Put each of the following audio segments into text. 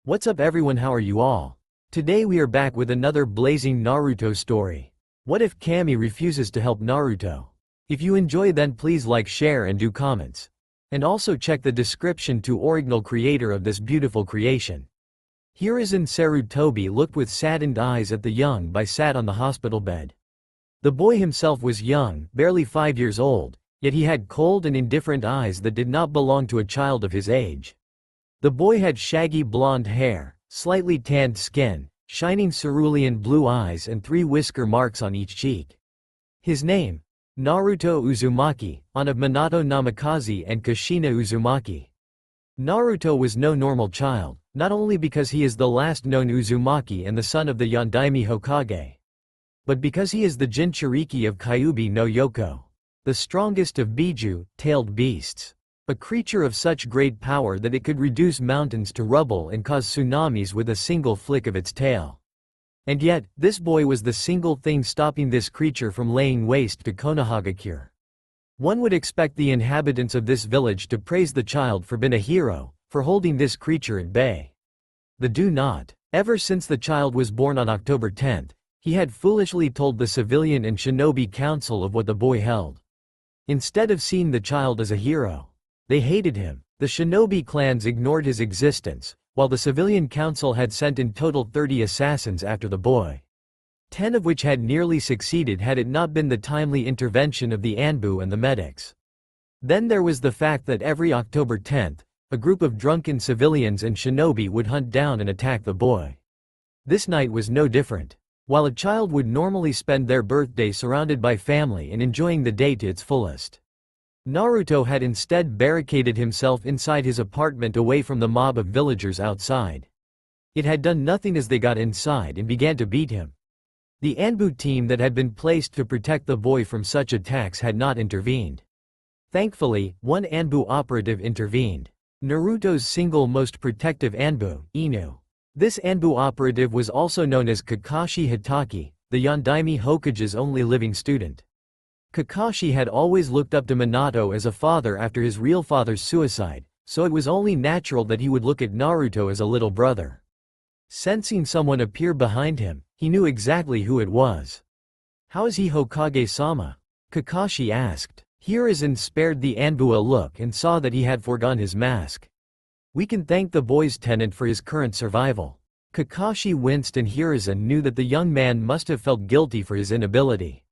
What's up everyone, how are you all? Today we are back with another blazing Naruto story. What if Kami refuses to help Naruto? If you enjoy then please like, share and do comments. And also check the description to original creator of this beautiful creation. Hiruzen Sarutobi looked with saddened eyes at the young boy sat on the hospital bed. The boy himself was young, barely 5 years old, yet he had cold and indifferent eyes that did not belong to a child of his age. The boy had shaggy blonde hair, slightly tanned skin, shining cerulean blue eyes and 3 whisker marks on each cheek. His name? Naruto Uzumaki, son of Minato Namikaze and Kushina Uzumaki. Naruto was no normal child, not only because he is the last known Uzumaki and the son of the Yondaime Hokage, but because he is the Jinchuriki of Kyuubi no Yoko, the strongest of Biju-tailed beasts. A creature of such great power that it could reduce mountains to rubble and cause tsunamis with a single flick of its tail. And yet, this boy was the single thing stopping this creature from laying waste to Konohagakure. One would expect the inhabitants of this village to praise the child for being a hero, for holding this creature at bay. They do not. Ever since the child was born on October 10th, he had foolishly told the civilian and shinobi council of what the boy held. Instead of seeing the child as a hero, they hated him. The shinobi clans ignored his existence, while the civilian council had sent in total 30 assassins after the boy. 10 of which had nearly succeeded had it not been the timely intervention of the Anbu and the medics. Then there was the fact that every October 10th, a group of drunken civilians and shinobi would hunt down and attack the boy. This night was no different. While a child would normally spend their birthday surrounded by family and enjoying the day to its fullest, Naruto had instead barricaded himself inside his apartment away from the mob of villagers outside. It had done nothing as they got inside and began to beat him. The Anbu team that had been placed to protect the boy from such attacks had not intervened. Thankfully, one Anbu operative intervened. Naruto's single most protective Anbu, Inu. This Anbu operative was also known as Kakashi Hitaki, the Yondaime Hokage's only living student. Kakashi had always looked up to Minato as a father after his real father's suicide, so it was only natural that he would look at Naruto as a little brother. Sensing someone appear behind him, he knew exactly who it was. "How is he, Hokage-sama?" Kakashi asked. Hiruzen spared the Anbu a look and saw that he had forgone his mask. "We can thank the boy's tenant for his current survival." Kakashi winced and Hiruzen knew that the young man must have felt guilty for his inability.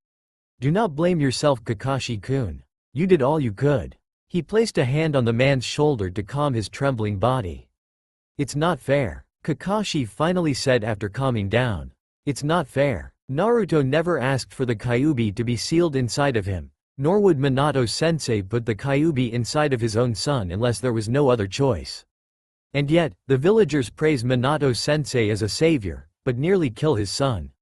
"Do not blame yourself, Kakashi-kun. You did all you could." He placed a hand on the man's shoulder to calm his trembling body. "It's not fair," Kakashi finally said after calming down. "It's not fair. Naruto never asked for the Kyuubi to be sealed inside of him, nor would Minato-sensei put the Kyuubi inside of his own son unless there was no other choice. And yet, the villagers praise Minato-sensei as a savior, but nearly kill his son.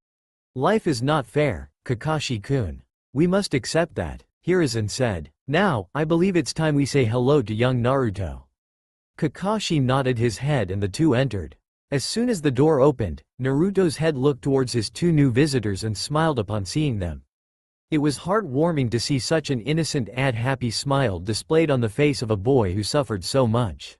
Life is not fair, Kakashi-kun. We must accept that," Hiruzen said. "Now, I believe it's time we say hello to young Naruto." Kakashi nodded his head and the two entered. As soon as the door opened, Naruto's head looked towards his 2 new visitors and smiled upon seeing them. It was heartwarming to see such an innocent and happy smile displayed on the face of a boy who suffered so much.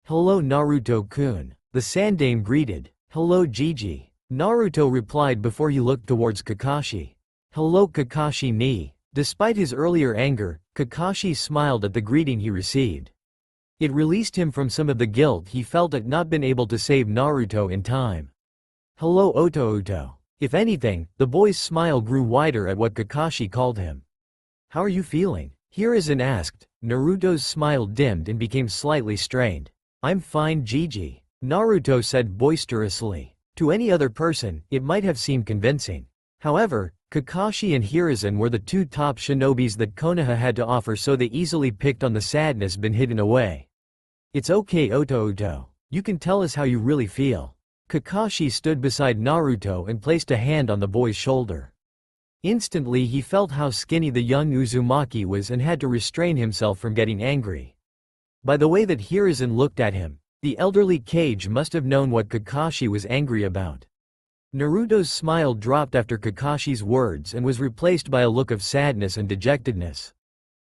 "Hello Naruto-kun," the Sandaime greeted. "Hello Gigi," Naruto replied before he looked towards Kakashi. "Hello Kakashi-ni." Despite his earlier anger, Kakashi smiled at the greeting he received. It released him from some of the guilt he felt at not being able to save Naruto in time. "Hello Oto-Oto." If anything, the boy's smile grew wider at what Kakashi called him. "How are you feeling?" Hiruzen asked. Naruto's smile dimmed and became slightly strained. "I'm fine, Gigi," Naruto said boisterously. To any other person, it might have seemed convincing. However, Kakashi and Hiruzen were the 2 top shinobis that Konoha had to offer, so they easily picked on the sadness been hidden away. "It's okay Oto-Oto. You can tell us how you really feel." Kakashi stood beside Naruto and placed a hand on the boy's shoulder. Instantly he felt how skinny the young Uzumaki was and had to restrain himself from getting angry. By the way that Hiruzen looked at him, the elderly Kage must have known what Kakashi was angry about. Naruto's smile dropped after Kakashi's words and was replaced by a look of sadness and dejectedness.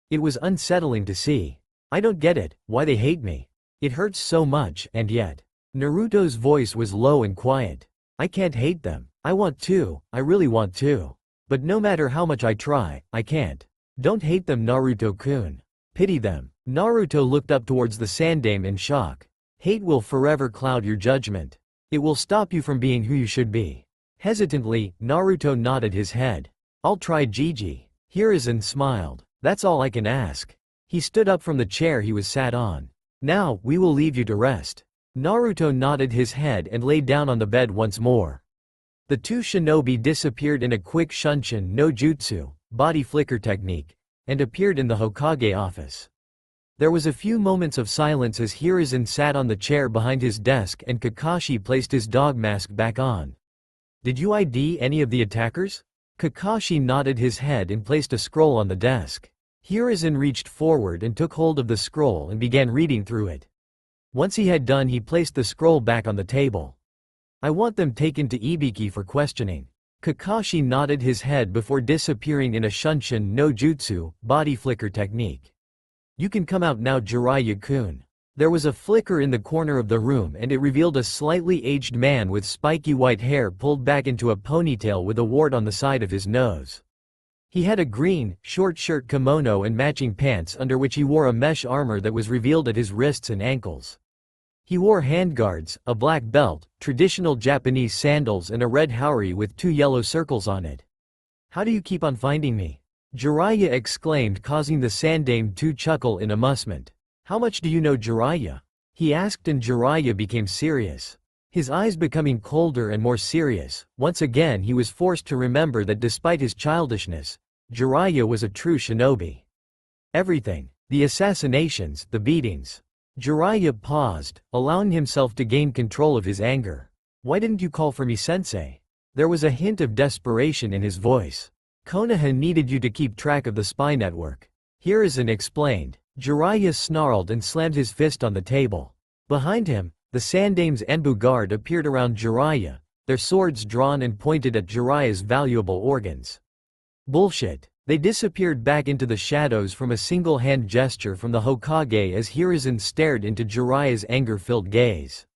It was unsettling to see. "I don't get it, why they hate me. It hurts so much, and yet. Naruto's voice was low and quiet. I can't hate them. I want to, I really want to. But no matter how much I try, I can't. Don't hate them, Naruto-kun. Pity them. Naruto looked up towards the Sandaime in shock. Hate will forever cloud your judgment. It will stop you from being who you should be. Hesitantly, Naruto nodded his head. I'll try, Gigi. Hiruzen smiled. That's all I can ask. He stood up from the chair he was sat on. Now, we will leave you to rest. Naruto nodded his head and lay down on the bed once more. The two shinobi disappeared in a quick Shunshin no Jutsu, body flicker technique, and appeared in the Hokage office. There was a few moments of silence as Hiruzen sat on the chair behind his desk and Kakashi placed his dog mask back on. Did you ID any of the attackers? Kakashi nodded his head and placed a scroll on the desk. Hiruzen reached forward and took hold of the scroll and began reading through it. Once he had done, he placed the scroll back on the table. I want them taken to Ibiki for questioning. Kakashi nodded his head before disappearing in a Shunshin no Jutsu, body flicker technique. You can come out now, Jiraiya-kun. There was a flicker in the corner of the room and it revealed a slightly aged man with spiky white hair pulled back into a ponytail with a wart on the side of his nose. He had a green, short shirt kimono and matching pants under which he wore a mesh armor that was revealed at his wrists and ankles. He wore handguards, a black belt, traditional Japanese sandals and a red haori with 2 yellow circles on it. How do you keep on finding me? Jiraiya exclaimed, causing the Sandaime to chuckle in amusement. How much do you know, Jiraiya? He asked, and Jiraiya became serious. His eyes becoming colder and more serious. Once again he was forced to remember that despite his childishness, Jiraiya was a true shinobi. Everything. The assassinations, the beatings. Jiraiya paused, allowing himself to gain control of his anger. Why didn't you call for me, sensei? There was a hint of desperation in his voice. Konoha needed you to keep track of the spy network. Hiruzen explained. Jiraiya snarled and slammed his fist on the table. Behind him, the Sandaime's Enbu guard appeared around Jiraiya, their swords drawn and pointed at Jiraiya's valuable organs. Bullshit. They disappeared back into the shadows from a single hand gesture from the Hokage as Hiruzen stared into Jiraiya's anger-filled gaze.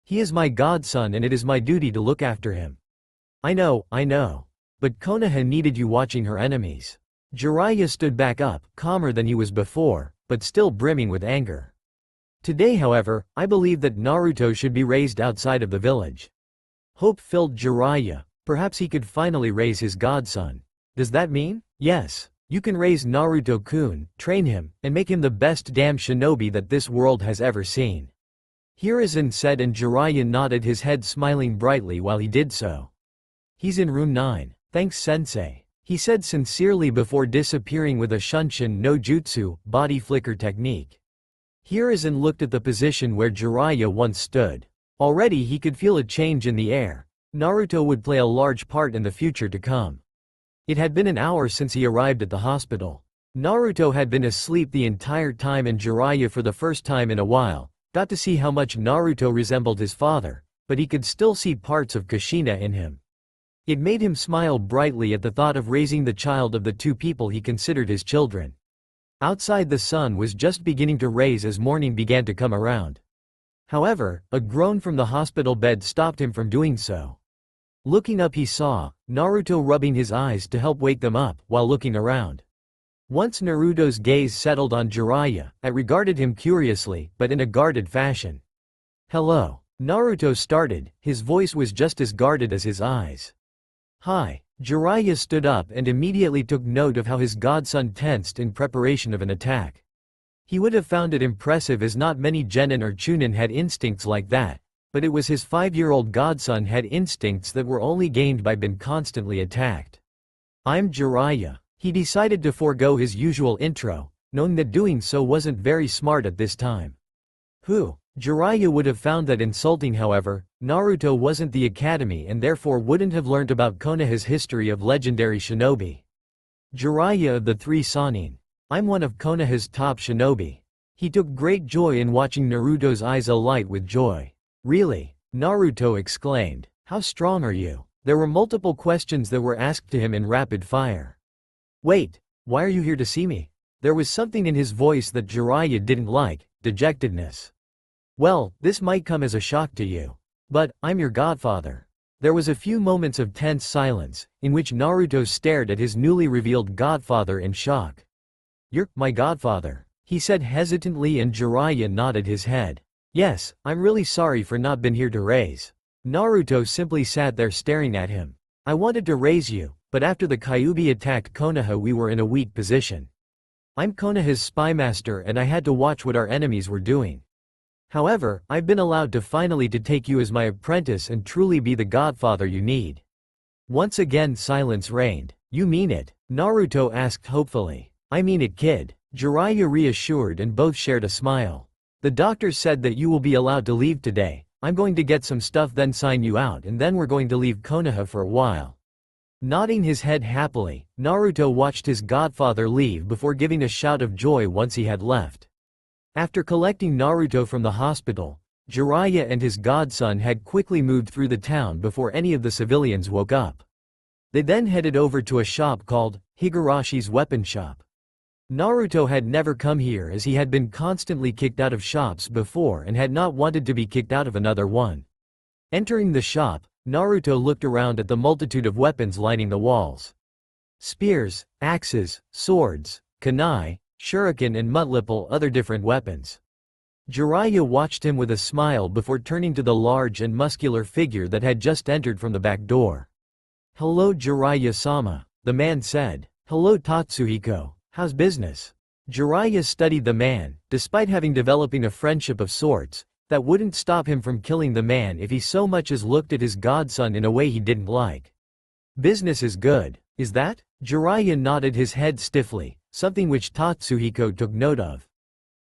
He is my godson and it is my duty to look after him. I know. But Konoha needed you watching her enemies. Jiraiya stood back up, calmer than he was before, but still brimming with anger. Today, however, I believe that Naruto should be raised outside of the village. Hope filled Jiraiya. Perhaps he could finally raise his godson. Does that mean? Yes. You can raise Naruto-kun, train him, and make him the best damn shinobi that this world has ever seen. Hiruzen said, and Jiraiya nodded his head, smiling brightly while he did so. He's in room 9. Thanks, sensei. He said sincerely before disappearing with a Shunshin no Jutsu, body flicker technique. Hiruzen looked at the position where Jiraiya once stood. Already he could feel a change in the air. Naruto would play a large part in the future to come. It had been an hour since he arrived at the hospital. Naruto had been asleep the entire time and Jiraiya, for the first time in a while, got to see how much Naruto resembled his father, but he could still see parts of Kushina in him. It made him smile brightly at the thought of raising the child of the two people he considered his children. Outside, the sun was just beginning to rise as morning began to come around. However, a groan from the hospital bed stopped him from doing so. Looking up, he saw Naruto rubbing his eyes to help wake them up while looking around. Once Naruto's gaze settled on Jiraiya, it regarded him curiously, but in a guarded fashion. Hello. Naruto started, his voice was just as guarded as his eyes. Hi. Jiraiya stood up and immediately took note of how his godson tensed in preparation of an attack. He would have found it impressive as not many genin or chunin had instincts like that, but it was his 5-year-old godson had instincts that were only gained by being constantly attacked. I'm Jiraiya. He decided to forego his usual intro, knowing that doing so wasn't very smart at this time. Who? Jiraiya would have found that insulting. However, Naruto wasn't the academy and therefore wouldn't have learned about Konoha's history of legendary shinobi. Jiraiya of the 3 Sannin. I'm one of Konoha's top shinobi. He took great joy in watching Naruto's eyes alight with joy. Really? Naruto exclaimed. How strong are you? There were multiple questions that were asked to him in rapid fire. Wait, why are you here to see me? There was something in his voice that Jiraiya didn't like, dejectedness. Well, this might come as a shock to you. But, I'm your godfather. There was a few moments of tense silence, in which Naruto stared at his newly revealed godfather in shock. You're my godfather, he said hesitantly, and Jiraiya nodded his head. Yes, I'm really sorry for not being here to raise. Naruto simply sat there staring at him. I wanted to raise you, but after the Kyuubi attacked Konoha we were in a weak position. I'm Konoha's spymaster and I had to watch what our enemies were doing. However, I've been allowed to finally take you as my apprentice and truly be the godfather you need. Once again silence reigned. You mean it? Naruto asked hopefully. I mean it, kid. Jiraiya reassured, and both shared a smile. The doctor said that you will be allowed to leave today. I'm going to get some stuff then sign you out, and then we're going to leave Konoha for a while. Nodding his head happily, Naruto watched his godfather leave before giving a shout of joy once he had left. After collecting Naruto from the hospital, Jiraiya and his godson had quickly moved through the town before any of the civilians woke up. They then headed over to a shop called Higarashi's Weapon Shop. Naruto had never come here as he had been constantly kicked out of shops before and had not wanted to be kicked out of another one. Entering the shop, Naruto looked around at the multitude of weapons lining the walls. Spears, axes, swords, kunai, shuriken and multiple other different weapons. Jiraiya watched him with a smile before turning to the large and muscular figure that had just entered from the back door. Hello Jiraiya-sama, the man said. Hello Tatsuhiko, how's business? Jiraiya studied the man, despite having developing a friendship of sorts, that wouldn't stop him from killing the man if he so much as looked at his godson in a way he didn't like. Business is good, is that? Jiraiya nodded his head stiffly, something which Tatsuhiko took note of.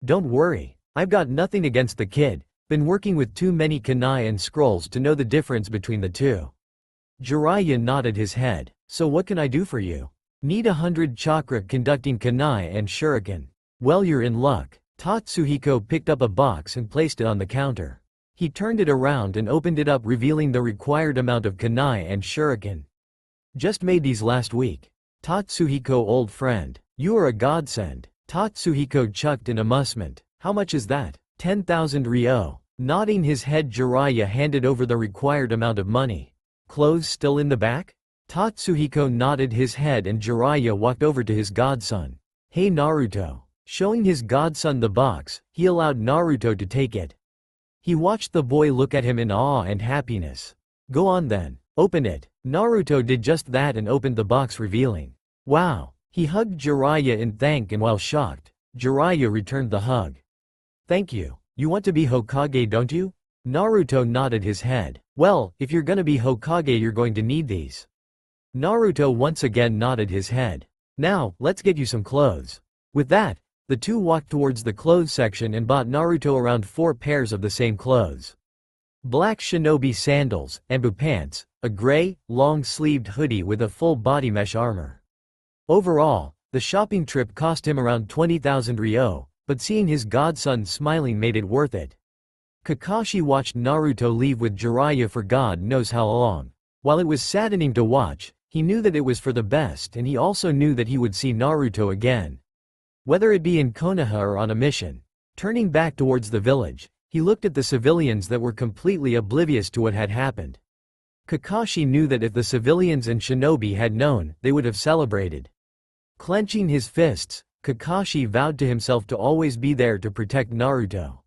Don't worry, I've got nothing against the kid, been working with too many kunai and scrolls to know the difference between the two. Jiraiya nodded his head. So what can I do for you? Need 100 chakra conducting kunai and shuriken. Well, you're in luck. Tatsuhiko picked up a box and placed it on the counter. He turned it around and opened it up, revealing the required amount of kunai and shuriken. Just made these last week. Tatsuhiko, old friend, you are a godsend. Tatsuhiko chucked in amusement. How much is that? 10,000 ryo. Nodding his head, Jiraiya handed over the required amount of money. Clothes still in the back? Tatsuhiko nodded his head and Jiraiya walked over to his godson. Hey Naruto. Showing his godson the box, he allowed Naruto to take it. He watched the boy look at him in awe and happiness. Go on then, open it. Naruto did just that and opened the box, revealing. Wow. He hugged Jiraiya in thank, and while shocked, Jiraiya returned the hug. Thank you. You want to be Hokage, don't you? Naruto nodded his head. Well, if you're gonna be Hokage you're going to need these. Naruto once again nodded his head. Now, let's get you some clothes. With that, the two walked towards the clothes section and bought Naruto around 4 pairs of the same clothes. Black shinobi sandals, ambu pants, a gray, long-sleeved hoodie with a full body mesh armor. Overall, the shopping trip cost him around 20,000 ryo, but seeing his godson smiling made it worth it. Kakashi watched Naruto leave with Jiraiya for God knows how long. While it was saddening to watch, he knew that it was for the best, and he also knew that he would see Naruto again. Whether it be in Konoha or on a mission. Turning back towards the village, he looked at the civilians that were completely oblivious to what had happened. Kakashi knew that if the civilians and Shinobi had known, they would have celebrated. Clenching his fists, Kakashi vowed to himself to always be there to protect Naruto.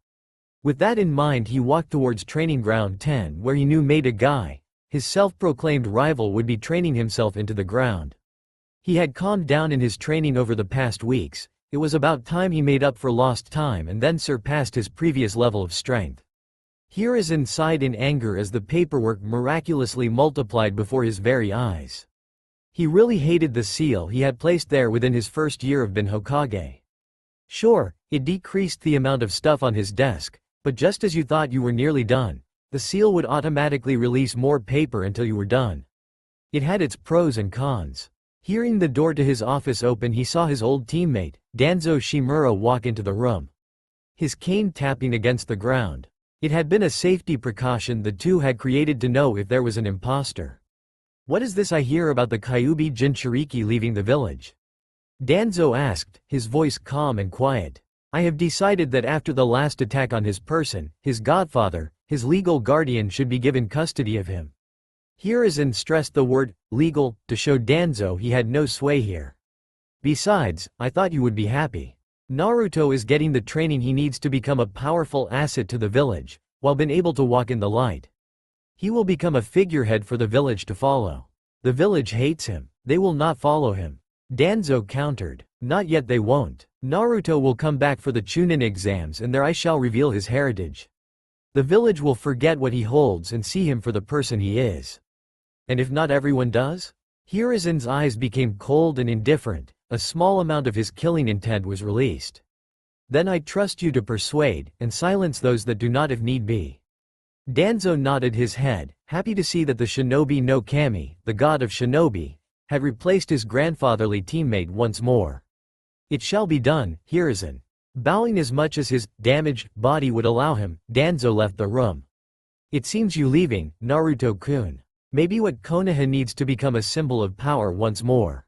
With that in mind, he walked towards Training Ground 10, where he knew Maida Guy, his self-proclaimed rival, would be training himself into the ground. He had calmed down in his training over the past weeks. It was about time he made up for lost time and then surpassed his previous level of strength. Hiruzen sighed in anger as the paperwork miraculously multiplied before his very eyes. He really hated the seal he had placed there within his first year of being Hokage. Sure, it decreased the amount of stuff on his desk, but just as you thought you were nearly done, the seal would automatically release more paper until you were done. It had its pros and cons. Hearing the door to his office open, he saw his old teammate, Danzo Shimura, walk into the room. His cane tapping against the ground. It had been a safety precaution the two had created to know if there was an imposter. What is this I hear about the Kyuubi Jinchuriki leaving the village? Danzo asked, his voice calm and quiet. I have decided that after the last attack on his person, his godfather, his legal guardian should be given custody of him. Hiruzen stressed the word, legal, to show Danzo he had no sway here. Besides, I thought you would be happy. Naruto is getting the training he needs to become a powerful asset to the village, while being able to walk in the light. He will become a figurehead for the village to follow. The village hates him, they will not follow him. Danzo countered, not yet they won't. Naruto will come back for the Chunin exams and there I shall reveal his heritage. The village will forget what he holds and see him for the person he is. And if not everyone does? Hiruzen's eyes became cold and indifferent, a small amount of his killing intent was released. Then I trust you to persuade, and silence those that do not if need be. Danzo nodded his head, happy to see that the Shinobi no Kami, the god of Shinobi, had replaced his grandfatherly teammate once more. It shall be done, Hiruzen. Bowing as much as his damaged body would allow him, Danzo left the room. It seems you leaving, Naruto-kun. Maybe what Konoha needs to become a symbol of power once more.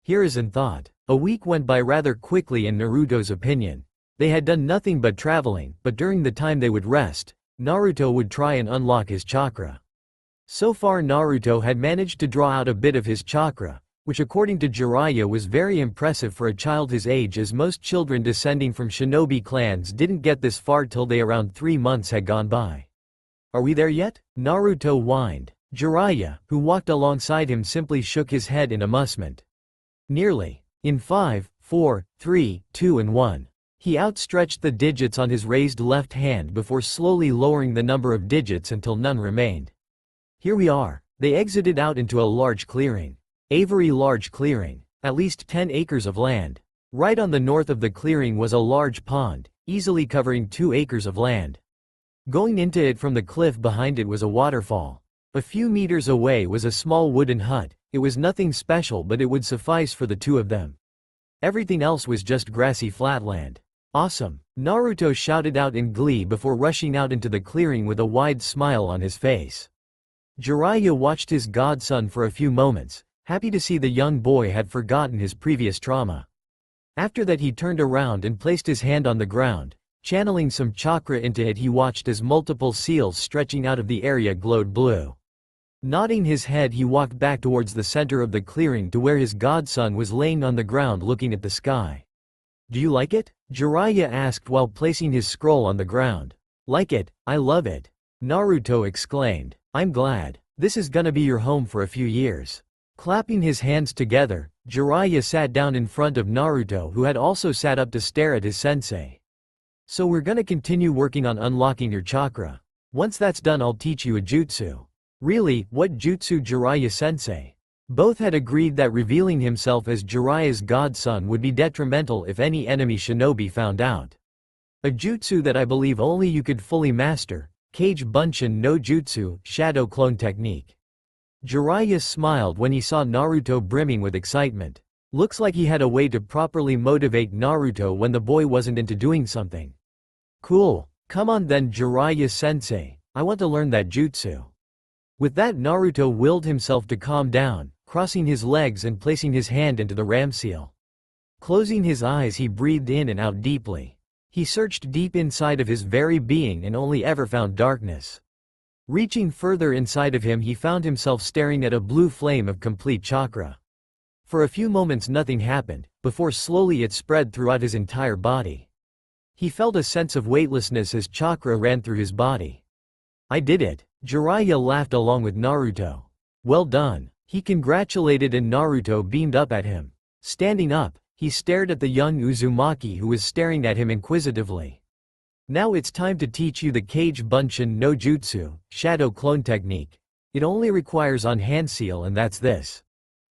Hiruzen thought. A week went by rather quickly in Naruto's opinion. They had done nothing but traveling, but during the time they would rest, Naruto would try and unlock his chakra. So far Naruto had managed to draw out a bit of his chakra, which according to Jiraiya was very impressive for a child his age, as most children descending from shinobi clans didn't get this far till they around 3 months had gone by. Are we there yet? Naruto whined. Jiraiya, who walked alongside him, simply shook his head in amusement. Nearly. In 5, 4, 3, 2 and 1. He outstretched the digits on his raised left hand before slowly lowering the number of digits until none remained. Here we are. They exited out into a large clearing. A very large clearing. At least 10 acres of land. Right on the north of the clearing was a large pond, easily covering 2 acres of land. Going into it from the cliff behind it was a waterfall. A few meters away was a small wooden hut. It was nothing special, but it would suffice for the two of them. Everything else was just grassy flatland. Awesome! Naruto shouted out in glee before rushing out into the clearing with a wide smile on his face. Jiraiya watched his godson for a few moments, happy to see the young boy had forgotten his previous trauma. After that he turned around and placed his hand on the ground. Channeling some chakra into it, he watched as multiple seals stretching out of the area glowed blue. Nodding his head, he walked back towards the center of the clearing to where his godson was laying on the ground looking at the sky. Do you like it? Jiraiya asked while placing his scroll on the ground. Like it, I love it. Naruto exclaimed. I'm glad. This is gonna be your home for a few years. Clapping his hands together, Jiraiya sat down in front of Naruto, who had also sat up to stare at his sensei. So we're gonna continue working on unlocking your chakra. Once that's done I'll teach you a jutsu. Really, what jutsu, Jiraiya-sensei? Both had agreed that revealing himself as Jiraiya's godson would be detrimental if any enemy shinobi found out. A jutsu that I believe only you could fully master, Kage Bunshin no Jutsu, Shadow Clone Technique. Jiraiya smiled when he saw Naruto brimming with excitement. Looks like he had a way to properly motivate Naruto when the boy wasn't into doing something. Cool. Come on then, Jiraiya-sensei, I want to learn that jutsu. With that, Naruto willed himself to calm down, crossing his legs and placing his hand into the ram seal. Closing his eyes, he breathed in and out deeply. He searched deep inside of his very being and only ever found darkness. Reaching further inside of him, he found himself staring at a blue flame of complete chakra. For a few moments nothing happened, before slowly it spread throughout his entire body. He felt a sense of weightlessness as chakra ran through his body. I did it. Jiraiya laughed along with Naruto. Well done. He congratulated and Naruto beamed up at him. Standing up, he stared at the young Uzumaki who was staring at him inquisitively. Now it's time to teach you the Kage Bunshin no Jutsu, Shadow Clone Technique. It only requires on-hand seal, and that's this.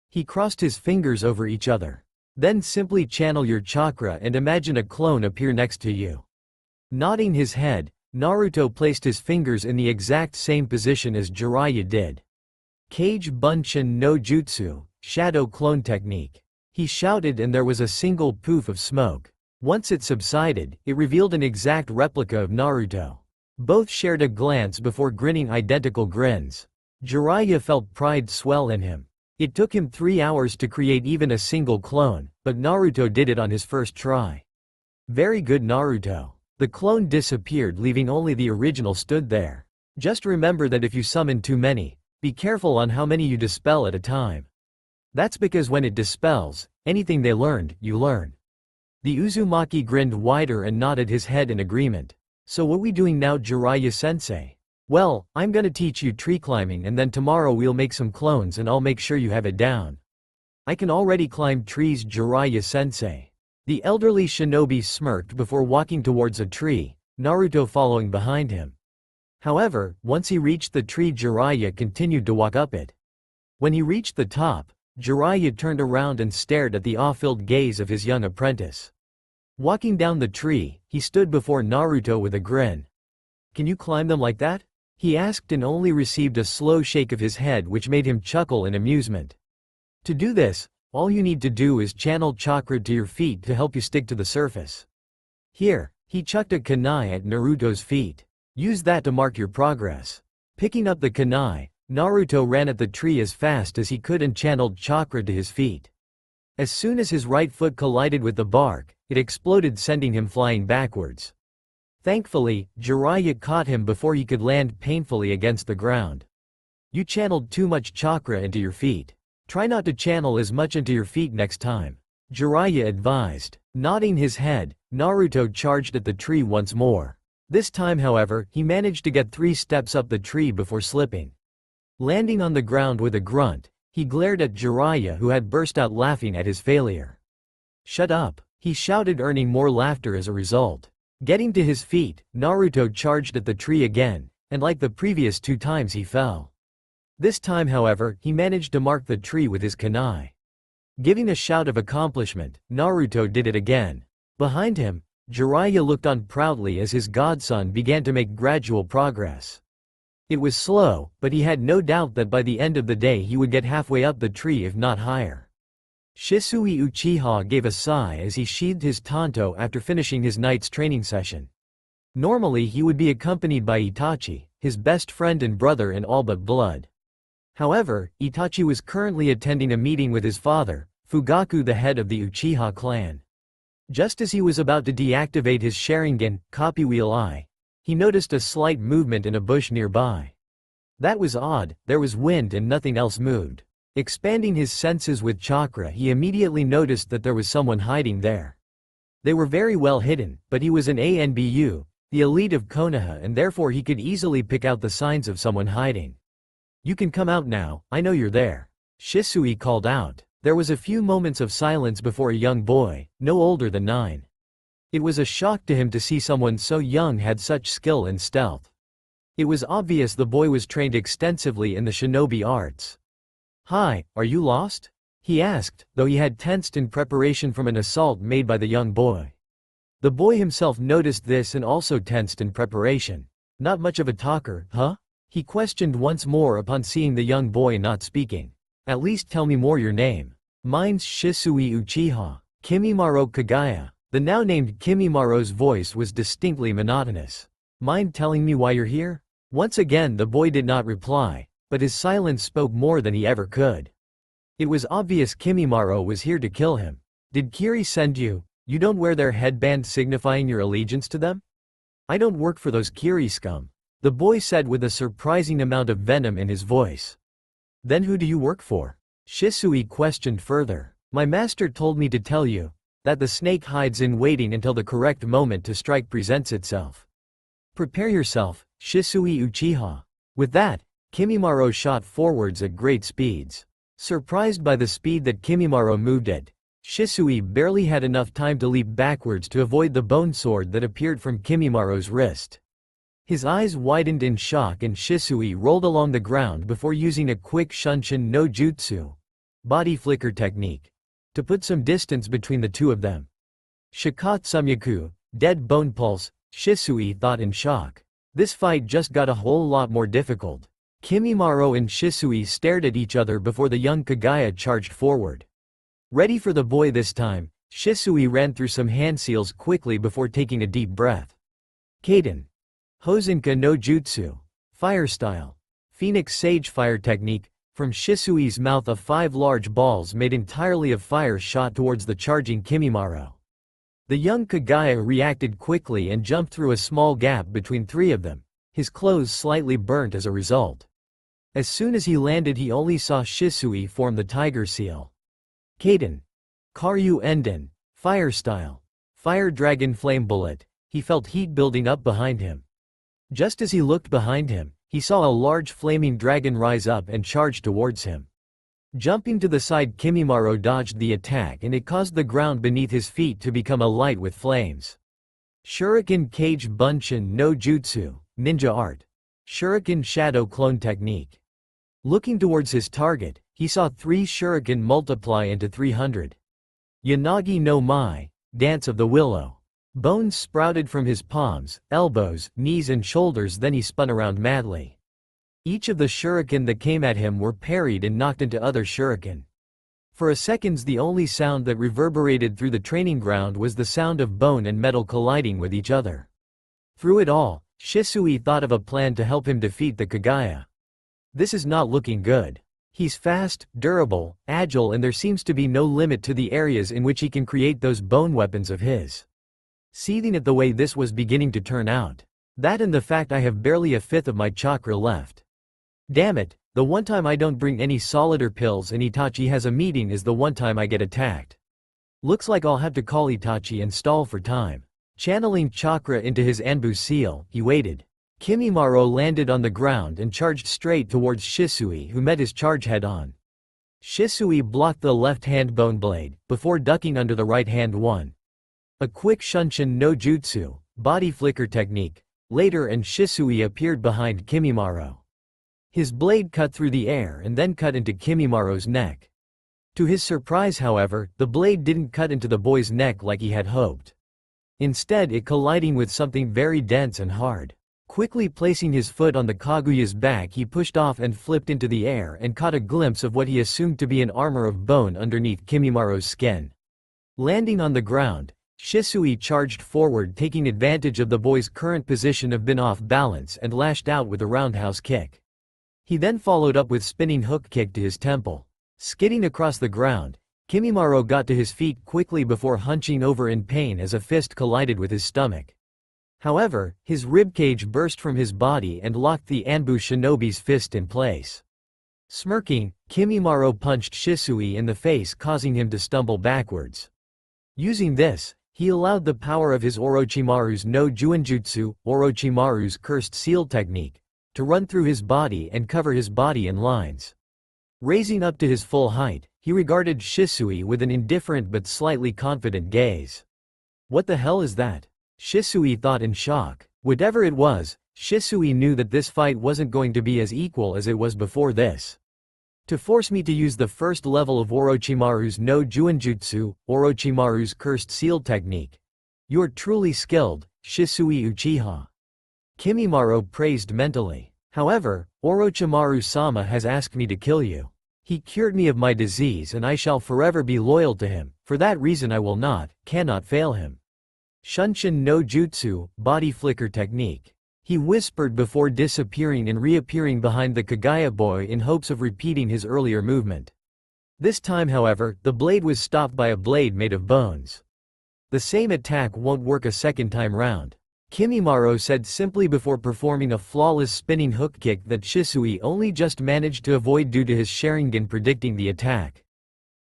He crossed his fingers over each other. Then simply channel your chakra and imagine a clone appear next to you. Nodding his head, Naruto placed his fingers in the exact same position as Jiraiya did. Kage Bunshin no Jutsu, Shadow Clone Technique. He shouted and there was a single poof of smoke. Once it subsided, it revealed an exact replica of Naruto. Both shared a glance before grinning identical grins. Jiraiya felt pride swell in him. It took him 3 hours to create even a single clone, but Naruto did it on his first try. Very good, Naruto. The clone disappeared, leaving only the original stood there. Just remember that if you summon too many, be careful on how many you dispel at a time. That's because when it dispels, anything they learned, you learn. The Uzumaki grinned wider and nodded his head in agreement. So what we doing now, Jiraiya-sensei? Well, I'm gonna teach you tree climbing, and then tomorrow we'll make some clones and I'll make sure you have it down. I can already climb trees, Jiraiya-sensei. The elderly shinobi smirked before walking towards a tree, Naruto following behind him. However, once he reached the tree, Jiraiya continued to walk up it. When he reached the top, Jiraiya turned around and stared at the awe-filled gaze of his young apprentice. Walking down the tree, he stood before Naruto with a grin. Can you climb them like that? He asked, and only received a slow shake of his head which made him chuckle in amusement. To do this, all you need to do is channel chakra to your feet to help you stick to the surface. Here, he chucked a kunai at Naruto's feet. Use that to mark your progress. Picking up the kunai, Naruto ran at the tree as fast as he could and channeled chakra to his feet. As soon as his right foot collided with the bark, it exploded, sending him flying backwards. Thankfully, Jiraiya caught him before he could land painfully against the ground. You channeled too much chakra into your feet. Try not to channel as much into your feet next time, Jiraiya advised. Nodding his head, Naruto charged at the tree once more. This time, however, he managed to get 3 steps up the tree before slipping. Landing on the ground with a grunt, he glared at Jiraiya, who had burst out laughing at his failure. Shut up, he shouted, earning more laughter as a result. Getting to his feet, Naruto charged at the tree again, and like the previous 2 times he fell. This time, however, he managed to mark the tree with his kunai. Giving a shout of accomplishment, Naruto did it again. Behind him, Jiraiya looked on proudly as his godson began to make gradual progress. It was slow, but he had no doubt that by the end of the day he would get halfway up the tree, if not higher. Shisui Uchiha gave a sigh as he sheathed his tanto after finishing his night's training session. Normally he would be accompanied by Itachi, his best friend and brother in all but blood. However, Itachi was currently attending a meeting with his father, Fugaku, the head of the Uchiha clan. Just as he was about to deactivate his Sharingan, Copy Wheel Eye, he noticed a slight movement in a bush nearby. That was odd, there was wind and nothing else moved. Expanding his senses with chakra, he immediately noticed that there was someone hiding there. They were very well hidden, but he was an ANBU, the elite of Konoha, and therefore he could easily pick out the signs of someone hiding. You can come out now, I know you're there, Shisui called out. There was a few moments of silence before a young boy, no older than 9. It was a shock to him to see someone so young had such skill in stealth. It was obvious the boy was trained extensively in the shinobi arts. Hi, are you lost? He asked, though he had tensed in preparation from an assault made by the young boy. The boy himself noticed this and also tensed in preparation. Not much of a talker, huh? He questioned once more upon seeing the young boy not speaking. At least tell me more, your name. Mine's Shisui Uchiha, Kimimaro Kagaya. The now named Kimimaro's voice was distinctly monotonous. Mind telling me why you're here? Once again the boy did not reply, but his silence spoke more than he ever could. It was obvious Kimimaro was here to kill him. Did Kiri send you? You don't wear their headband signifying your allegiance to them? I don't work for those Kiri scum, the boy said with a surprising amount of venom in his voice. Then who do you work for? Shisui questioned further. My master told me to tell you that the snake hides in waiting until the correct moment to strike presents itself. Prepare yourself, Shisui Uchiha. With that, Kimimaro shot forwards at great speeds. Surprised by the speed that Kimimaro moved at, Shisui barely had enough time to leap backwards to avoid the bone sword that appeared from Kimimaro's wrist. His eyes widened in shock and Shisui rolled along the ground before using a quick Shunshin no Jutsu, body flicker technique, to put some distance between the two of them. Shakat Sumyaku, dead bone pulse, Shisui thought in shock. This fight just got a whole lot more difficult. Kimimaro and Shisui stared at each other before the young Kagaya charged forward. Ready for the boy this time, Shisui ran through some hand seals quickly before taking a deep breath. Kaden. Hosenka no Jutsu. Fire style. Phoenix Sage fire technique. From Shisui's mouth, 5 large balls made entirely of fire shot towards the charging Kimimaro. The young Kagaya reacted quickly and jumped through a small gap between three of them, his clothes slightly burnt as a result. As soon as he landed he only saw Shisui form the tiger seal. Kaden. Karyu Enden. Fire style. Fire dragon flame bullet. He felt heat building up behind him. Just as he looked behind him, he saw a large flaming dragon rise up and charge towards him. Jumping to the side, Kimimaro dodged the attack and it caused the ground beneath his feet to become alight with flames. Shuriken Cage Bunshin no Jutsu, Ninja Art. Shuriken Shadow Clone Technique. Looking towards his target, he saw 3 shuriken multiply into 300. Yanagi no Mai, Dance of the Willow. Bones sprouted from his palms, elbows, knees and shoulders, then he spun around madly. Each of the shuriken that came at him were parried and knocked into other shuriken. For a second the only sound that reverberated through the training ground was the sound of bone and metal colliding with each other. Through it all, Shisui thought of a plan to help him defeat the Kagaya. This is not looking good. He's fast, durable, agile, and there seems to be no limit to the areas in which he can create those bone weapons of his. Seething at the way this was beginning to turn out. That and the fact I have barely a fifth of my chakra left. Damn it, the one time I don't bring any solider pills and Itachi has a meeting is the one time I get attacked. Looks like I'll have to call Itachi and stall for time. Channeling chakra into his Anbu seal, he waited. Kimimaro landed on the ground and charged straight towards Shisui, who met his charge head-on. Shisui blocked the left-hand bone blade, before ducking under the right-hand one. A quick Shunshin no Jutsu, body flicker technique, later, and Shisui appeared behind Kimimaro. His blade cut through the air and then cut into Kimimaro's neck. To his surprise, however, the blade didn't cut into the boy's neck like he had hoped. Instead, it colliding with something very dense and hard. Quickly placing his foot on the Kaguya's back, he pushed off and flipped into the air and caught a glimpse of what he assumed to be an armor of bone underneath Kimimaro's skin. Landing on the ground, Shisui charged forward, taking advantage of the boy's current position of being off balance, and lashed out with a roundhouse kick. He then followed up with spinning hook kick to his temple. Skidding across the ground, Kimimaro got to his feet quickly before hunching over in pain as a fist collided with his stomach. However, his ribcage burst from his body and locked the Anbu shinobi's fist in place. Smirking, Kimimaro punched Shisui in the face, causing him to stumble backwards. Using this, he allowed the power of his Orochimaru's no Juinjutsu, Orochimaru's cursed seal technique, to run through his body and cover his body in lines. Raising up to his full height, he regarded Shisui with an indifferent but slightly confident gaze. What the hell is that? Shisui thought in shock. Whatever it was, Shisui knew that this fight wasn't going to be as equal as it was before this. To force me to use the first level of Orochimaru's no Juinjutsu, Orochimaru's cursed seal technique. You're truly skilled, Shisui Uchiha. Kimimaro praised mentally. However, Orochimaru-sama has asked me to kill you. He cured me of my disease and I shall forever be loyal to him. For that reason I will cannot fail him. Shunshin no Jutsu, body flicker technique. He whispered before disappearing and reappearing behind the Kagaya boy in hopes of repeating his earlier movement. This time, however, the blade was stopped by a blade made of bones. The same attack won't work a second time round. Kimimaro said simply before performing a flawless spinning hook kick that Shisui only just managed to avoid due to his Sharingan predicting the attack.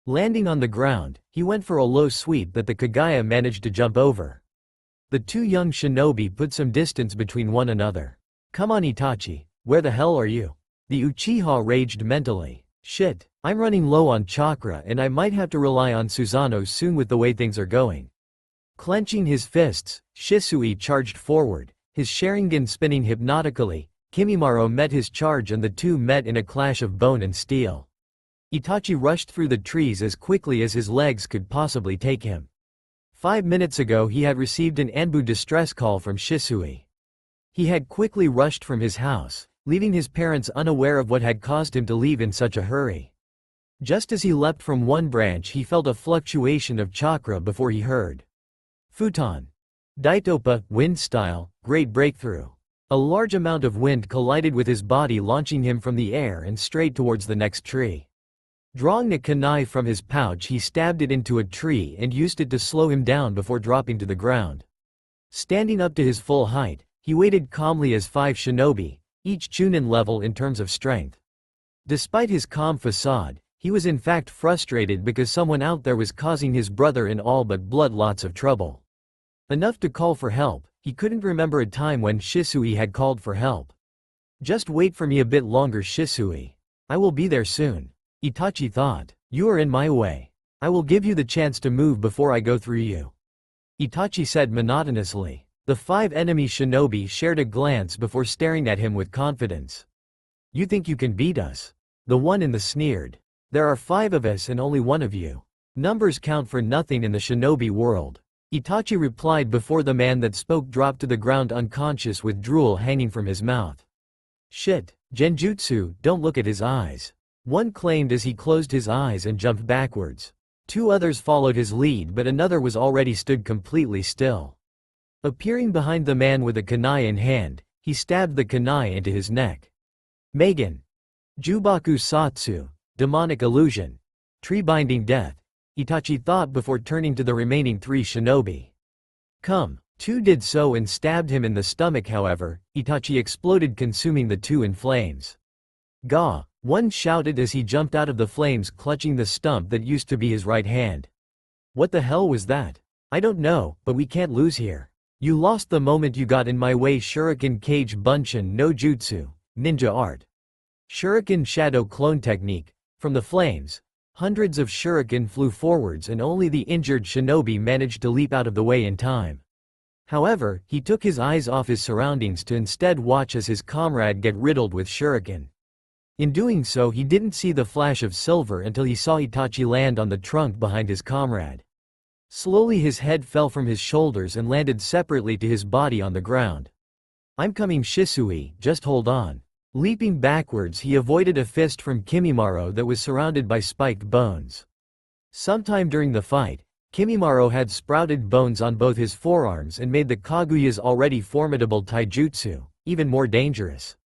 Landing on the ground, he went for a low sweep that the Kagaya managed to jump over. The two young shinobi put some distance between one another. Come on Itachi, where the hell are you? The Uchiha raged mentally. Shit, I'm running low on chakra and I might have to rely on Susanoo soon with the way things are going. Clenching his fists, Shisui charged forward, his Sharingan spinning hypnotically. Kimimaro met his charge and the two met in a clash of bone and steel. Itachi rushed through the trees as quickly as his legs could possibly take him. 5 minutes ago he had received an Anbu distress call from Shisui. He had quickly rushed from his house, leaving his parents unaware of what had caused him to leave in such a hurry. Just as he leapt from one branch he felt a fluctuation of chakra before he heard. Futon. Daitopa, wind style, great breakthrough. A large amount of wind collided with his body, launching him from the air and straight towards the next tree. Drawing a kunai from his pouch, he stabbed it into a tree and used it to slow him down before dropping to the ground. Standing up to his full height, he waited calmly as 5 shinobi, each chunin level in terms of strength. Despite his calm facade, he was in fact frustrated because someone out there was causing his brother in all but blood lots of trouble. Enough to call for help. He couldn't remember a time when Shisui had called for help. Just wait for me a bit longer, Shisui. I will be there soon. Itachi thought. You are in my way. I will give you the chance to move before I go through you. Itachi said monotonously. The 5 enemy shinobi shared a glance before staring at him with confidence. You think you can beat us? The one in the sneered. There are 5 of us and only 1 of you. Numbers count for nothing in the shinobi world. Itachi replied before the man that spoke dropped to the ground unconscious with drool hanging from his mouth. Shit, Genjutsu, don't look at his eyes. One claimed as he closed his eyes and jumped backwards. 2 others followed his lead, but another was already stood completely still. Appearing behind the man with a kunai in hand, he stabbed the kunai into his neck. Megan. Jubaku Satsu, demonic illusion. Tree-binding death. Itachi thought before turning to the remaining 3 shinobi. Come. 2 did so and stabbed him in the stomach. However, Itachi exploded, consuming the 2 in flames. Gah! One shouted as he jumped out of the flames, clutching the stump that used to be his right hand. What the hell was that? I don't know, but we can't lose here. You lost the moment you got in my way. Shuriken Kage Bunshin no Jutsu, ninja art. Shuriken shadow clone technique. From the flames, hundreds of shuriken flew forwards and only the injured shinobi managed to leap out of the way in time. However, he took his eyes off his surroundings to instead watch as his comrade get riddled with shuriken. In doing so, he didn't see the flash of silver until he saw Itachi land on the trunk behind his comrade. Slowly his head fell from his shoulders and landed separately to his body on the ground. I'm coming, Shisui, just hold on. Leaping backwards, he avoided a fist from Kimimaro that was surrounded by spiked bones. Sometime during the fight, Kimimaro had sprouted bones on both his forearms and made the Kaguya's already formidable taijutsu even more dangerous.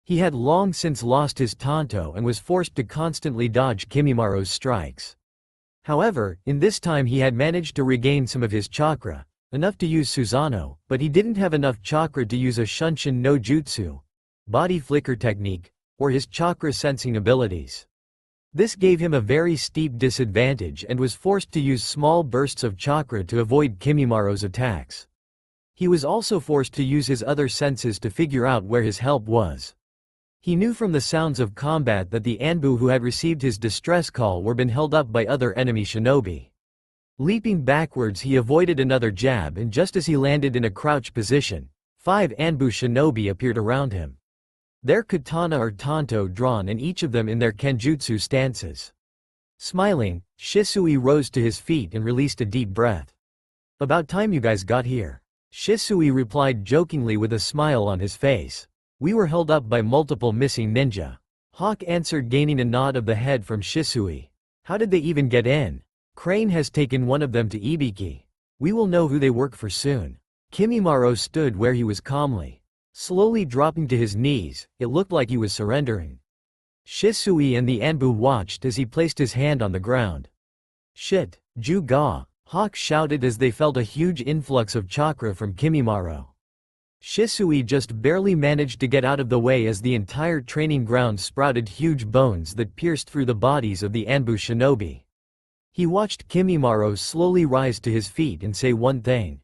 He had long since lost his tanto and was forced to constantly dodge Kimimaro's strikes. However, in this time he had managed to regain some of his chakra, enough to use Susanoo, but he didn't have enough chakra to use a Shunshin no Jutsu, body flicker technique, or his chakra sensing abilities. This gave him a very steep disadvantage and was forced to use small bursts of chakra to avoid Kimimaro's attacks. He was also forced to use his other senses to figure out where his help was. He knew from the sounds of combat that the Anbu who had received his distress call were being held up by other enemy shinobi. Leaping backwards, he avoided another jab, and just as he landed in a crouch position, 5 Anbu shinobi appeared around him. Their katana or tanto drawn, and each of them in their kenjutsu stances. Smiling, Shisui rose to his feet and released a deep breath. About time you guys got here. Shisui replied jokingly with a smile on his face. We were held up by multiple missing ninja. Hawk answered, gaining a nod of the head from Shisui. How did they even get in? Crane has taken one of them to Ibiki. We will know who they work for soon. Kimimaro stood where he was calmly. Slowly dropping to his knees, it looked like he was surrendering. Shisui and the Anbu watched as he placed his hand on the ground. Shit, Ju-ga, Hawk shouted as they felt a huge influx of chakra from Kimimaro. Shisui just barely managed to get out of the way as the entire training ground sprouted huge bones that pierced through the bodies of the Anbu shinobi. He watched Kimimaro slowly rise to his feet and say one thing.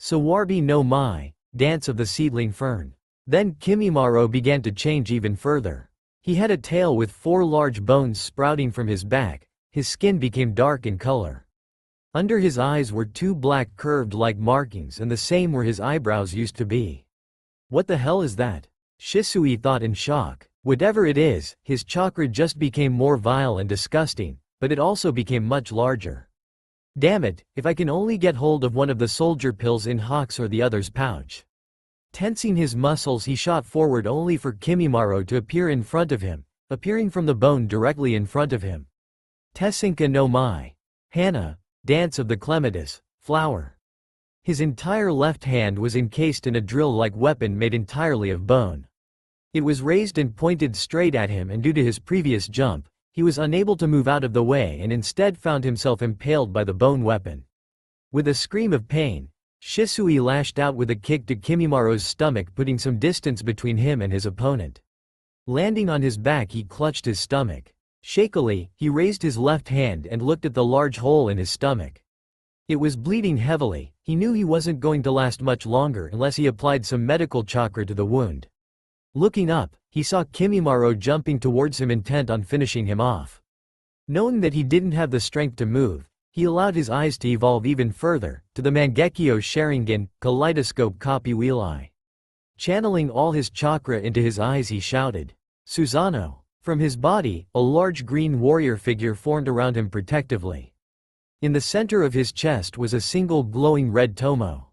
Sawarbi no Mai, dance of the seedling fern. Then Kimimaro began to change even further. He had a tail with 4 large bones sprouting from his back, his skin became dark in color. Under his eyes were 2 black curved-like markings, and the same where his eyebrows used to be. What the hell is that? Shisui thought in shock. Whatever it is, his chakra just became more vile and disgusting, but it also became much larger. Damn it, if I can only get hold of one of the soldier pills in Hawk's or the other's pouch. Tensing his muscles, he shot forward only for Kimimaro to appear in front of him, appearing from the bone directly in front of him. Tessinka no Mai. Hana. Dance of the clematis, flower. His entire left hand was encased in a drill-like weapon made entirely of bone. It was raised and pointed straight at him, and due to his previous jump, He was unable to move out of the way and instead found himself impaled by the bone weapon. With a scream of pain, Shisui lashed out with a kick to Kimimaro's stomach, putting some distance between him and his opponent. Landing on his back, he clutched his stomach. Shakily, he raised his left hand and looked at the large hole in his stomach. It was bleeding heavily. He knew he wasn't going to last much longer unless he applied some medical chakra to the wound. Looking up, he saw Kimimaro jumping towards him, intent on finishing him off. Knowing that he didn't have the strength to move, he allowed his eyes to evolve even further, to the Mangekyo Sharingan, Kaleidoscope Copy Wheel Eye. Channeling all his chakra into his eyes, he shouted, "Susanoo!" From his body, a large green warrior figure formed around him protectively. In the center of his chest was a single glowing red tomo.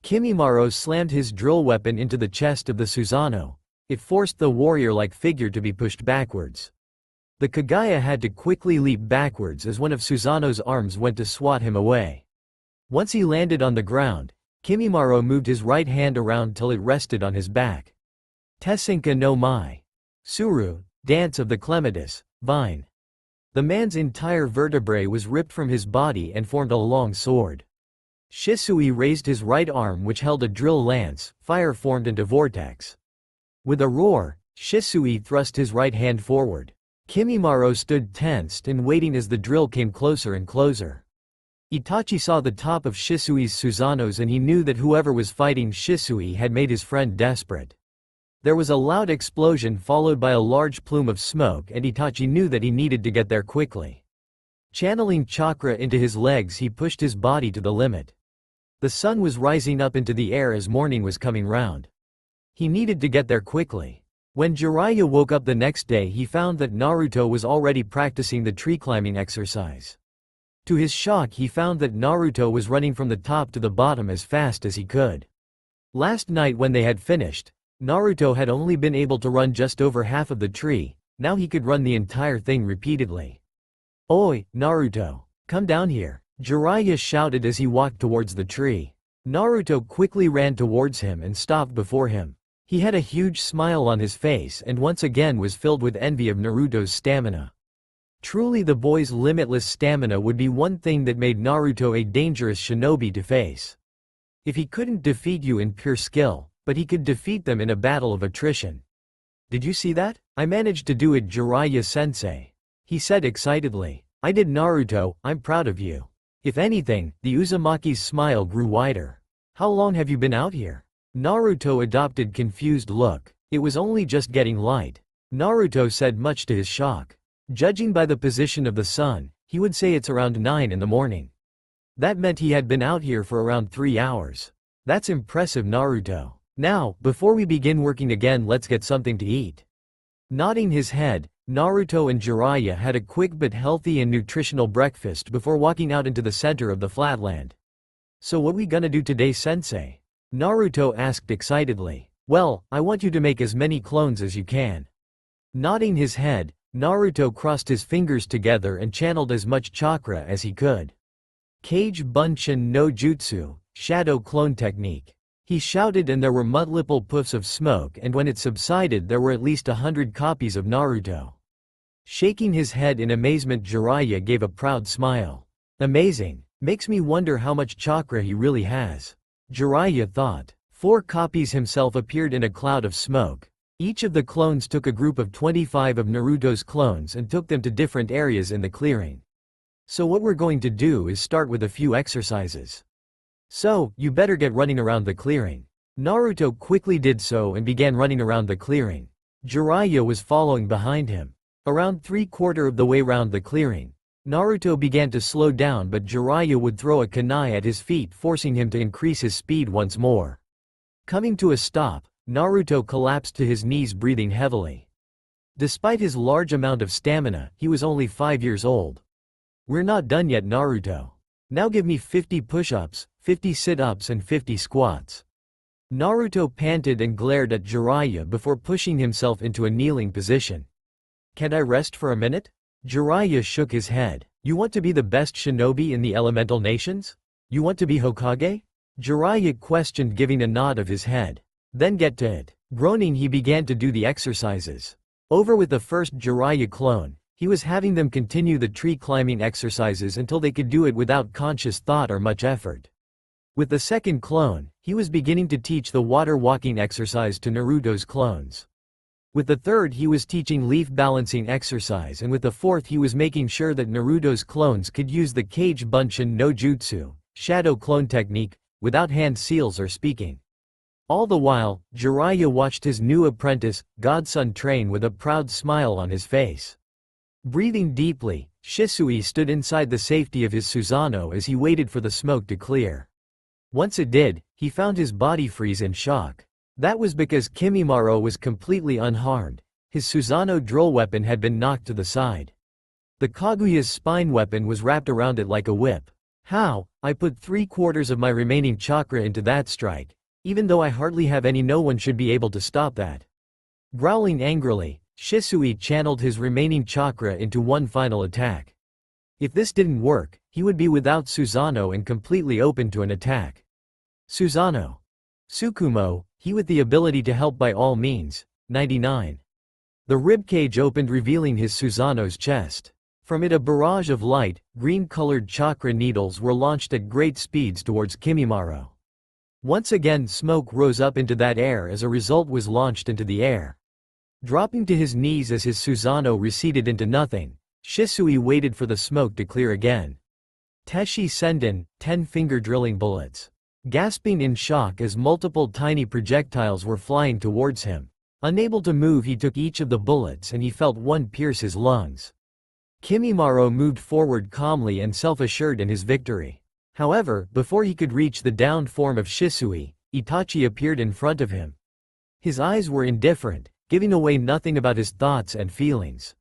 Kimimaro slammed his drill weapon into the chest of the Susanoo. It forced the warrior-like figure to be pushed backwards. The Kagaya had to quickly leap backwards as one of Susanoo's arms went to swat him away. Once he landed on the ground, Kimimaro moved his right hand around till it rested on his back. Tessinka no Mai. Suru, Dance of the Clematis, Vine. The man's entire vertebrae was ripped from his body and formed a long sword. Shisui raised his right arm, which held a drill lance. Fire formed into vortex. With a roar, Shisui thrust his right hand forward. Kimimaro stood tensed and waiting as the drill came closer and closer. Itachi saw the top of Shisui's Susanoo's and he knew that whoever was fighting Shisui had made his friend desperate. There was a loud explosion followed by a large plume of smoke, and Itachi knew that he needed to get there quickly. Channeling chakra into his legs, he pushed his body to the limit. The sun was rising up into the air as morning was coming round. He needed to get there quickly. When Jiraiya woke up the next day, he found that Naruto was already practicing the tree climbing exercise. To his shock, he found that Naruto was running from the top to the bottom as fast as he could. Last night when they had finished, Naruto had only been able to run just over half of the tree. Now he could run the entire thing repeatedly. "Oi, Naruto! Come down here!" Jiraiya shouted as he walked towards the tree. Naruto quickly ran towards him and stopped before him. He had a huge smile on his face and once again was filled with envy of Naruto's stamina. Truly, the boy's limitless stamina would be one thing that made Naruto a dangerous shinobi to face. If he couldn't defeat you in pure skill, but he could defeat them in a battle of attrition. "Did you see that? I managed to do it, Jiraiya-sensei," he said excitedly. "I did, Naruto, I'm proud of you." If anything, the Uzumaki's smile grew wider. "How long have you been out here?" Naruto adopted confused look. "It was only just getting light," Naruto said, much to his shock. Judging by the position of the sun, he would say it's around 9 in the morning. That meant he had been out here for around 3 hours. That's impressive, Naruto. Now, before we begin working again, let's get something to eat. Nodding his head, Naruto and Jiraiya had a quick but healthy and nutritional breakfast before walking out into the center of the flatland. "So what we gonna do today, sensei?" Naruto asked excitedly. "Well, I want you to make as many clones as you can." Nodding his head, Naruto crossed his fingers together and channeled as much chakra as he could. "Kage Bunshin no Jutsu, Shadow Clone Technique." He shouted and there were multiple puffs of smoke, and when it subsided there were at least 100 copies of Naruto. Shaking his head in amazement, Jiraiya gave a proud smile. "Amazing. Makes me wonder how much chakra he really has," Jiraiya thought. 4 copies himself appeared in a cloud of smoke. Each of the clones took a group of 25 of Naruto's clones and took them to different areas in the clearing. "So what we're going to do is start with a few exercises. So, you better get running around the clearing." Naruto quickly did so and began running around the clearing. Jiraiya was following behind him. Around 3/4 of the way round the clearing, Naruto began to slow down, but Jiraiya would throw a kunai at his feet, forcing him to increase his speed once more. Coming to a stop, Naruto collapsed to his knees, breathing heavily. Despite his large amount of stamina, he was only 5 years old. "We're not done yet, Naruto. Now give me 50 push-ups, 50 sit-ups and 50 squats." Naruto panted and glared at Jiraiya before pushing himself into a kneeling position. "Can't I rest for a minute?" Jiraiya shook his head. "You want to be the best shinobi in the elemental nations? You want to be Hokage?" Jiraiya questioned, giving a nod of his head. "Then get to it." Groaning, he began to do the exercises. Over with the first Jiraiya clone, He was having them continue the tree climbing exercises until they could do it without conscious thought or much effort. With the second clone, he was beginning to teach the water walking exercise to Naruto's clones. With the third he was teaching leaf balancing exercise, and with the fourth he was making sure that Naruto's clones could use the Kage Bunshin no Jutsu, shadow clone technique, without hand seals or speaking. All the while, Jiraiya watched his new apprentice, Godson, train with a proud smile on his face. Breathing deeply, Shisui stood inside the safety of his Susanoo as he waited for the smoke to clear. Once it did, he found his body freeze in shock. That was because Kimimaro was completely unharmed. His Susanoo drill weapon had been knocked to the side. The Kaguya's spine weapon was wrapped around it like a whip. How? I put 3/4 of my remaining chakra into that strike. Even though I hardly have any, no one should be able to stop that. Growling angrily, Shisui channeled his remaining chakra into one final attack. If this didn't work, he would be without Susanoo and completely open to an attack. Susanoo. Tsukumo, he with the ability to help by all means. 99. The ribcage opened, revealing his Susanoo's chest. From it a barrage of light, green-colored chakra needles were launched at great speeds towards Kimimaro. Once again smoke rose up into that air as a result was launched into the air. Dropping to his knees as his Susanoo receded into nothing, Shisui waited for the smoke to clear again. Teshi Senden, 10-finger drilling bullets. Gasping in shock as multiple tiny projectiles were flying towards him. Unable to move, he took each of the bullets and he felt one pierce his lungs. Kimimaro moved forward calmly and self-assured in his victory. However, before he could reach the downed form of Shisui, Itachi appeared in front of him. His eyes were indifferent, giving away nothing about his thoughts and feelings.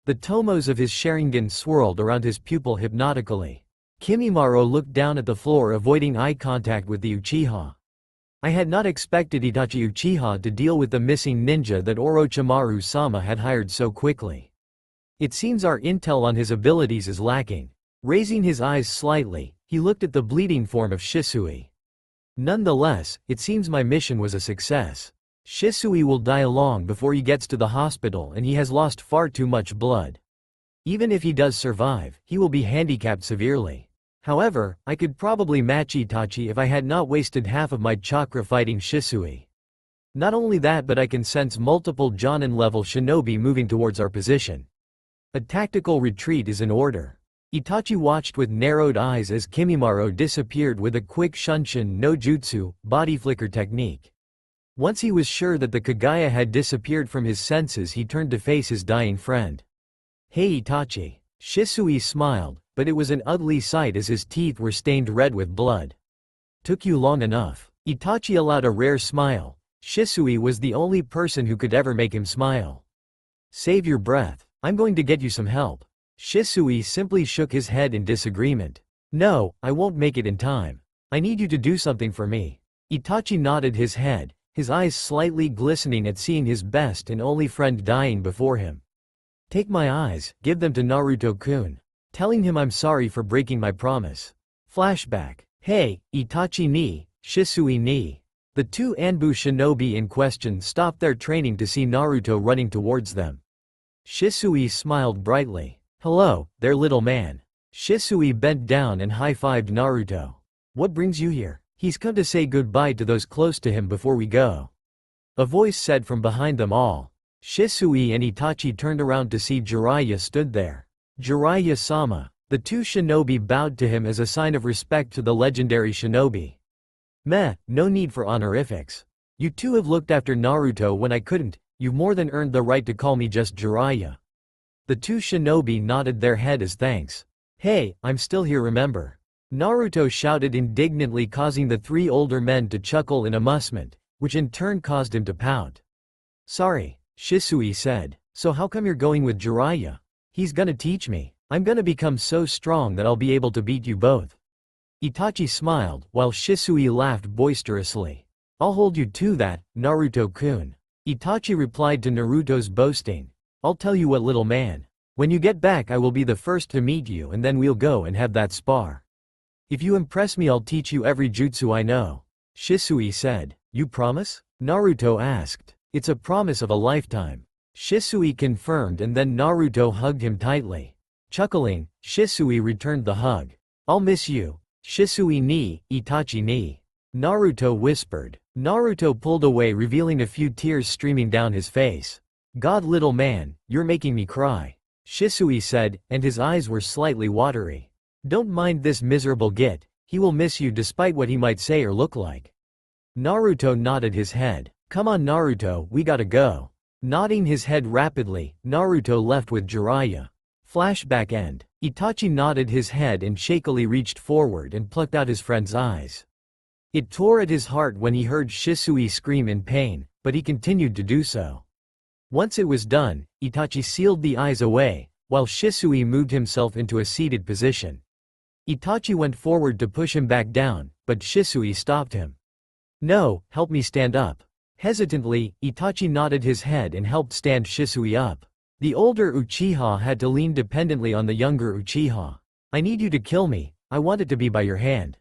The tomos of his Sharingan swirled around his pupil hypnotically. Kimimaro looked down at the floor, avoiding eye contact with the Uchiha. I had not expected Itachi Uchiha to deal with the missing ninja that Orochimaru-sama had hired so quickly. It seems our intel on his abilities is lacking. Raising his eyes slightly, he looked at the bleeding form of Shisui. Nonetheless, it seems my mission was a success. Shisui will die long before he gets to the hospital, and he has lost far too much blood. Even if he does survive, he will be handicapped severely. However, I could probably match Itachi if I had not wasted half of my chakra fighting Shisui. Not only that, but I can sense multiple Jonin-level shinobi moving towards our position. A tactical retreat is in order. Itachi watched with narrowed eyes as Kimimaro disappeared with a quick Shunshin no Jutsu, body flicker technique. Once he was sure that the Kagaya had disappeared from his senses, he turned to face his dying friend. "Hey Itachi." Shisui smiled, but it was an ugly sight as his teeth were stained red with blood. "Took you long enough." Itachi allowed a rare smile. Shisui was the only person who could ever make him smile. "Save your breath. I'm going to get you some help." Shisui simply shook his head in disagreement. "No, I won't make it in time. I need you to do something for me." Itachi nodded his head, his eyes slightly glistening at seeing his best and only friend dying before him. "Take my eyes, give them to Naruto-kun. Telling him I'm sorry for breaking my promise." Flashback. "Hey, Itachi ni, Shisui ni." The two Anbu shinobi in question stopped their training to see Naruto running towards them. Shisui smiled brightly. "Hello, there little man." Shisui bent down and high-fived Naruto. "What brings you here?" "He's come to say goodbye to those close to him before we go," a voice said from behind them all. Shisui and Itachi turned around to see Jiraiya stood there. "Jiraiya-sama." The two shinobi bowed to him as a sign of respect to the legendary shinobi. "Meh, no need for honorifics. You two have looked after Naruto when I couldn't. You've more than earned the right to call me just Jiraiya." The two shinobi nodded their head as thanks. "Hey, I'm still here, remember?" Naruto shouted indignantly, causing the three older men to chuckle in amusement, which in turn caused him to pout. "Sorry," Shisui said. "So how come you're going with Jiraiya? He's gonna teach me. I'm gonna become so strong that I'll be able to beat you both." Itachi smiled, while Shisui laughed boisterously. "I'll hold you to that, Naruto-kun." Itachi replied to Naruto's boasting. "I'll tell you what, little man. When you get back I will be the first to meet you, and then we'll go and have that spar. If you impress me I'll teach you every jutsu I know," Shisui said. "You promise?" Naruto asked. "It's a promise of a lifetime." Shisui confirmed, and then Naruto hugged him tightly. Chuckling, Shisui returned the hug. "I'll miss you, Shisui ni, Itachi ni," Naruto whispered. Naruto pulled away, revealing a few tears streaming down his face. "God, little man, you're making me cry," Shisui said, and his eyes were slightly watery. "Don't mind this miserable git, he will miss you despite what he might say or look like." Naruto nodded his head. "Come on Naruto, we gotta go." Nodding his head rapidly, Naruto left with Jiraiya. Flashback end. Itachi nodded his head and shakily reached forward and plucked out his friend's eyes. It tore at his heart when he heard Shisui scream in pain, but he continued to do so. Once it was done, Itachi sealed the eyes away, while Shisui moved himself into a seated position. Itachi went forward to push him back down, but Shisui stopped him. "No, help me stand up." Hesitantly, Itachi nodded his head and helped stand Shisui up. The older Uchiha had to lean dependently on the younger Uchiha. "I need you to kill me, I want it to be by your hand.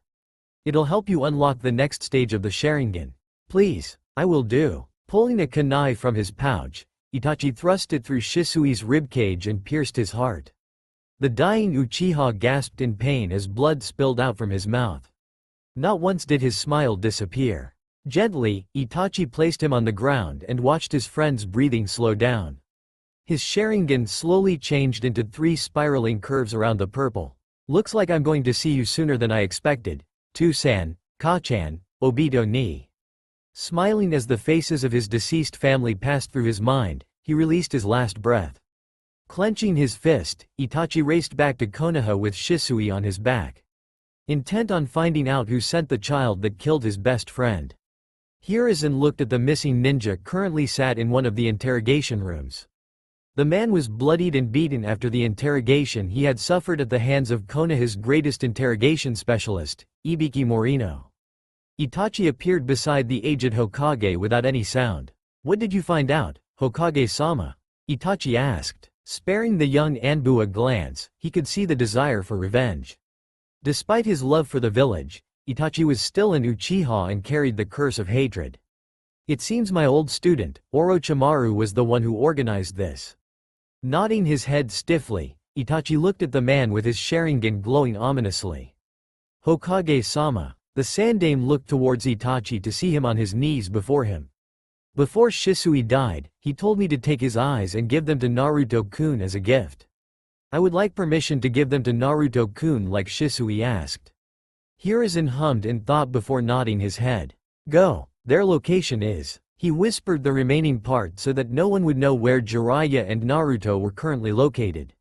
It'll help you unlock the next stage of the Sharingan. Please." "I will do." Pulling a kunai from his pouch, Itachi thrust it through Shisui's ribcage and pierced his heart. The dying Uchiha gasped in pain as blood spilled out from his mouth. Not once did his smile disappear. Gently, Itachi placed him on the ground and watched his friend's breathing slow down. His Sharingan slowly changed into 3 spiraling curves around the purple. "Looks like I'm going to see you sooner than I expected. Tu-san, Ka-chan, Obito ni." Smiling as the faces of his deceased family passed through his mind, he released his last breath. Clenching his fist, Itachi raced back to Konoha with Shisui on his back. Intent on finding out who sent the child that killed his best friend. Hiruzen looked at the missing ninja currently sat in one of the interrogation rooms. The man was bloodied and beaten after the interrogation he had suffered at the hands of Konoha's greatest interrogation specialist, Ibiki Morino. Itachi appeared beside the aged Hokage without any sound. "What did you find out, Hokage-sama?" Itachi asked. Sparing the young Anbu a glance, he could see the desire for revenge. Despite his love for the village, Itachi was still an Uchiha and carried the curse of hatred. "It seems my old student, Orochimaru, was the one who organized this." Nodding his head stiffly, Itachi looked at the man with his Sharingan glowing ominously. "Hokage-sama." The Sandaime looked towards Itachi to see him on his knees before him. "Before Shisui died, he told me to take his eyes and give them to Naruto-kun as a gift. I would like permission to give them to Naruto-kun like Shisui asked." Hiruzen hummed in thought before nodding his head. "Go. Their location is." He whispered the remaining part so that no one would know where Jiraiya and Naruto were currently located.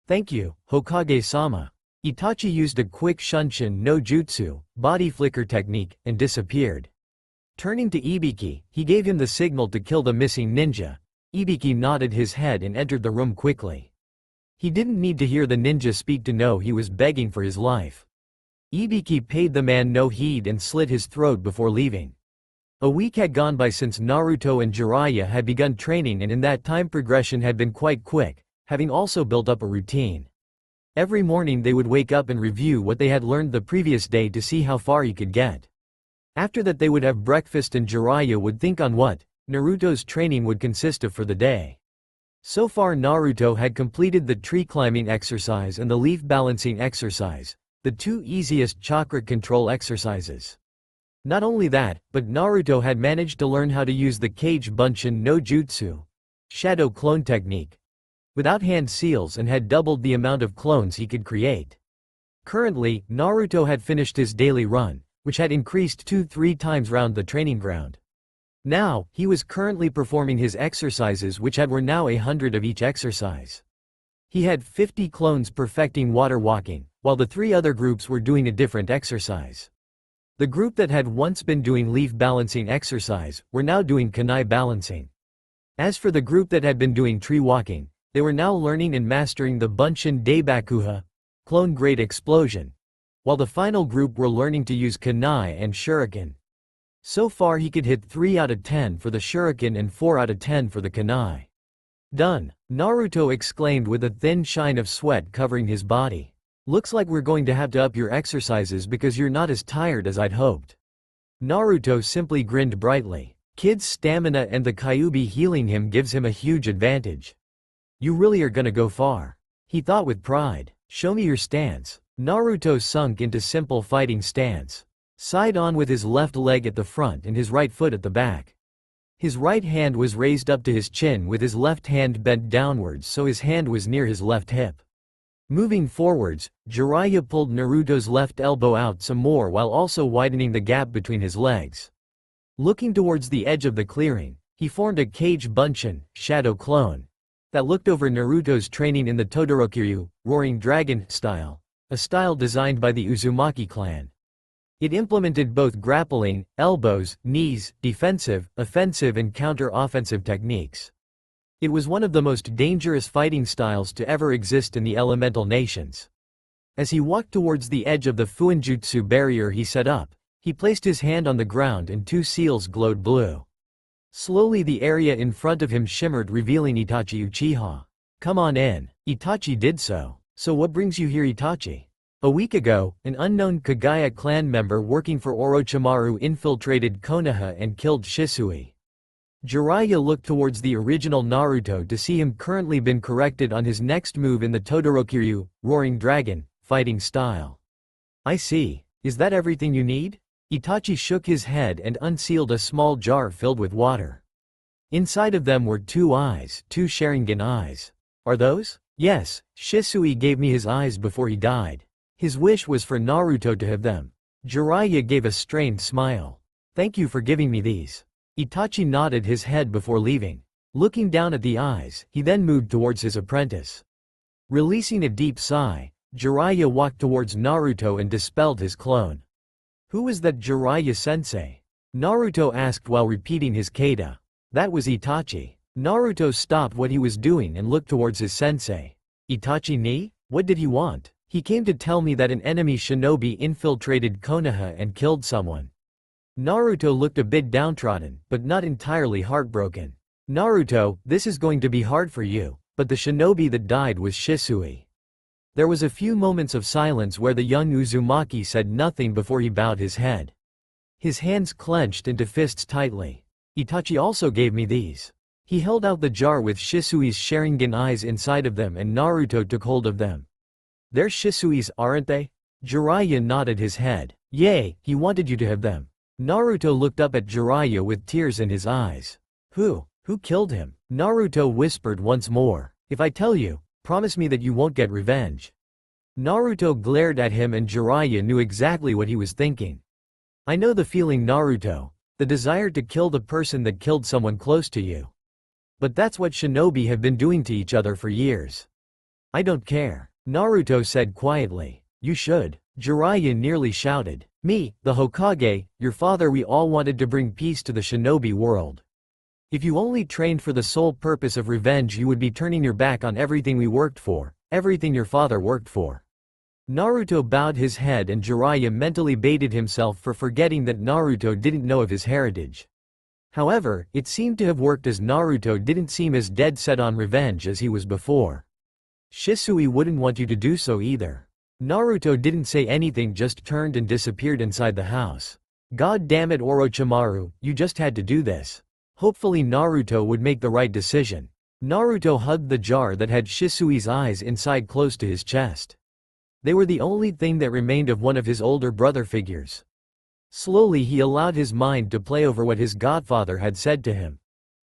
"Thank you, Hokage-sama." Itachi used a quick Shunshin no Jutsu, body flicker technique, and disappeared. Turning to Ibiki, he gave him the signal to kill the missing ninja. Ibiki nodded his head and entered the room quickly. He didn't need to hear the ninja speak to know he was begging for his life. Ibiki paid the man no heed and slit his throat before leaving. A week had gone by since Naruto and Jiraiya had begun training, and in that time progression had been quite quick, having also built up a routine. Every morning they would wake up and review what they had learned the previous day to see how far he could get. After that they would have breakfast and Jiraiya would think on what Naruto's training would consist of for the day. So far Naruto had completed the tree climbing exercise and the leaf balancing exercise, the 2 easiest chakra control exercises. Not only that, but Naruto had managed to learn how to use the Kage Bunshin no Jutsu, shadow clone technique, without hand seals, and had doubled the amount of clones he could create. Currently, Naruto had finished his daily run, which had increased 2-3 times round the training ground. Now, he was currently performing his exercises, which were now 100 of each exercise. He had 50 clones perfecting water walking, while the 3 other groups were doing a different exercise. The group that had once been doing leaf balancing exercise were now doing kunai balancing. As for the group that had been doing tree walking, they were now learning and mastering the Bunshin Daibakuha, clone grade explosion, while the final group were learning to use kunai and shuriken. So far he could hit 3 out of 10 for the shuriken and 4 out of 10 for the kunai. "Done," Naruto exclaimed with a thin shine of sweat covering his body. "Looks like we're going to have to up your exercises because you're not as tired as I'd hoped." Naruto simply grinned brightly. Kid's stamina and the Kyuubi healing him gives him a huge advantage. You really are gonna go far, he thought with pride. Show me your stance. Naruto sunk into simple fighting stance. Side on with his left leg at the front and his right foot at the back. His right hand was raised up to his chin with his left hand bent downwards so his hand was near his left hip. Moving forwards, Jiraiya pulled Naruto's left elbow out some more while also widening the gap between his legs. Looking towards the edge of the clearing, he formed a Kage Bunshin, shadow clone, that looked over Naruto's training in the Todorokiryu, Roaring Dragon, style, a style designed by the Uzumaki clan. It implemented both grappling, elbows, knees, defensive, offensive and counter-offensive techniques. It was one of the most dangerous fighting styles to ever exist in the elemental nations. As he walked towards the edge of the Fuinjutsu barrier he set up, he placed his hand on the ground and two seals glowed blue. Slowly the area in front of him shimmered revealing Itachi Uchiha. Come on in. Itachi did so. So what brings you here, Itachi? A week ago, an unknown Kagaya clan member working for Orochimaru infiltrated Konoha and killed Shisui. Jiraiya looked towards the original Naruto to see him currently been corrected on his next move in the Todorokiryu, Roaring Dragon, fighting style. I see. Is that everything you need? Itachi shook his head and unsealed a small jar filled with water. Inside of them were two eyes, two Sharingan eyes. Are those? Yes, Shisui gave me his eyes before he died. His wish was for Naruto to have them. Jiraiya gave a strained smile. Thank you for giving me these. Itachi nodded his head before leaving. Looking down at the eyes, he then moved towards his apprentice. Releasing a deep sigh, Jiraiya walked towards Naruto and dispelled his clone. Who was that Jiraiya-sensei? Naruto asked while repeating his kata. That was Itachi. Naruto stopped what he was doing and looked towards his sensei. Itachi ni? What did he want? He came to tell me that an enemy shinobi infiltrated Konoha and killed someone. Naruto looked a bit downtrodden, but not entirely heartbroken. Naruto, this is going to be hard for you, but the shinobi that died was Shisui. There was a few moments of silence where the young Uzumaki said nothing before he bowed his head. His hands clenched into fists tightly. Itachi also gave me these. He held out the jar with Shisui's Sharingan eyes inside of them and Naruto took hold of them. They're Shisui's, aren't they? Jiraiya nodded his head. Yay, he wanted you to have them. Naruto looked up at Jiraiya with tears in his eyes. Who killed him? Naruto whispered once more. If I tell you, promise me that you won't get revenge. Naruto glared at him and Jiraiya knew exactly what he was thinking. I know the feeling, Naruto. The desire to kill the person that killed someone close to you. But that's what shinobi have been doing to each other for years. I don't care, Naruto said quietly. You should. Jiraiya nearly shouted. Me, the Hokage, your father, we all wanted to bring peace to the shinobi world. If you only trained for the sole purpose of revenge, you would be turning your back on everything we worked for, everything your father worked for. Naruto bowed his head and Jiraiya mentally baited himself for forgetting that Naruto didn't know of his heritage. However, it seemed to have worked as Naruto didn't seem as dead set on revenge as he was before. Shisui wouldn't want you to do so either. Naruto didn't say anything, just turned and disappeared inside the house. God damn it, Orochimaru, you just had to do this. Hopefully Naruto would make the right decision. Naruto hugged the jar that had Shisui's eyes inside close to his chest. They were the only thing that remained of one of his older brother figures. Slowly he allowed his mind to play over what his godfather had said to him.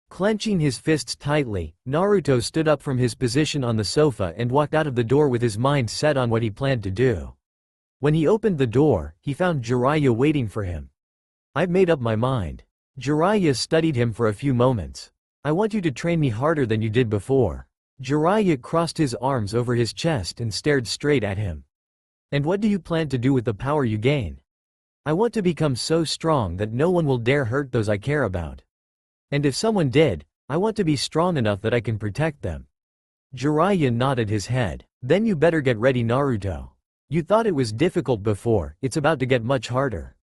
Clenching his fists tightly, Naruto stood up from his position on the sofa and walked out of the door with his mind set on what he planned to do. When he opened the door, he found Jiraiya waiting for him. I've made up my mind. Jiraiya studied him for a few moments. I want you to train me harder than you did before. Jiraiya crossed his arms over his chest and stared straight at him. And what do you plan to do with the power you gain? I want to become so strong that no one will dare hurt those I care about. And if someone did, I want to be strong enough that I can protect them. Jiraiya nodded his head. Then you better get ready, Naruto. You thought it was difficult before, it's about to get much harder.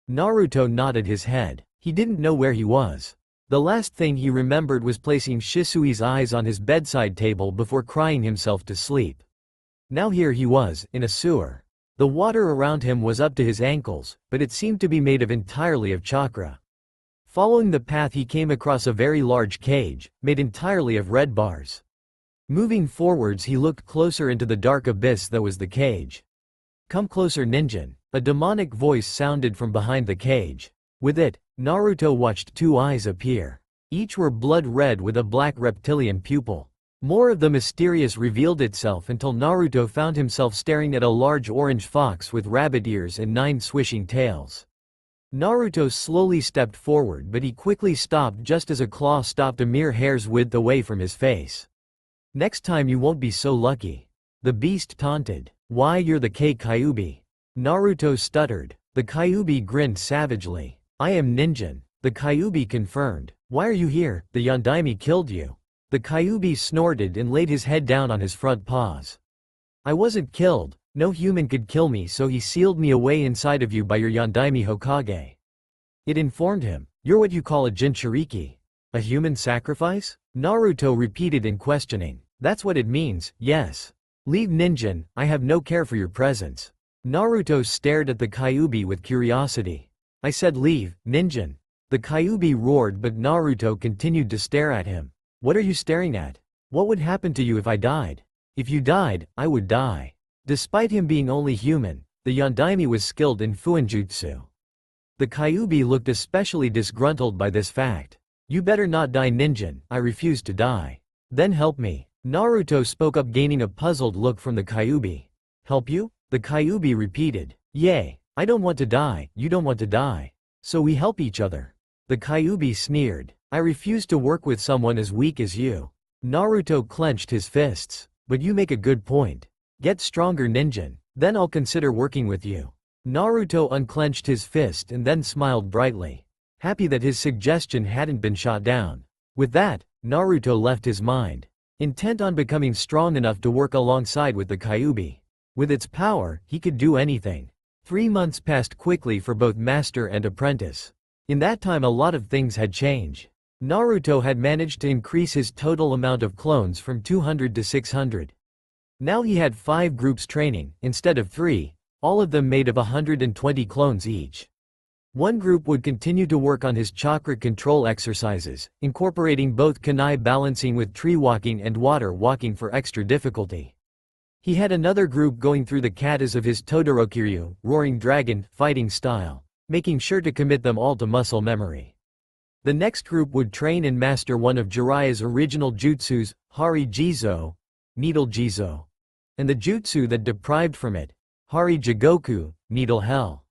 Naruto nodded his head. He didn't know where he was. The last thing he remembered was placing Shisui's eyes on his bedside table before crying himself to sleep. Now here he was, in a sewer. The water around him was up to his ankles, but it seemed to be made of entirely of chakra. Following the path he came across a very large cage, made entirely of red bars. Moving forwards he looked closer into the dark abyss that was the cage. "Come closer, Ninjin," a demonic voice sounded from behind the cage. With it, Naruto watched two eyes appear. Each were blood red with a black reptilian pupil. More of the mysterious revealed itself until Naruto found himself staring at a large orange fox with rabbit ears and 9 swishing tails. Naruto slowly stepped forward, but he quickly stopped just as a claw stopped a mere hair's width away from his face. "Next time you won't be so lucky," the beast taunted. "Why, you're the Kyuubi." Naruto stuttered. The Kyuubi grinned savagely. "I am Ninjin," the Kyuubi confirmed. "Why are you here? The Yondaime killed you." The Kyuubi snorted and laid his head down on his front paws. "I wasn't killed. No human could kill me, so he sealed me away inside of you by your Yondaime Hokage." It informed him. "You're what you call a Jinchuriki. A human sacrifice?" Naruto repeated in questioning. "That's what it means, yes." "Leave, Ninjin, I have no care for your presence." Naruto stared at the Kyuubi with curiosity. "I said leave, Ninjin." The Kyuubi roared, but Naruto continued to stare at him. "What are you staring at? What would happen to you if I died?" "If you died, I would die." Despite him being only human, the Yondaime was skilled in Fuinjutsu. The Kyuubi looked especially disgruntled by this fact. "You better not die, Ninjin, I refuse to die." "Then help me." Naruto spoke up, gaining a puzzled look from the Kyuubi. "Help you?" The Kyuubi repeated. "Yay, I don't want to die, you don't want to die. So we help each other." The Kyuubi sneered. "I refuse to work with someone as weak as you." Naruto clenched his fists. "But you make a good point. Get stronger, Ninjin, then I'll consider working with you." Naruto unclenched his fist and then smiled brightly, happy that his suggestion hadn't been shot down. With that, Naruto left his mind, intent on becoming strong enough to work alongside with the Kyuubi. With its power, he could do anything. 3 months passed quickly for both master and apprentice. In that time a lot of things had changed. Naruto had managed to increase his total amount of clones from 200 to 600. Now he had 5 groups training, instead of 3, all of them made of 120 clones each. One group would continue to work on his chakra control exercises, incorporating both kunai balancing with tree walking and water walking for extra difficulty. He had another group going through the katas of his Todorokiryu, roaring dragon, fighting style, making sure to commit them all to muscle memory. The next group would train and master one of Jiraiya's original jutsus, Hari Jizo, Needle Jizo, and the jutsu that deprived from it, Hari Jigoku, Needle Hell.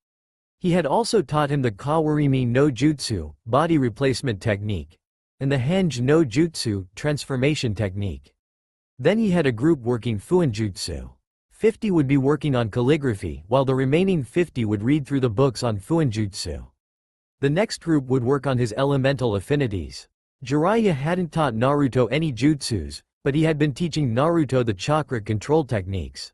He had also taught him the Kawarimi no Jutsu, body replacement technique, and the Hange no Jutsu, transformation technique. Then he had a group working Fuinjutsu. 50 would be working on calligraphy, while the remaining 50 would read through the books on Fuinjutsu. The next group would work on his elemental affinities. Jiraiya hadn't taught Naruto any jutsus, but he had been teaching Naruto the chakra control techniques.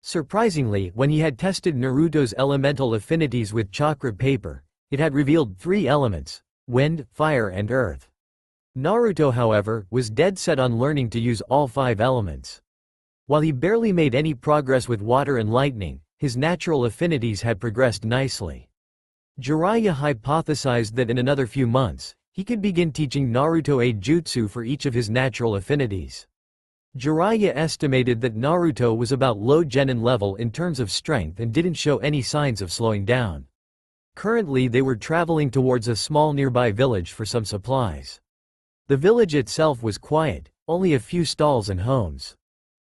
Surprisingly, when he had tested Naruto's elemental affinities with chakra paper, it had revealed 3 elements: wind, fire and earth. Naruto, however, was dead set on learning to use all 5 elements. While he barely made any progress with water and lightning, his natural affinities had progressed nicely. Jiraiya hypothesized that in another few months, he could begin teaching Naruto a jutsu for each of his natural affinities. Jiraiya estimated that Naruto was about low genin level in terms of strength and didn't show any signs of slowing down. Currently they were traveling towards a small nearby village for some supplies. The village itself was quiet, only a few stalls and homes.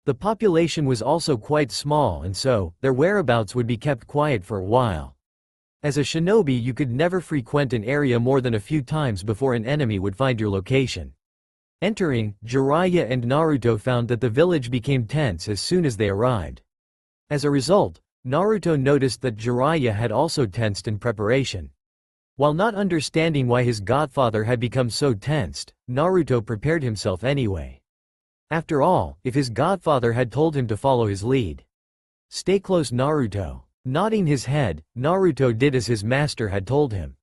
The population was also quite small, and so, their whereabouts would be kept quiet for a while. As a shinobi, you could never frequent an area more than a few times before an enemy would find your location. Entering, Jiraiya and Naruto found that the village became tense as soon as they arrived. As a result, Naruto noticed that Jiraiya had also tensed in preparation. While not understanding why his godfather had become so tensed, Naruto prepared himself anyway. After all, if his godfather had told him to follow his lead. "Stay close, Naruto." Nodding his head, Naruto did as his master had told him.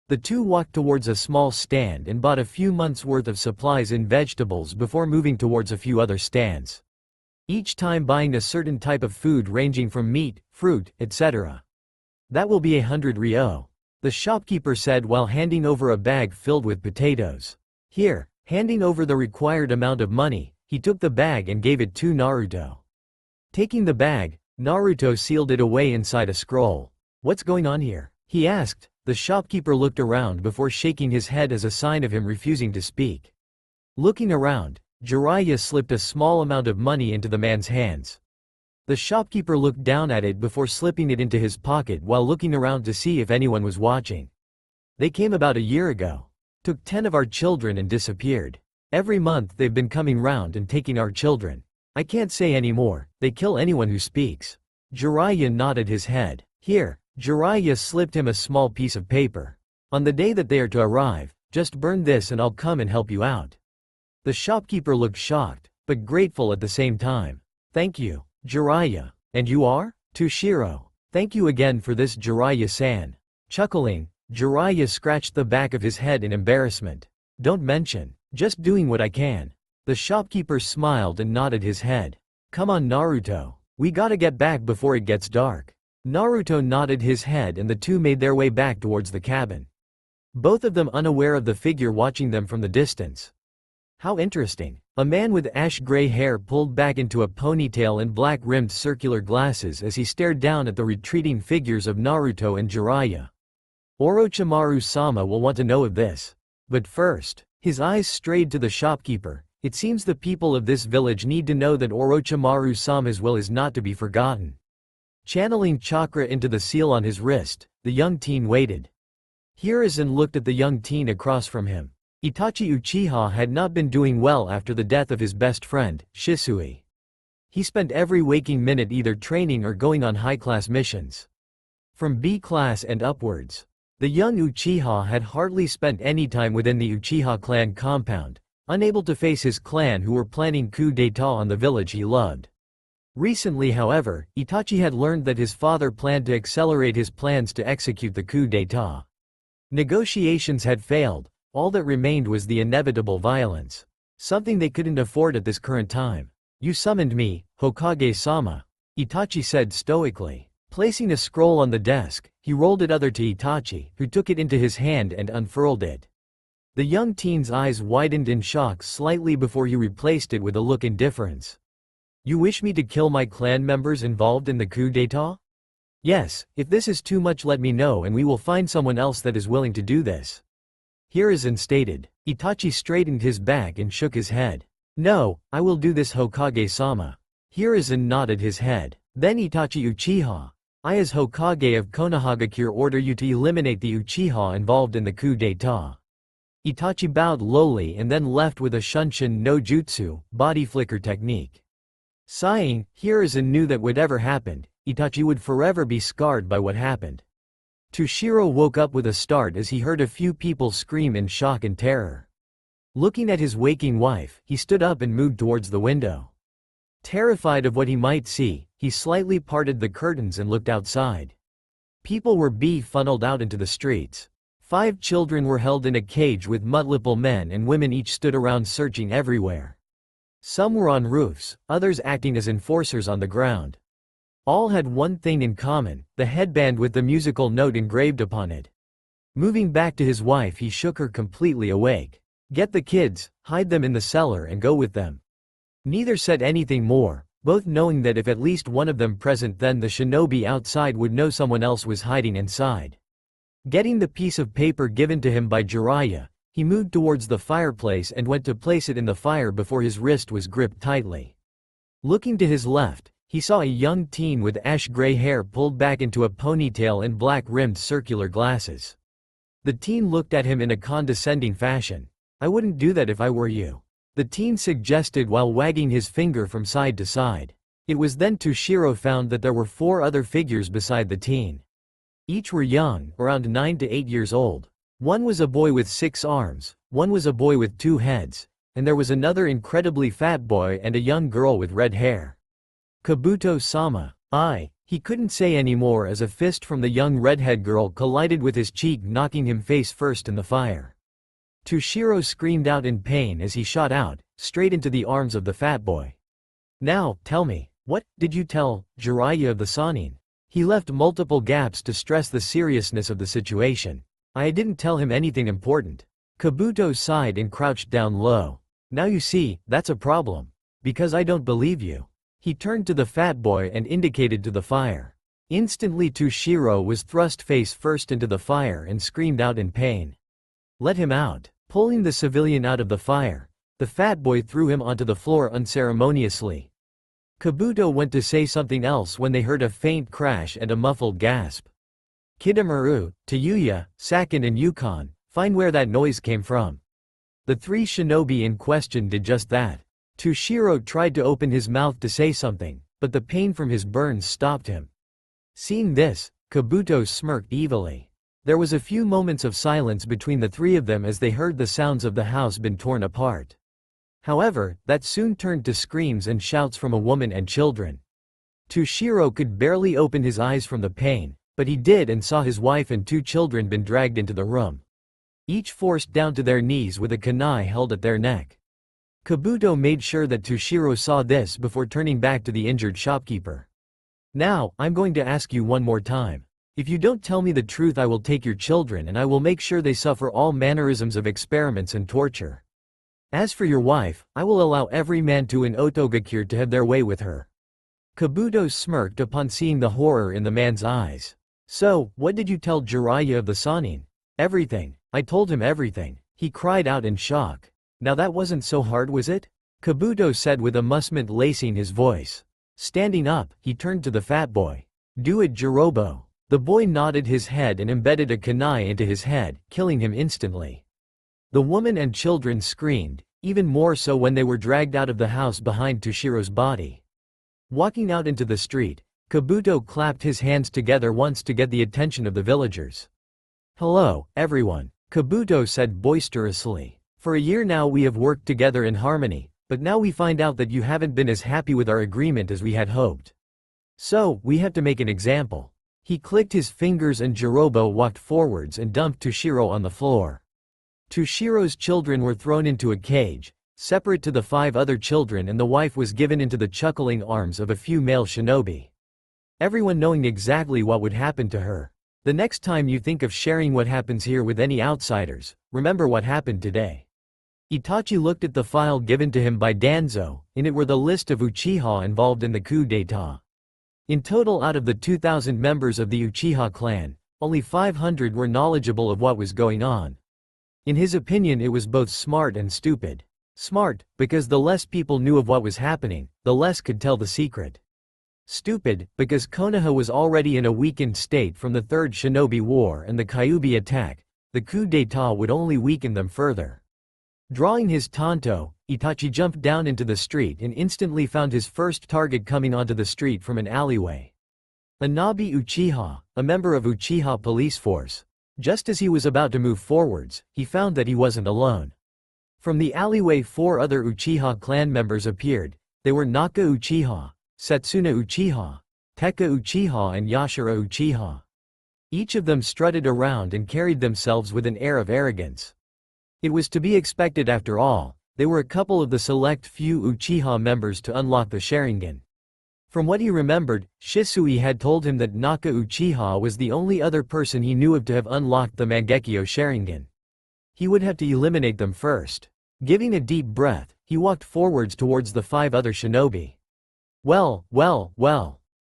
The two walked towards a small stand and bought a few months' worth of supplies in vegetables before moving towards a few other stands. Each time buying a certain type of food ranging from meat, fruit, etc. "That will be 100 ryo. the shopkeeper said while handing over a bag filled with potatoes. Here, handing over the required amount of money, he took the bag and gave it to Naruto. Taking the bag, Naruto sealed it away inside a scroll. What's going on here? He asked. The shopkeeper looked around before shaking his head as a sign of him refusing to speak. Looking around, Jiraiya slipped a small amount of money into the man's hands. The shopkeeper looked down at it before slipping it into his pocket while looking around to see if anyone was watching. They came about a year ago. Took 10 of our children and disappeared. Every month they've been coming round and taking our children. I can't say any more, they kill anyone who speaks. Jiraiya nodded his head. Here, Jiraiya slipped him a small piece of paper. On the day that they are to arrive, just burn this and I'll come and help you out. The shopkeeper looked shocked, but grateful at the same time. Thank you, Jiraiya. And you are? Toshiro. Thank you again for this, Jiraiya-san. Chuckling, Jiraiya scratched the back of his head in embarrassment. Don't mention. Just doing what I can. The shopkeeper smiled and nodded his head. Come on, Naruto. We gotta get back before it gets dark. Naruto nodded his head and the two made their way back towards the cabin. Both of them unaware of the figure watching them from the distance. How interesting. A man with ash-gray hair pulled back into a ponytail and black-rimmed circular glasses as he stared down at the retreating figures of Naruto and Jiraiya. Orochimaru-sama will want to know of this. But first, his eyes strayed to the shopkeeper. It seems the people of this village need to know that Orochimaru-sama's will is not to be forgotten. Channeling chakra into the seal on his wrist, the young teen waited. Hiruzen looked at the young teen across from him. Itachi Uchiha had not been doing well after the death of his best friend, Shisui. He spent every waking minute either training or going on high-class missions. From B class and upwards. The young Uchiha had hardly spent any time within the Uchiha clan compound, unable to face his clan who were planning coup d'état on the village he loved. Recently, however, Itachi had learned that his father planned to accelerate his plans to execute the coup d'état. Negotiations had failed, all that remained was the inevitable violence. Something they couldn't afford at this current time. You summoned me, Hokage-sama, Itachi said stoically. Placing a scroll on the desk, he rolled it over to Itachi, who took it into his hand and unfurled it. The young teen's eyes widened in shock slightly before he replaced it with a look of indifference. You wish me to kill my clan members involved in the coup d'état? Yes, if this is too much let me know and we will find someone else that is willing to do this. Hiruzen stated. Itachi straightened his back and shook his head. No, I will do this, Hokage-sama. Hiruzen nodded his head. Then Itachi Uchiha. I as Hokage of Konohagakure order you to eliminate the Uchiha involved in the coup d'état. Itachi bowed lowly and then left with a Shunshin no Jutsu, body flicker technique. Sighing, Hiruzen knew that whatever happened, Itachi would forever be scarred by what happened. Toshiro woke up with a start as he heard a few people scream in shock and terror. Looking at his waking wife, he stood up and moved towards the window. Terrified of what he might see, he slightly parted the curtains and looked outside. People were being funneled out into the streets. 5 children were held in a cage with multiple men and women each stood around searching everywhere. Some were on roofs, others acting as enforcers on the ground. All had one thing in common, the headband with the musical note engraved upon it. Moving back to his wife, he shook her completely awake. Get the kids, hide them in the cellar and go with them. Neither said anything more, both knowing that if at least one of them present, then the shinobi outside would know someone else was hiding inside. Getting the piece of paper given to him by Jiraiya, he moved towards the fireplace and went to place it in the fire before his wrist was gripped tightly. Looking to his left, he saw a young teen with ash-gray hair pulled back into a ponytail and black-rimmed circular glasses. The teen looked at him in a condescending fashion. I wouldn't do that if I were you. The teen suggested while wagging his finger from side to side. It was then Toshiro found that there were 4 other figures beside the teen. Each were young, around 9 to 8 years old. One was a boy with 6 arms, one was a boy with 2 heads, and there was another incredibly fat boy and a young girl with red hair. Kabuto-sama. He couldn't say any more as a fist from the young redhead girl collided with his cheek, knocking him face first in the fire. Toshiro screamed out in pain as he shot out, straight into the arms of the fat boy. Now, tell me, what did you tell Jiraiya of the Sannin? He left multiple gaps to stress the seriousness of the situation. I didn't tell him anything important. Kabuto sighed and crouched down low. Now you see, that's a problem. Because I don't believe you. He turned to the fat boy and indicated to the fire. Instantly Toshiro was thrust face first into the fire and screamed out in pain. Let him out. Pulling the civilian out of the fire, the fat boy threw him onto the floor unceremoniously. Kabuto went to say something else when they heard a faint crash and a muffled gasp. Kidomaru, Tayuya, Sakin and Yukon, find where that noise came from. The three shinobi in question did just that. Toshiro tried to open his mouth to say something, but the pain from his burns stopped him. Seeing this, Kabuto smirked evilly. There was a few moments of silence between the three of them as they heard the sounds of the house being torn apart. However, that soon turned to screams and shouts from a woman and children. Toshiro could barely open his eyes from the pain, but he did and saw his wife and two children been dragged into the room. Each forced down to their knees with a kunai held at their neck. Kabuto made sure that Toshiro saw this before turning back to the injured shopkeeper. Now, I'm going to ask you one more time. If you don't tell me the truth, I will take your children and I will make sure they suffer all mannerisms of experiments and torture. As for your wife, I will allow every man in Otogakure to have their way with her. Kabuto smirked upon seeing the horror in the man's eyes. So, what did you tell Jiraiya of the Sannin? Everything. I told him everything. He cried out in shock. Now that wasn't so hard, was it? Kabuto said with amusement lacing his voice. Standing up, he turned to the fat boy. Do it, Jirobo. The boy nodded his head and embedded a kunai into his head, killing him instantly. The woman and children screamed, even more so when they were dragged out of the house behind Toshiro's body. Walking out into the street, Kabuto clapped his hands together once to get the attention of the villagers. Hello, everyone, Kabuto said boisterously. For a year now we have worked together in harmony, but now we find out that you haven't been as happy with our agreement as we had hoped. So, we have to make an example. He clicked his fingers and Jirobo walked forwards and dumped Toshiro on the floor. Toshiro's children were thrown into a cage, separate to the 5 other children, and the wife was given into the chuckling arms of a few male shinobi. Everyone knowing exactly what would happen to her. The next time you think of sharing what happens here with any outsiders, remember what happened today. Itachi looked at the file given to him by Danzo. In it were the list of Uchiha involved in the coup d'état. In total, out of the 2,000 members of the Uchiha clan, only 500 were knowledgeable of what was going on. In his opinion, it was both smart and stupid. Smart, because the less people knew of what was happening, the less could tell the secret. Stupid, because Konoha was already in a weakened state from the Third Shinobi War and the Kyuubi attack. The coup d'état would only weaken them further. Drawing his tanto, Itachi jumped down into the street and instantly found his first target coming onto the street from an alleyway. A Nabi Uchiha, a member of Uchiha police force. Just as he was about to move forwards, he found that he wasn't alone. From the alleyway 4 other Uchiha clan members appeared. They were Naka Uchiha, Setsuna Uchiha, Tekka Uchiha and Yashira Uchiha. Each of them strutted around and carried themselves with an air of arrogance. It was to be expected after all, they were a couple of the select few Uchiha members to unlock the Sharingan. From what he remembered, Shisui had told him that Naka Uchiha was the only other person he knew of to have unlocked the Mangekyo Sharingan. He would have to eliminate them first. Giving a deep breath, he walked forwards towards the 5 other shinobi. Well,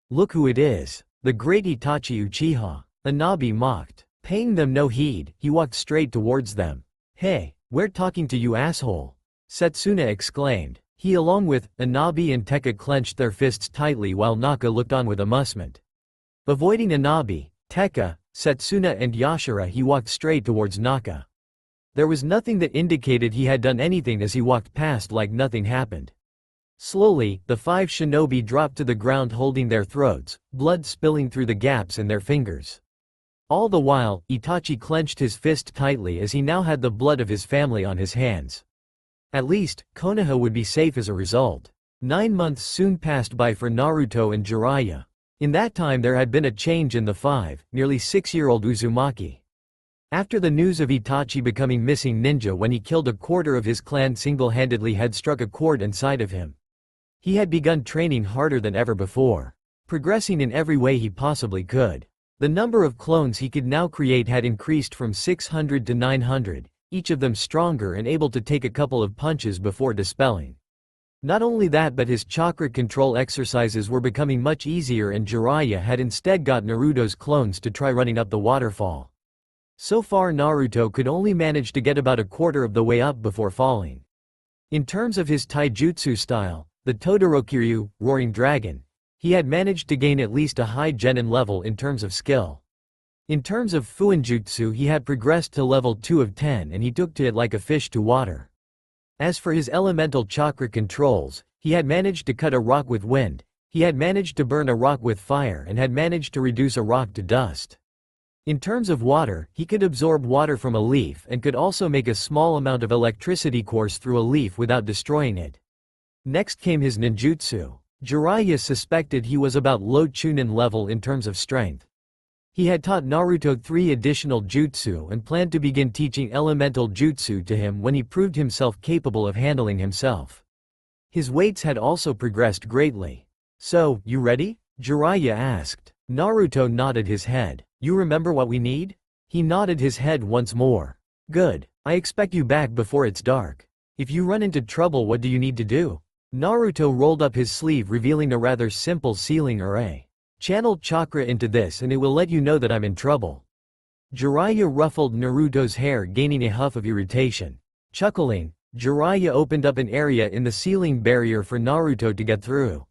look who it is. The great Itachi Uchiha. Anabi mocked. Paying them no heed, he walked straight towards them. Hey, we're talking to you, asshole! Setsuna exclaimed. He along with Anabi and Tekka clenched their fists tightly while Naka looked on with amusement. Avoiding Anabi, Tekka, Setsuna and Yashira, he walked straight towards Naka. There was nothing that indicated he had done anything as he walked past like nothing happened. Slowly, the 5 shinobi dropped to the ground holding their throats, blood spilling through the gaps in their fingers. All the while, Itachi clenched his fist tightly as he now had the blood of his family on his hands. At least, Konoha would be safe as a result. 9 months soon passed by for Naruto and Jiraiya. In that time there had been a change in the nearly 6-year-old Uzumaki. After the news of Itachi becoming missing ninja when he killed a quarter of his clan single-handedly had struck a chord inside of him. He had begun training harder than ever before. progressing in every way he possibly could. The number of clones he could now create had increased from 600 to 900, each of them stronger and able to take a couple of punches before dispelling. Not only that, but his chakra control exercises were becoming much easier, and Jiraiya had instead got Naruto's clones to try running up the waterfall. So far Naruto could only manage to get about a quarter of the way up before falling. In terms of his taijutsu style, the Todorokiryu, Roaring Dragon, he had managed to gain at least a high genin level in terms of skill. In terms of Fuinjutsu, he had progressed to level 2 of 10, and he took to it like a fish to water. As for his elemental chakra controls, he had managed to cut a rock with wind, he had managed to burn a rock with fire, and had managed to reduce a rock to dust. In terms of water, he could absorb water from a leaf and could also make a small amount of electricity course through a leaf without destroying it. Next came his ninjutsu. Jiraiya suspected he was about low chunin level in terms of strength. He had taught Naruto 3 additional jutsu and planned to begin teaching elemental jutsu to him when he proved himself capable of handling himself. His weights had also progressed greatly. "So, you ready?" Jiraiya asked. Naruto nodded his head. "You remember what we need?" He nodded his head once more. "Good. I expect you back before it's dark. If you run into trouble, what do you need to do?" Naruto rolled up his sleeve, revealing a rather simple sealing array. "Channel chakra into this and it will let you know that I'm in trouble." Jiraiya ruffled Naruto's hair, gaining a huff of irritation. Chuckling, Jiraiya opened up an area in the sealing barrier for Naruto to get through.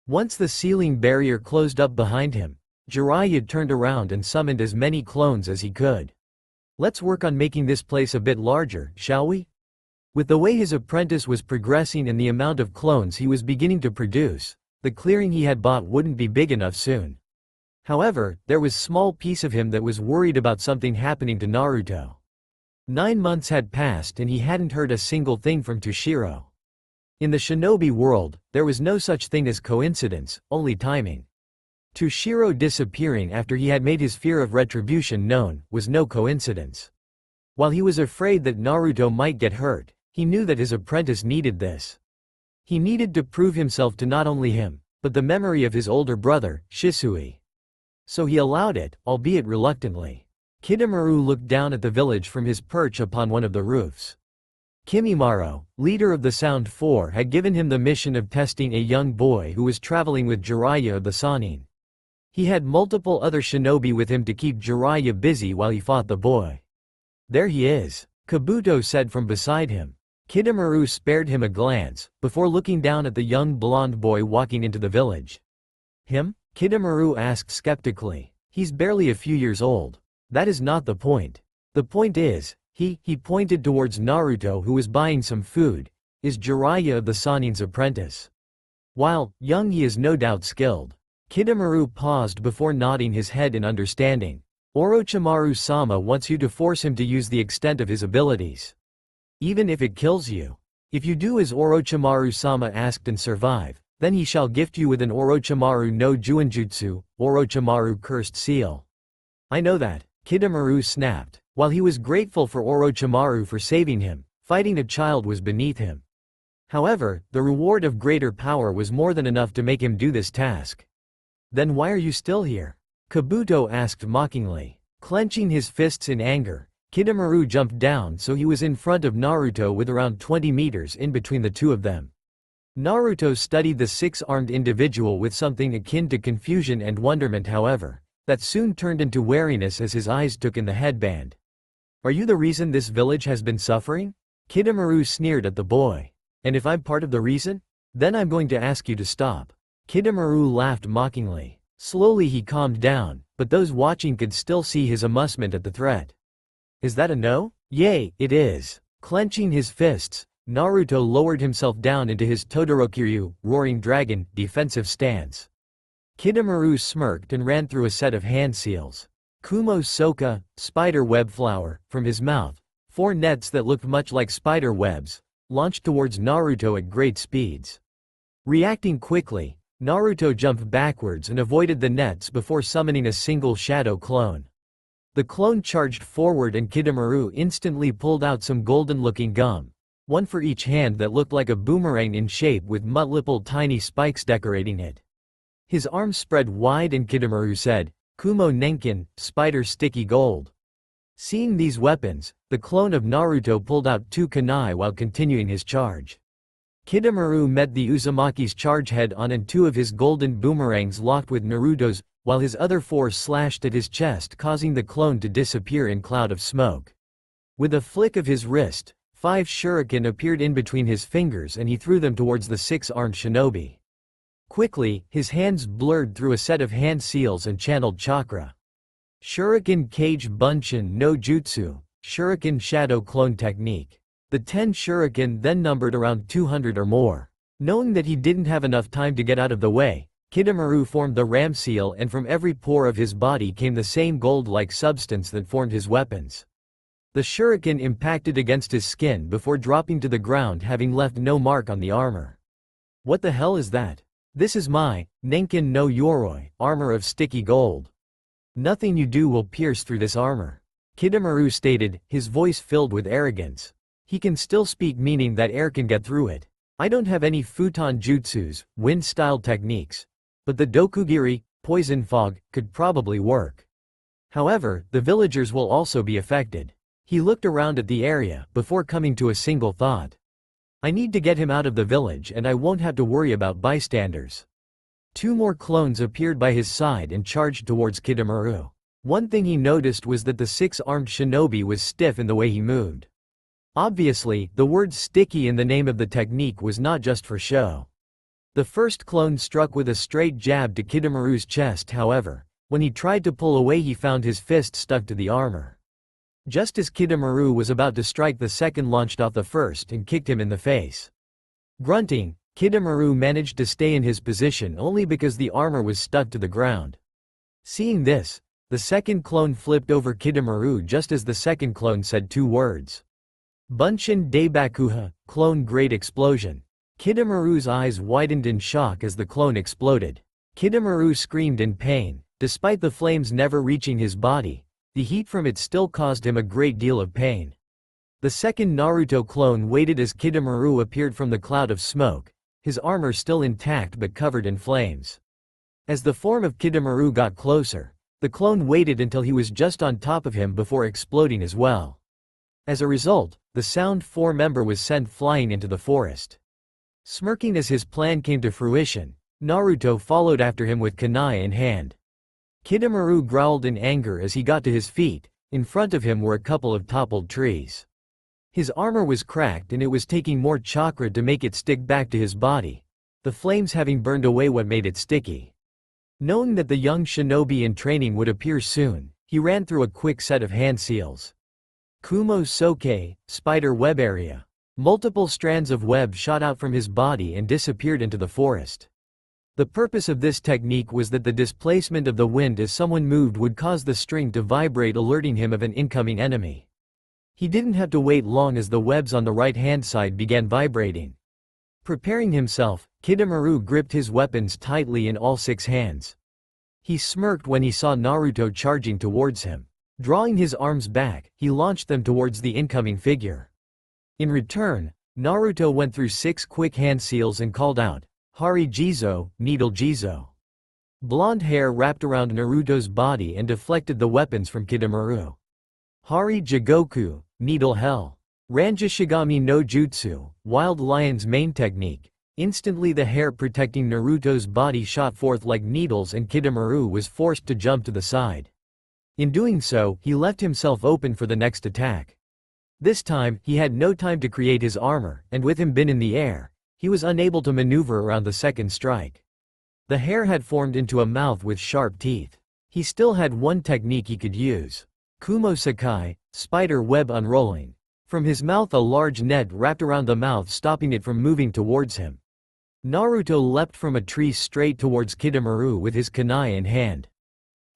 Once the sealing barrier closed up behind him, Jiraiya turned around and summoned as many clones as he could. "Let's work on making this place a bit larger, shall we?" With the way his apprentice was progressing and the amount of clones he was beginning to produce, the clearing he had bought wouldn't be big enough soon. However, there was a small piece of him that was worried about something happening to Naruto. 9 months had passed and he hadn't heard a single thing from Toshiro. In the Shinobi world, there was no such thing as coincidence, only timing. Toshiro disappearing after he had made his fear of retribution known was no coincidence. While he was afraid that Naruto might get hurt, he knew that his apprentice needed this. He needed to prove himself to not only him, but the memory of his older brother, Shisui. So he allowed it, albeit reluctantly. Kidomaru looked down at the village from his perch upon one of the roofs. Kimimaro, leader of the Sound Four, had given him the mission of testing a young boy who was traveling with Jiraiya of the Sannin. He had multiple other shinobi with him to keep Jiraiya busy while he fought the boy. "There he is," Kabuto said from beside him. Kidomaru spared him a glance, before looking down at the young blonde boy walking into the village. "Him?" Kidomaru asked skeptically. "He's barely a few years old. That is not the point. The point is, he pointed towards Naruto, who was buying some food, is Jiraiya of the Sannin's apprentice. While young, he is no doubt skilled." Kidomaru paused before nodding his head in understanding. "Orochimaru-sama wants you to force him to use the extent of his abilities. Even if it kills you. If you do as Orochimaru-sama asked and survive, then he shall gift you with an Orochimaru no Juinjutsu, Orochimaru cursed seal." "I know that," Kidomaru snapped. While he was grateful for Orochimaru for saving him, fighting a child was beneath him. However, the reward of greater power was more than enough to make him do this task. "Then why are you still here?" Kabuto asked mockingly. Clenching his fists in anger, Kidomaru jumped down so he was in front of Naruto with around 20 meters in between the two of them. Naruto studied the six-armed individual with something akin to confusion and wonderment, however, that soon turned into wariness as his eyes took in the headband. "Are you the reason this village has been suffering?" Kidomaru sneered at the boy. "And if I'm part of the reason? Then I'm going to ask you to stop." Kidomaru laughed mockingly. Slowly he calmed down, but those watching could still see his amusement at the threat. "Is that a no?" "Yay, it is." Clenching his fists, Naruto lowered himself down into his Todorokiryu, Roaring Dragon, defensive stance. Kidomaru smirked and ran through a set of hand seals. Kumo Soka, spider web flower, from his mouth. 4 nets that looked much like spider webs, launched towards Naruto at great speeds. Reacting quickly, Naruto jumped backwards and avoided the nets before summoning a single shadow clone. The clone charged forward and Kidomaru instantly pulled out some golden-looking gum, one for each hand that looked like a boomerang in shape with multiple tiny spikes decorating it. His arms spread wide and Kidomaru said, "Kumo Nenkin, spider sticky gold." Seeing these weapons, the clone of Naruto pulled out 2 kunai while continuing his charge. Kidomaru met the Uzumaki's charge head-on and 2 of his golden boomerangs locked with Naruto's, while his other 4 slashed at his chest, causing the clone to disappear in cloud of smoke. With a flick of his wrist, 5 shuriken appeared in between his fingers and he threw them towards the 6-armed shinobi. Quickly, his hands blurred through a set of hand seals and channeled chakra. Shuriken Cage Bunshin no Jutsu, Shuriken Shadow Clone Technique. The 10 shuriken then numbered around 200 or more. Knowing that he didn't have enough time to get out of the way, Kidomaru formed the ram seal, and from every pore of his body came the same gold-like substance that formed his weapons. The shuriken impacted against his skin before dropping to the ground, having left no mark on the armor. What the hell is that? This is my Nenkin no Yoroi, armor of sticky gold. Nothing you do will pierce through this armor. Kidomaru stated, his voice filled with arrogance. He can still speak, meaning that air can get through it. I don't have any futon jutsus, wind-style techniques. But the dokugiri, poison fog, could probably work. However, the villagers will also be affected. He looked around at the area before coming to a single thought. I need to get him out of the village and I won't have to worry about bystanders. 2 more clones appeared by his side and charged towards Kidomaru. One thing he noticed was that the 6-armed shinobi was stiff in the way he moved. Obviously, the word sticky in the name of the technique was not just for show. The first clone struck with a straight jab to Kidomaru's chest. However, when he tried to pull away, he found his fist stuck to the armor. Just as Kidomaru was about to strike, the second launched off the first and kicked him in the face. Grunting, Kidomaru managed to stay in his position only because the armor was stuck to the ground. Seeing this, the second clone flipped over Kidomaru just as the second clone said 2 words. Bunshin Deibakuha, clone great explosion. Kidomaru's eyes widened in shock as the clone exploded. Kidomaru screamed in pain. Despite the flames never reaching his body, the heat from it still caused him a great deal of pain. The second Naruto clone waited as Kidomaru appeared from the cloud of smoke, his armor still intact but covered in flames. As the form of Kidomaru got closer, the clone waited until he was just on top of him before exploding as well. As a result, the Sound 4 member was sent flying into the forest. Smirking as his plan came to fruition, Naruto followed after him with kunai in hand. Kidomaru growled in anger as he got to his feet. In front of him were a couple of toppled trees. His armor was cracked and it was taking more chakra to make it stick back to his body, the flames having burned away what made it sticky. Knowing that the young shinobi in training would appear soon, he ran through a quick set of hand seals. Kumo Soke, spider web area. Multiple strands of web shot out from his body and disappeared into the forest. The purpose of this technique was that the displacement of the wind as someone moved would cause the string to vibrate, alerting him of an incoming enemy. He didn't have to wait long as the webs on the right-hand side began vibrating. Preparing himself, Kidomaru gripped his weapons tightly in all 6 hands. He smirked when he saw Naruto charging towards him. Drawing his arms back, he launched them towards the incoming figure. In return, Naruto went through 6 quick hand seals and called out, Hari Jizo, Needle Jizo. Blonde hair wrapped around Naruto's body and deflected the weapons from Kidomaru. Hari Jigoku, Needle Hell. Ranjashigami no Jutsu, Wild Lion's main technique. Instantly the hair protecting Naruto's body shot forth like needles and Kidomaru was forced to jump to the side. In doing so, he left himself open for the next attack. This time, he had no time to create his armor, and with him bin in the air, he was unable to maneuver around the second strike. The hair had formed into a mouth with sharp teeth. He still had one technique he could use. Kumo Sakai, spider web unrolling. From his mouth a large net wrapped around the mouth, stopping it from moving towards him. Naruto leapt from a tree straight towards Kidomaru with his kunai in hand.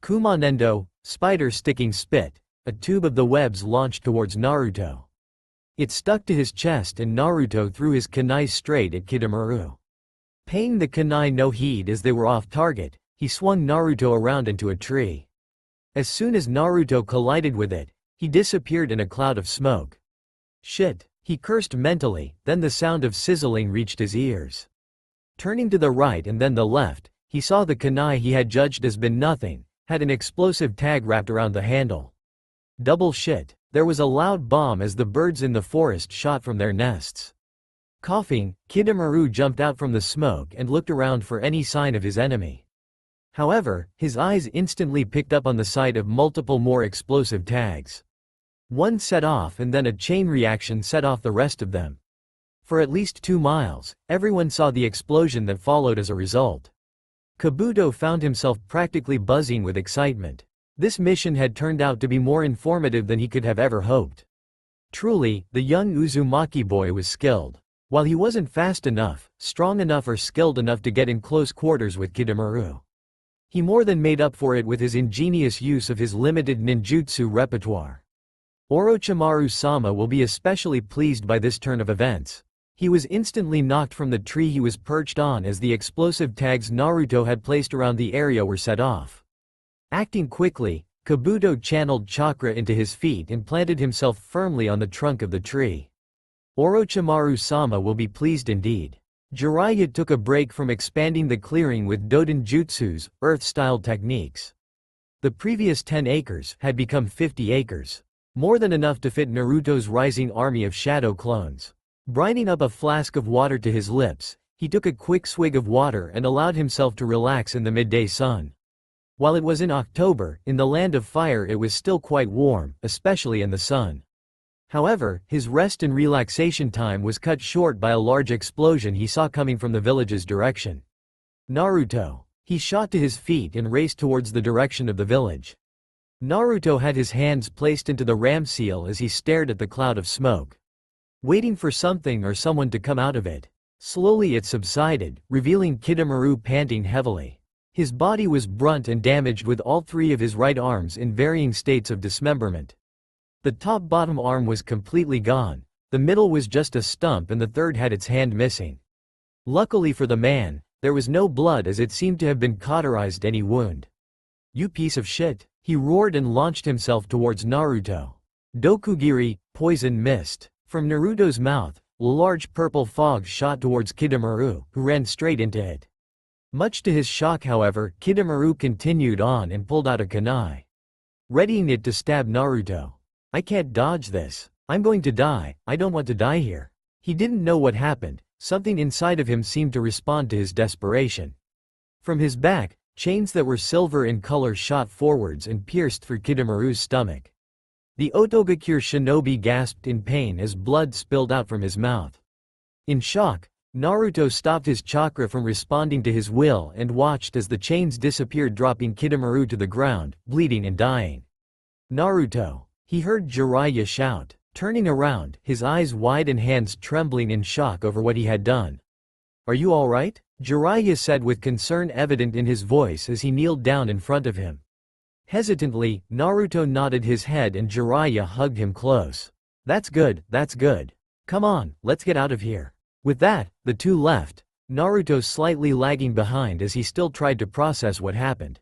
Kumonendo, spider sticking spit. A tube of the webs launched towards Naruto. It stuck to his chest and Naruto threw his kunai straight at Kidomaru. Paying the kunai no heed as they were off target, he swung Naruto around into a tree. As soon as Naruto collided with it, he disappeared in a cloud of smoke. Shit, he cursed mentally, then the sound of sizzling reached his ears. Turning to the right and then the left, He saw the kunai he had judged as been nothing, had an explosive tag wrapped around the handle. Double shit. There was a loud bomb as the birds in the forest shot from their nests. Coughing, Kidomaru jumped out from the smoke and looked around for any sign of his enemy. However, his eyes instantly picked up on the sight of multiple more explosive tags. One set off and then a chain reaction set off the rest of them. For at least 2 miles, everyone saw the explosion that followed as a result. Kabuto found himself practically buzzing with excitement. This mission had turned out to be more informative than he could have ever hoped. Truly, the young Uzumaki boy was skilled. While he wasn't fast enough, strong enough or skilled enough to get in close quarters with Kidomaru, he more than made up for it with his ingenious use of his limited ninjutsu repertoire. Orochimaru-sama will be especially pleased by this turn of events. He was instantly knocked from the tree he was perched on as the explosive tags Naruto had placed around the area were set off. Acting quickly, Kabuto channeled chakra into his feet and planted himself firmly on the trunk of the tree. Orochimaru-sama will be pleased indeed. Jiraiya took a break from expanding the clearing with Doden Jutsus, Earth-style techniques. The previous 10 acres had become 50 acres. More than enough to fit Naruto's rising army of shadow clones. Brining up a flask of water to his lips, he took a quick swig of water and allowed himself to relax in the midday sun. While it was in October, in the land of fire it was still quite warm, especially in the sun. However, his rest and relaxation time was cut short by a large explosion he saw coming from the village's direction. Naruto. He shot to his feet and raced towards the direction of the village. Naruto had his hands placed into the ram seal as he stared at the cloud of smoke, waiting for something or someone to come out of it. Slowly it subsided, revealing Kidomaru panting heavily. His body was brunt and damaged with all 3 of his right arms in varying states of dismemberment. The top-bottom arm was completely gone, the middle was just a stump and the third had its hand missing. Luckily for the man, there was no blood as it seemed to have been cauterized any wound. "You piece of shit," he roared and launched himself towards Naruto. Dokugiri, poison mist. From Naruto's mouth, a large purple fog shot towards Kidomaru, who ran straight into it. Much to his shock however, Kidomaru continued on and pulled out a kunai, readying it to stab Naruto. "I can't dodge this. I'm going to die, I don't want to die here." He didn't know what happened, something inside of him seemed to respond to his desperation. From his back, chains that were silver in color shot forwards and pierced through Kidomaru's stomach. The Otogakure Shinobi gasped in pain as blood spilled out from his mouth. In shock, Naruto stopped his chakra from responding to his will and watched as the chains disappeared, dropping Kidomaru to the ground, bleeding and dying. "Naruto!" He heard Jiraiya shout, turning around, his eyes wide and hands trembling in shock over what he had done. "Are you alright?" Jiraiya said with concern evident in his voice as he kneeled down in front of him. Hesitantly, Naruto nodded his head and Jiraiya hugged him close. That's good, that's good. Come on, let's get out of here." With that, the two left, Naruto slightly lagging behind as he still tried to process what happened.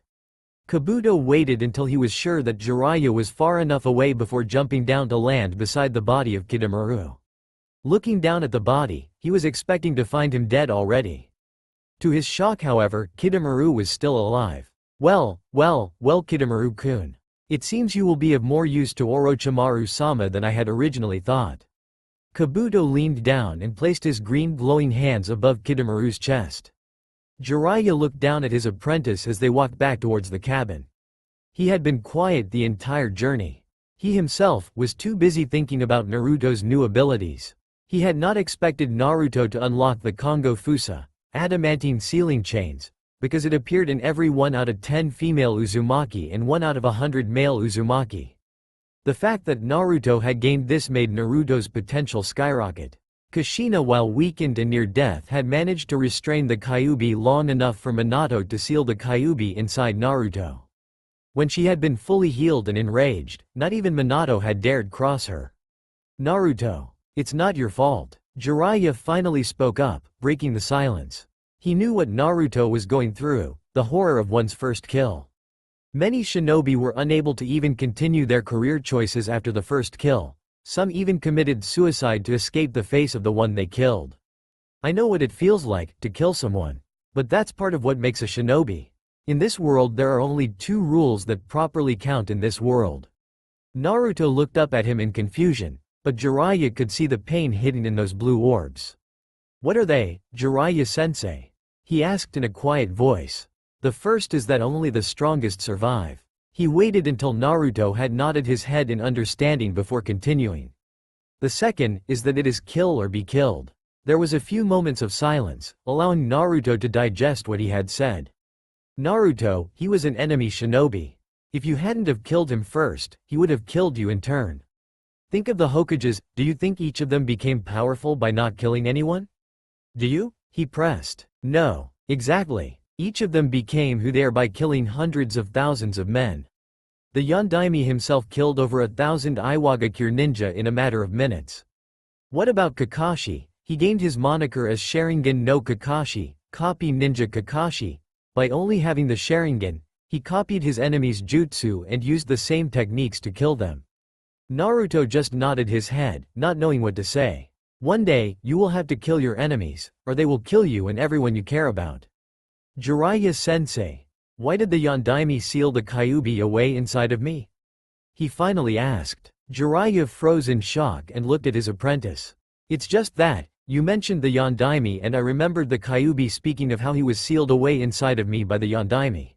Kabuto waited until he was sure that Jiraiya was far enough away before jumping down to land beside the body of Kidomaru. Looking down at the body, he was expecting to find him dead already. To his shock however, Kidomaru was still alive. Well, Kidomaru-kun. It seems you will be of more use to Orochimaru-sama than I had originally thought. Kabuto leaned down and placed his green glowing hands above Kidomaru's chest. Jiraiya looked down at his apprentice as they walked back towards the cabin. He had been quiet the entire journey. He himself was too busy thinking about Naruto's new abilities. He had not expected Naruto to unlock the Kongo Fusa, adamantine sealing chains, because it appeared in every 1 out of 10 female Uzumaki and 1 out of 100 male Uzumaki. The fact that Naruto had gained this made Naruto's potential skyrocket. Kushina, while weakened and near death, had managed to restrain the Kyuubi long enough for Minato to seal the Kyuubi inside Naruto. When she had been fully healed and enraged, not even Minato had dared cross her. "Naruto, it's not your fault." Jiraiya finally spoke up, breaking the silence. He knew what Naruto was going through, the horror of one's first kill. Many shinobi were unable to even continue their career choices after the first kill. Some even committed suicide to escape the face of the one they killed. "I know what it feels like, to kill someone. But that's part of what makes a shinobi. In this world there are only 2 rules that properly count in this world. Naruto looked up at him in confusion, but Jiraiya could see the pain hidden in those blue orbs. What are they, Jiraiya-sensei? He asked in a quiet voice. The first is that only the strongest survive. He waited until Naruto had nodded his head in understanding before continuing. The second is that it is kill or be killed. There was a few moments of silence, allowing Naruto to digest what he had said. Naruto, he was an enemy shinobi. If you hadn't have killed him first, he would have killed you in turn. Think of the Hokages, do you think each of them became powerful by not killing anyone? Do you? He pressed. No, exactly. Each of them became who they are by killing hundreds of thousands of men. The Yondaime himself killed over 1,000 Iwagakure ninja in a matter of minutes. What about Kakashi? He gained his moniker as Sharingan no Kakashi, copy ninja Kakashi. By only having the Sharingan, he copied his enemy's jutsu and used the same techniques to kill them. Naruto just nodded his head, not knowing what to say. One day, you will have to kill your enemies, or they will kill you and everyone you care about. Jiraiya-sensei, why did the Yondaime seal the Kyuubi away inside of me? He finally asked. Jiraiya froze in shock and looked at his apprentice. It's just that, you mentioned the Yondaime and I remembered the Kyuubi speaking of how he was sealed away inside of me by the Yondaime.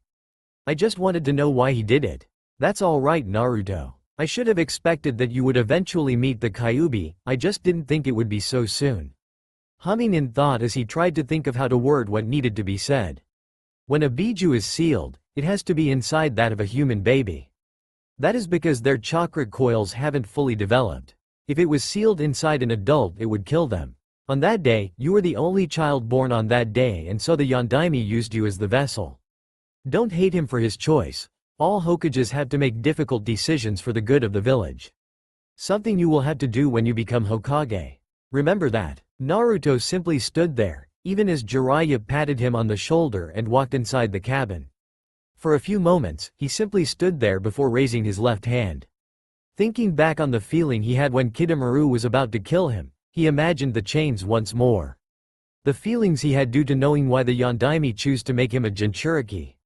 I just wanted to know why he did it. That's all right, Naruto. I should have expected that you would eventually meet the Kyuubi, I just didn't think it would be so soon. Humming in thought as he tried to think of how to word what needed to be said. When a biju is sealed, it has to be inside that of a human baby. That is because their chakra coils haven't fully developed. If it was sealed inside an adult it would kill them. On that day, you were the only child born on that day and so the Yondaime used you as the vessel. Don't hate him for his choice. All Hokages have to make difficult decisions for the good of the village. Something you will have to do when you become Hokage. Remember that. Naruto simply stood there, even as Jiraiya patted him on the shoulder and walked inside the cabin. For a few moments, he simply stood there before raising his left hand. Thinking back on the feeling he had when Kidomaru was about to kill him, he imagined the chains once more. The feelings he had due to knowing why the Yondaime choose to make him a Jinchuriki.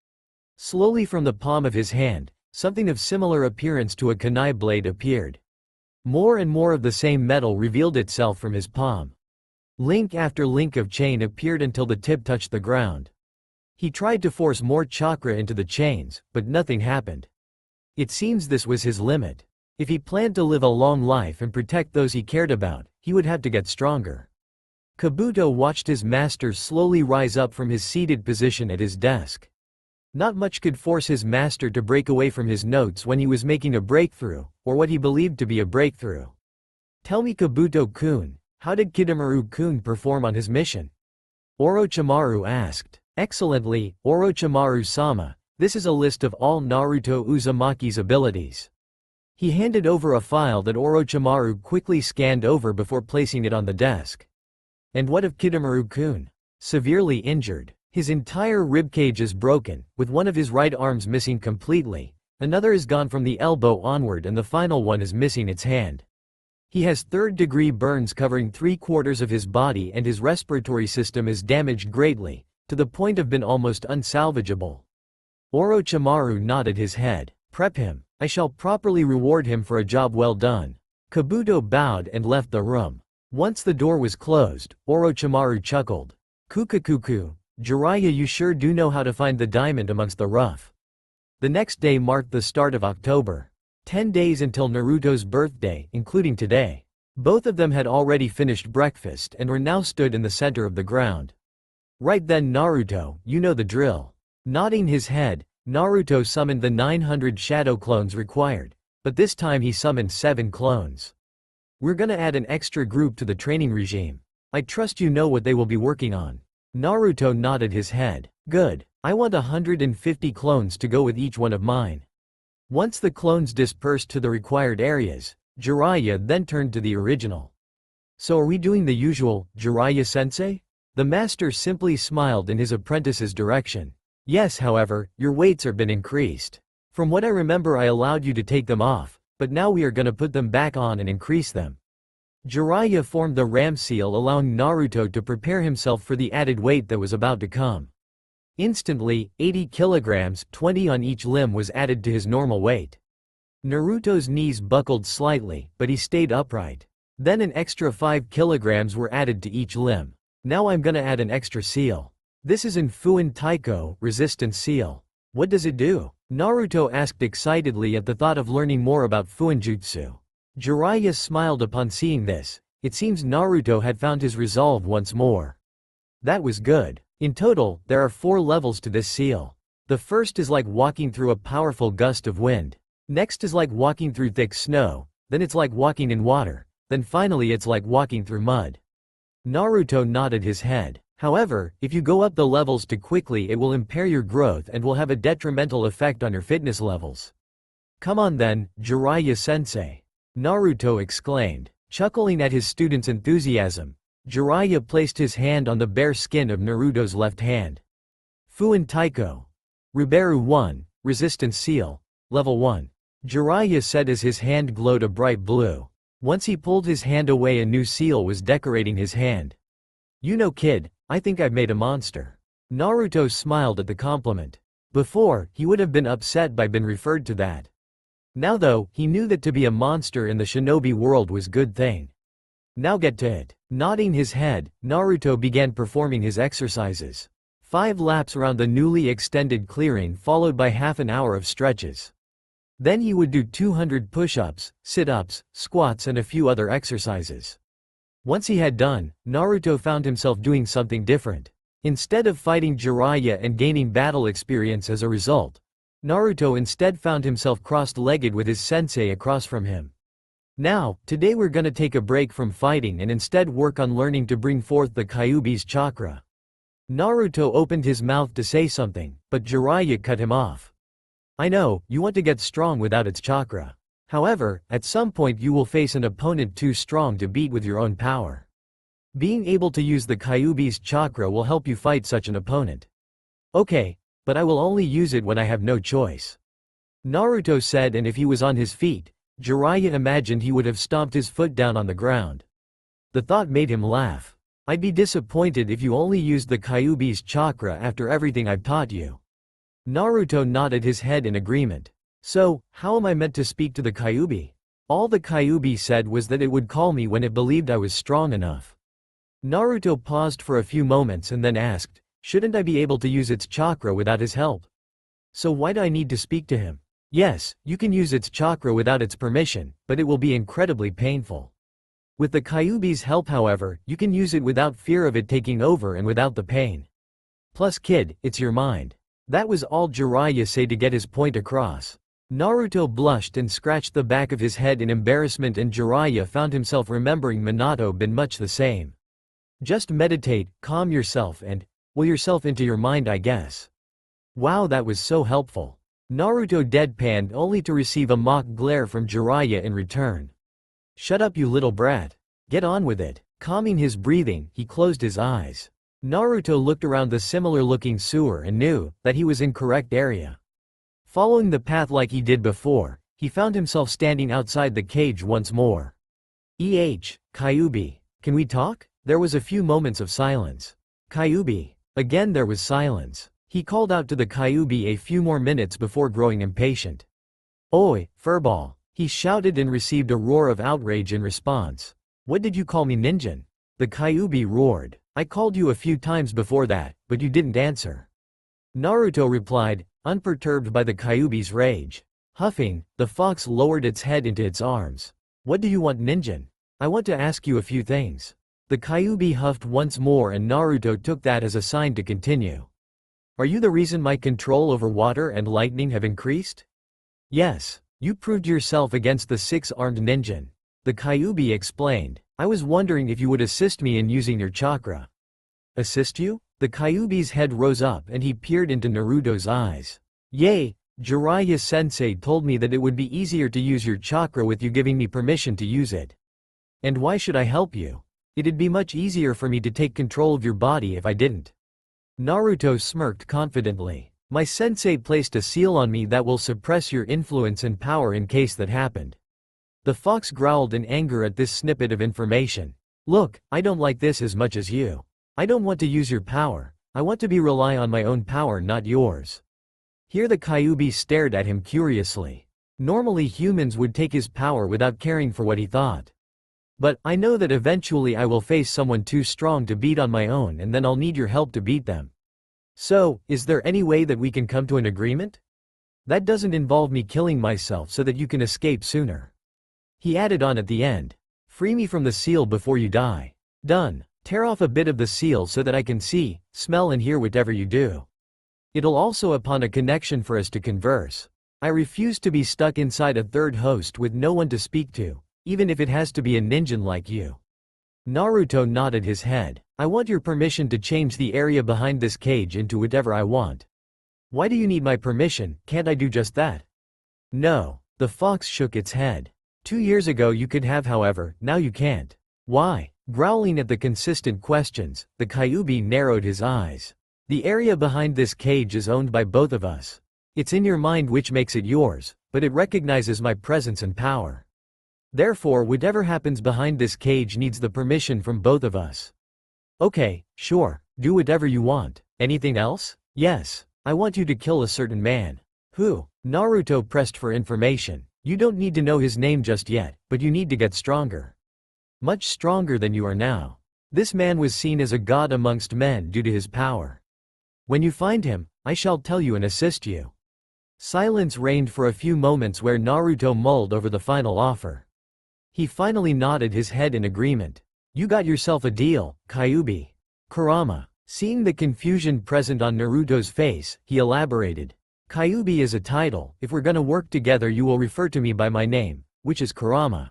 Slowly from the palm of his hand, something of similar appearance to a kunai blade appeared. More and more of the same metal revealed itself from his palm. Link after link of chain appeared until the tip touched the ground. He tried to force more chakra into the chains, but nothing happened. It seems this was his limit. If he planned to live a long life and protect those he cared about, he would have to get stronger. Kabuto watched his master slowly rise up from his seated position at his desk. Not much could force his master to break away from his notes when he was making a breakthrough, or what he believed to be a breakthrough. Tell me, Kabuto-kun, how did Kidomaru-kun perform on his mission? Orochimaru asked. Excellently, Orochimaru-sama, this is a list of all Naruto Uzumaki's abilities. He handed over a file that Orochimaru quickly scanned over before placing it on the desk. And what of Kidomaru-kun? Severely injured. His entire ribcage is broken, with one of his right arms missing completely, another is gone from the elbow onward and the final one is missing its hand. He has third-degree burns covering 3/4 of his body and his respiratory system is damaged greatly, to the point of being almost unsalvageable. Orochimaru nodded his head. Prep him. I shall properly reward him for a job well done. Kabuto bowed and left the room. Once the door was closed, Orochimaru chuckled. Kukakuku, Jiraiya, you sure do know how to find the diamond amongst the rough. The next day marked the start of October. 10 days until Naruto's birthday, including today. Both of them had already finished breakfast and were now stood in the center of the ground. Right then, Naruto, you know the drill. Nodding his head, Naruto summoned the 900 shadow clones required, but this time he summoned 7 clones. We're gonna add an extra group to the training regime. I trust you know what they will be working on. Naruto nodded his head. Good, I want 150 clones to go with each one of mine. Once the clones dispersed to the required areas, Jiraiya then turned to the original. So are we doing the usual, Jiraiya-sensei? The master simply smiled in his apprentice's direction. Yes, however, your weights have been increased. From what I remember I allowed you to take them off, but now we are gonna put them back on and increase them. Jiraiya formed the ram seal allowing Naruto to prepare himself for the added weight that was about to come. Instantly, 80 kilograms, 20 on each limb was added to his normal weight. Naruto's knees buckled slightly, but he stayed upright. Then an extra 5 kilograms were added to each limb. Now I'm gonna add an extra seal. This is in Fuin Taiko, resistance seal. What does it do? Naruto asked excitedly at the thought of learning more about Fuinjutsu. Jiraiya smiled upon seeing this. It seems Naruto had found his resolve once more. That was good. In total, there are 4 levels to this seal. The first is like walking through a powerful gust of wind. Next is like walking through thick snow, then it's like walking in water, then finally it's like walking through mud. Naruto nodded his head. However, if you go up the levels too quickly it will impair your growth and will have a detrimental effect on your fitness levels. Come on then, Jiraiya-sensei. Naruto exclaimed. Chuckling at his student's enthusiasm, Jiraiya placed his hand on the bare skin of Naruto's left hand. Fuin Taiko. Ruberu 1, Resistance Seal, Level 1. Jiraiya said as his hand glowed a bright blue. Once he pulled his hand away a new seal was decorating his hand. You know kid, I think I've made a monster. Naruto smiled at the compliment. Before, he would have been upset by being referred to that. Now though, he knew that to be a monster in the shinobi world was good thing. Now get to it. Nodding his head, Naruto began performing his exercises. 5 laps around the newly extended clearing followed by half an hour of stretches. Then he would do 200 push-ups, sit-ups, squats and a few other exercises. Once he had done, Naruto found himself doing something different. Instead of fighting Jiraiya and gaining battle experience as a result, Naruto instead found himself cross-legged with his sensei across from him. Now, today we're gonna take a break from fighting and instead work on learning to bring forth the Kyuubi's chakra. Naruto opened his mouth to say something, but Jiraiya cut him off. I know, you want to get strong without its chakra. However, at some point you will face an opponent too strong to beat with your own power. Being able to use the Kyuubi's chakra will help you fight such an opponent. Okay, but I will only use it when I have no choice. Naruto said, and if he was on his feet, Jiraiya imagined he would have stomped his foot down on the ground. The thought made him laugh. I'd be disappointed if you only used the Kyuubi's chakra after everything I've taught you. Naruto nodded his head in agreement. So, how am I meant to speak to the Kyuubi? All the Kyuubi said was that it would call me when it believed I was strong enough. Naruto paused for a few moments and then asked, shouldn't I be able to use its chakra without his help? So why do I need to speak to him? Yes, you can use its chakra without its permission, but it will be incredibly painful. With the Kyuubi's help however, you can use it without fear of it taking over and without the pain. Plus kid, it's your mind. That was all Jiraiya said to get his point across. Naruto blushed and scratched the back of his head in embarrassment and Jiraiya found himself remembering Minato been much the same. Just meditate, calm yourself and will yourself into your mind I guess. Wow, that was so helpful. Naruto deadpanned only to receive a mock glare from Jiraiya in return. Shut up you little brat. Get on with it. Calming his breathing, he closed his eyes. Naruto looked around the similar-looking sewer and knew that he was in correct area. Following the path like he did before, he found himself standing outside the cage once more. Kyuubi, can we talk? There was a few moments of silence. Kyuubi. Again there was silence. He called out to the Kyuubi a few more minutes before growing impatient. Oi, furball. He shouted and received a roar of outrage in response. What did you call me ninjin? The Kyuubi roared. I called you a few times before that, but you didn't answer. Naruto replied, unperturbed by the Kyuubi's rage. Huffing, the fox lowered its head into its arms. What do you want ninjin? I want to ask you a few things. The Kyuubi huffed once more and Naruto took that as a sign to continue. Are you the reason my control over water and lightning have increased? Yes, you proved yourself against the 6-armed ninjin. The Kyuubi explained. I was wondering if you would assist me in using your chakra. Assist you? The Kyuubi's head rose up and he peered into Naruto's eyes. Yay, Jiraiya-sensei told me that it would be easier to use your chakra with you giving me permission to use it. And why should I help you? It'd be much easier for me to take control of your body if I didn't. Naruto smirked confidently. My sensei placed a seal on me that will suppress your influence and power in case that happened. The fox growled in anger at this snippet of information. Look, I don't like this as much as you. I don't want to use your power. I want to rely on my own power, not yours. Here the Kyuubi stared at him curiously. Normally humans would take his power without caring for what he thought. But, I know that eventually I will face someone too strong to beat on my own, and then I'll need your help to beat them. So, is there any way that we can come to an agreement? That doesn't involve me killing myself so that you can escape sooner. He added on at the end. Free me from the seal before you die. Done. Tear off a bit of the seal so that I can see, smell and hear whatever you do. It'll also upon a connection for us to converse. I refuse to be stuck inside a third host with no one to speak to, even if it has to be a ninja like you. Naruto nodded his head. I want your permission to change the area behind this cage into whatever I want. Why do you need my permission? Can't I do just that? No. The fox shook its head. 2 years ago you could have, however, now you can't. Why? Growling at the consistent questions, the Kyuubi narrowed his eyes. The area behind this cage is owned by both of us. It's in your mind which makes it yours, but it recognizes my presence and power. Therefore whatever happens behind this cage needs the permission from both of us. Okay, sure, do whatever you want. Anything else? Yes, I want you to kill a certain man. Who? Naruto pressed for information. You don't need to know his name just yet, but you need to get stronger. Much stronger than you are now. This man was seen as a god amongst men due to his power. When you find him, I shall tell you and assist you. Silence reigned for a few moments where Naruto mulled over the final offer. He finally nodded his head in agreement. You got yourself a deal, Kyuubi. Kurama. Seeing the confusion present on Naruto's face, he elaborated. Kyuubi is a title. If we're gonna work together you will refer to me by my name, which is Kurama.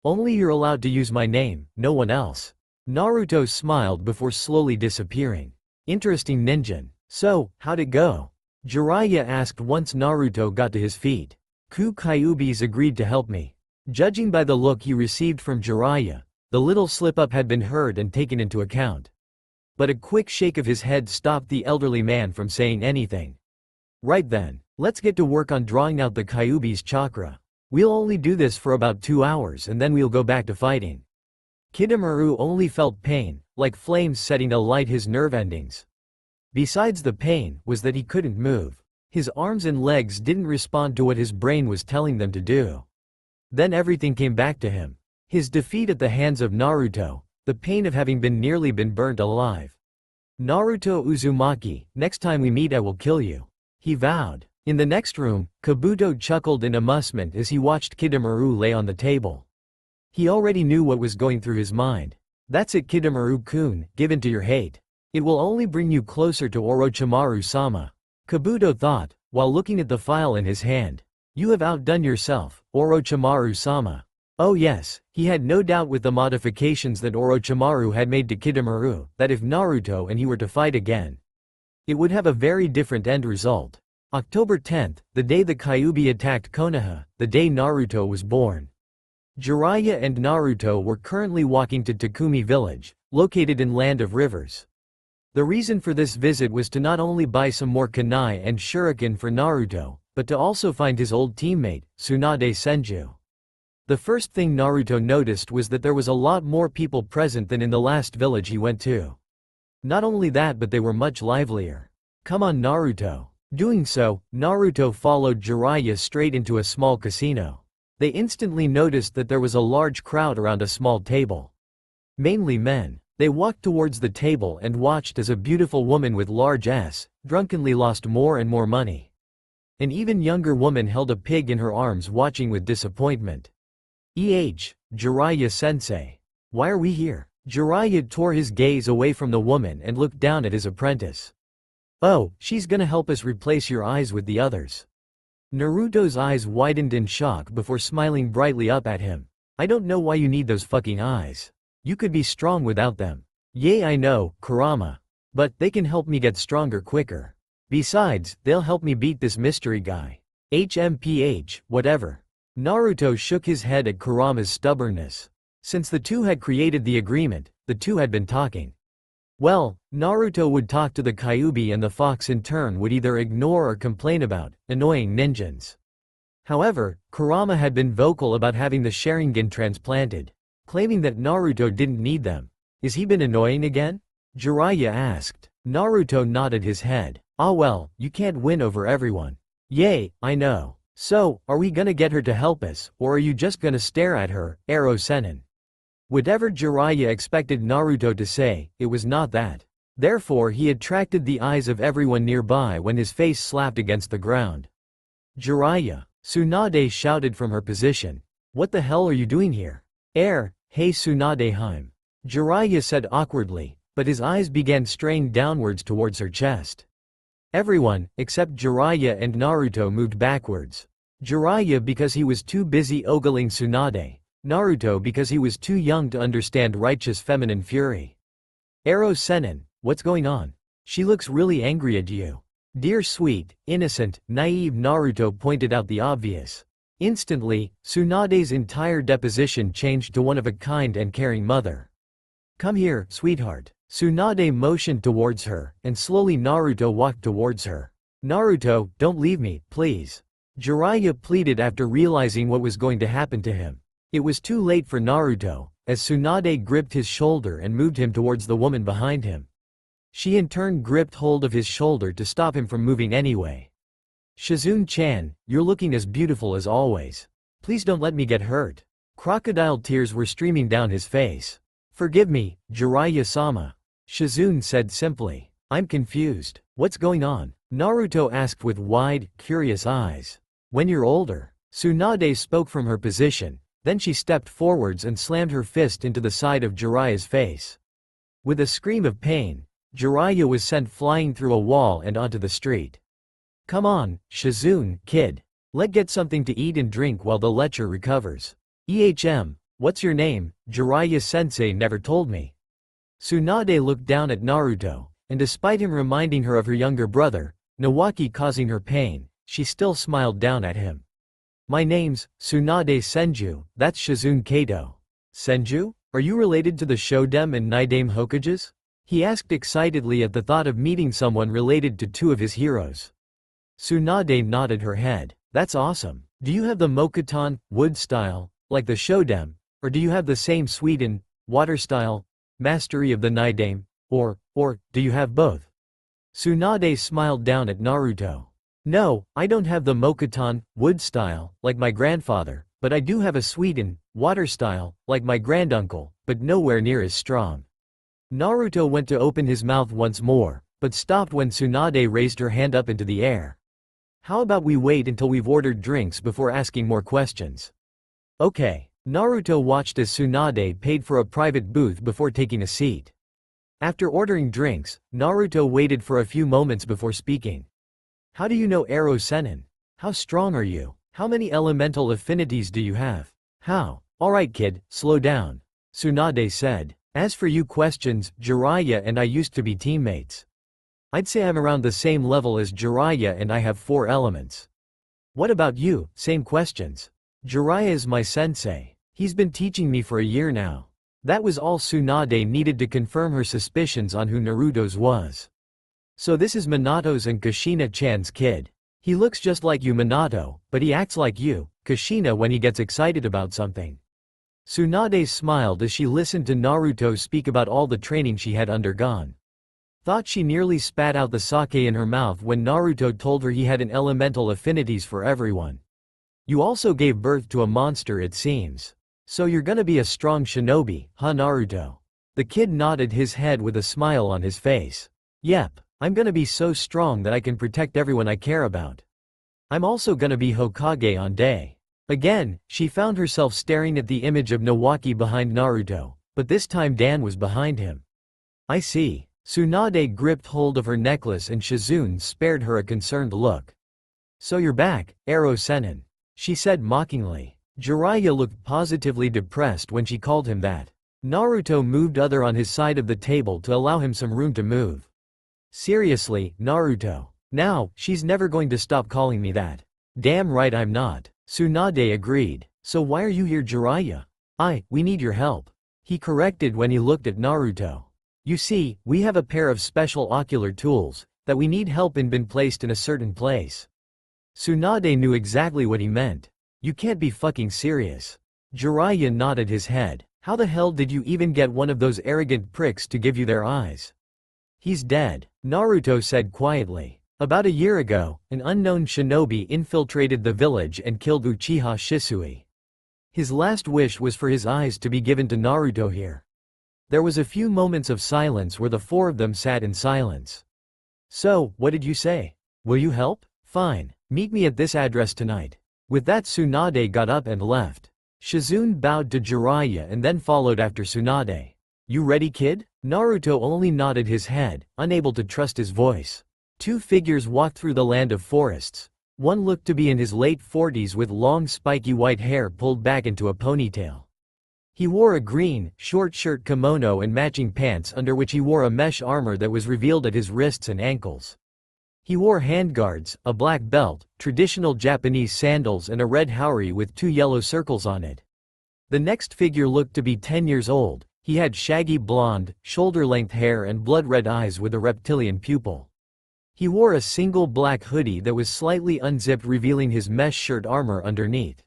Only you're allowed to use my name, no one else. Naruto smiled before slowly disappearing. Interesting ninja. So, how'd it go? Jiraiya asked once Naruto got to his feet. Kyuubis agreed to help me. Judging by the look he received from Jiraiya, the little slip-up had been heard and taken into account. But a quick shake of his head stopped the elderly man from saying anything. Right then, let's get to work on drawing out the Kyuubi's chakra. We'll only do this for about 2 hours and then we'll go back to fighting. Kidomaru only felt pain, like flames setting alight his nerve endings. Besides the pain, was that he couldn't move. His arms and legs didn't respond to what his brain was telling them to do. Then everything came back to him. His defeat at the hands of Naruto, the pain of having nearly been burnt alive. Naruto Uzumaki, next time we meet I will kill you. He vowed. In the next room, Kabuto chuckled in amusement as he watched Kidomaru lay on the table. He already knew what was going through his mind. That's it Kidomaru-kun, give in to your hate. It will only bring you closer to Orochimaru-sama. Kabuto thought, while looking at the file in his hand. You have outdone yourself, Orochimaru-sama. Oh yes, he had no doubt with the modifications that Orochimaru had made to Kidomaru, that if Naruto and he were to fight again, it would have a very different end result. October 10th, the day the Kyuubi attacked Konoha, the day Naruto was born. Jiraiya and Naruto were currently walking to Takumi village, located in Land of Rivers. The reason for this visit was to not only buy some more kunai and shuriken for Naruto, but to also find his old teammate, Tsunade Senju. The first thing Naruto noticed was that there was a lot more people present than in the last village he went to. Not only that, but they were much livelier. Come on Naruto. Doing so, Naruto followed Jiraiya straight into a small casino. They instantly noticed that there was a large crowd around a small table. Mainly men. They walked towards the table and watched as a beautiful woman with large S, drunkenly lost more and more money. An even younger woman held a pig in her arms watching with disappointment. Jiraiya-sensei. Why are we here? Jiraiya tore his gaze away from the woman and looked down at his apprentice. Oh, she's gonna help us replace your eyes with the others. Naruto's eyes widened in shock before smiling brightly up at him. I don't know why you need those fucking eyes. You could be strong without them. Yay, I know, Kurama. But they can help me get stronger quicker. Besides, they'll help me beat this mystery guy. HMPH, whatever. Naruto shook his head at Kurama's stubbornness. Since the two had created the agreement, the two had been talking. Well, Naruto would talk to the Kyuubi and the fox in turn would either ignore or complain about annoying ninjas. However, Kurama had been vocal about having the Sharingan transplanted, claiming that Naruto didn't need them. Is he been annoying again? Jiraiya asked. Naruto nodded his head. Ah well, you can't win over everyone. Yay, I know. So, are we gonna get her to help us, or are you just gonna stare at her, Arrow Sennin? Whatever Jiraiya expected Naruto to say, it was not that. Therefore he attracted the eyes of everyone nearby when his face slapped against the ground. Jiraiya! Tsunade shouted from her position. What the hell are you doing here? Hey Tsunade Heim. Jiraiya said awkwardly, but his eyes began straying downwards towards her chest. Everyone, except Jiraiya and Naruto, moved backwards. Jiraiya because he was too busy ogling Tsunade. Naruto because he was too young to understand righteous feminine fury. Arrow Sennin, what's going on? She looks really angry at you. Dear sweet, innocent, naive Naruto pointed out the obvious. Instantly, Tsunade's entire deposition changed to one of a kind and caring mother. Come here, sweetheart. Tsunade motioned towards her, and slowly Naruto walked towards her. Naruto, don't leave me, please. Jiraiya pleaded after realizing what was going to happen to him. It was too late for Naruto, as Tsunade gripped his shoulder and moved him towards the woman behind him. She in turn gripped hold of his shoulder to stop him from moving anyway. Shizune-chan, you're looking as beautiful as always. Please don't let me get hurt. Crocodile tears were streaming down his face. Forgive me, Jiraiya-sama. Shizune said simply. I'm confused. What's going on? Naruto asked with wide, curious eyes. When you're older. Tsunade spoke from her position, then she stepped forwards and slammed her fist into the side of Jiraiya's face. With a scream of pain, Jiraiya was sent flying through a wall and onto the street. Come on, Shizune, kid. Let's get something to eat and drink while the lecture recovers. What's your name? Jiraiya-sensei never told me. Tsunade looked down at Naruto, and despite him reminding her of her younger brother, Nawaki causing her pain, she still smiled down at him. My name's Tsunade Senju, that's Shizune Kato. Senju? Are you related to the Shodem and Naidame Hokages? He asked excitedly at the thought of meeting someone related to two of his heroes. Tsunade nodded her head. That's awesome. Do you have the Mokuton, wood style, like the Shodem, or do you have the same Suiden, water style, mastery of the Naidame, or do you have both? Tsunade smiled down at Naruto. No, I don't have the Mokuton, wood style, like my grandfather, but I do have a Suiden, water style, like my granduncle, but nowhere near as strong. Naruto went to open his mouth once more, but stopped when Tsunade raised her hand up into the air. How about we wait until we've ordered drinks before asking more questions? Okay. Naruto watched as Tsunade paid for a private booth before taking a seat. After ordering drinks, Naruto waited for a few moments before speaking. How do you know Arrow Sennin? How strong are you? How many elemental affinities do you have? How? Alright kid, slow down. Tsunade said. As for you questions, Jiraiya and I used to be teammates. I'd say I'm around the same level as Jiraiya and I have 4 elements. What about you? Same questions. Jiraiya is my sensei. He's been teaching me for a year now. That was all Tsunade needed to confirm her suspicions on who Naruto's was. So this is Minato's and Kushina-chan's kid. He looks just like you Minato, but he acts like you, Kushina, when he gets excited about something. Tsunade smiled as she listened to Naruto speak about all the training she had undergone. Thought she nearly spat out the sake in her mouth when Naruto told her he had an elemental affinities for everyone. You also gave birth to a monster, it seems. So you're gonna be a strong shinobi, huh Naruto? The kid nodded his head with a smile on his face. Yep, I'm gonna be so strong that I can protect everyone I care about. I'm also gonna be Hokage on day. Again, she found herself staring at the image of Nawaki behind Naruto, but this time Dan was behind him. I see. Tsunade gripped hold of her necklace and Shizune spared her a concerned look. So you're back, Arrow Sennin, she said mockingly. Jiraiya looked positively depressed when she called him that. Naruto moved other on his side of the table to allow him some room to move. Seriously, Naruto. Now, she's never going to stop calling me that. Damn right I'm not. Tsunade agreed. So why are you here Jiraiya? We need your help. He corrected when he looked at Naruto. You see, we have a pair of special ocular tools that we need help in been placed in a certain place. Tsunade knew exactly what he meant. You can't be fucking serious. Jiraiya nodded his head. How the hell did you even get one of those arrogant pricks to give you their eyes? He's dead, Naruto said quietly. About a year ago, an unknown shinobi infiltrated the village and killed Uchiha Shisui. His last wish was for his eyes to be given to Naruto here. There was a few moments of silence where the four of them sat in silence. So, what did you say? Will you help? Fine. Meet me at this address tonight. With that, Tsunade got up and left. Shizune bowed to Jiraiya and then followed after Tsunade. You ready, kid? Naruto only nodded his head, unable to trust his voice. Two figures walked through the land of forests. One looked to be in his late 40s with long spiky white hair pulled back into a ponytail. He wore a green, short shirt kimono and matching pants under which he wore a mesh armor that was revealed at his wrists and ankles. He wore handguards, a black belt, traditional Japanese sandals and a red haori with 2 yellow circles on it. The next figure looked to be 10 years old. He had shaggy blonde, shoulder-length hair and blood-red eyes with a reptilian pupil. He wore a single black hoodie that was slightly unzipped, revealing his mesh shirt armor underneath.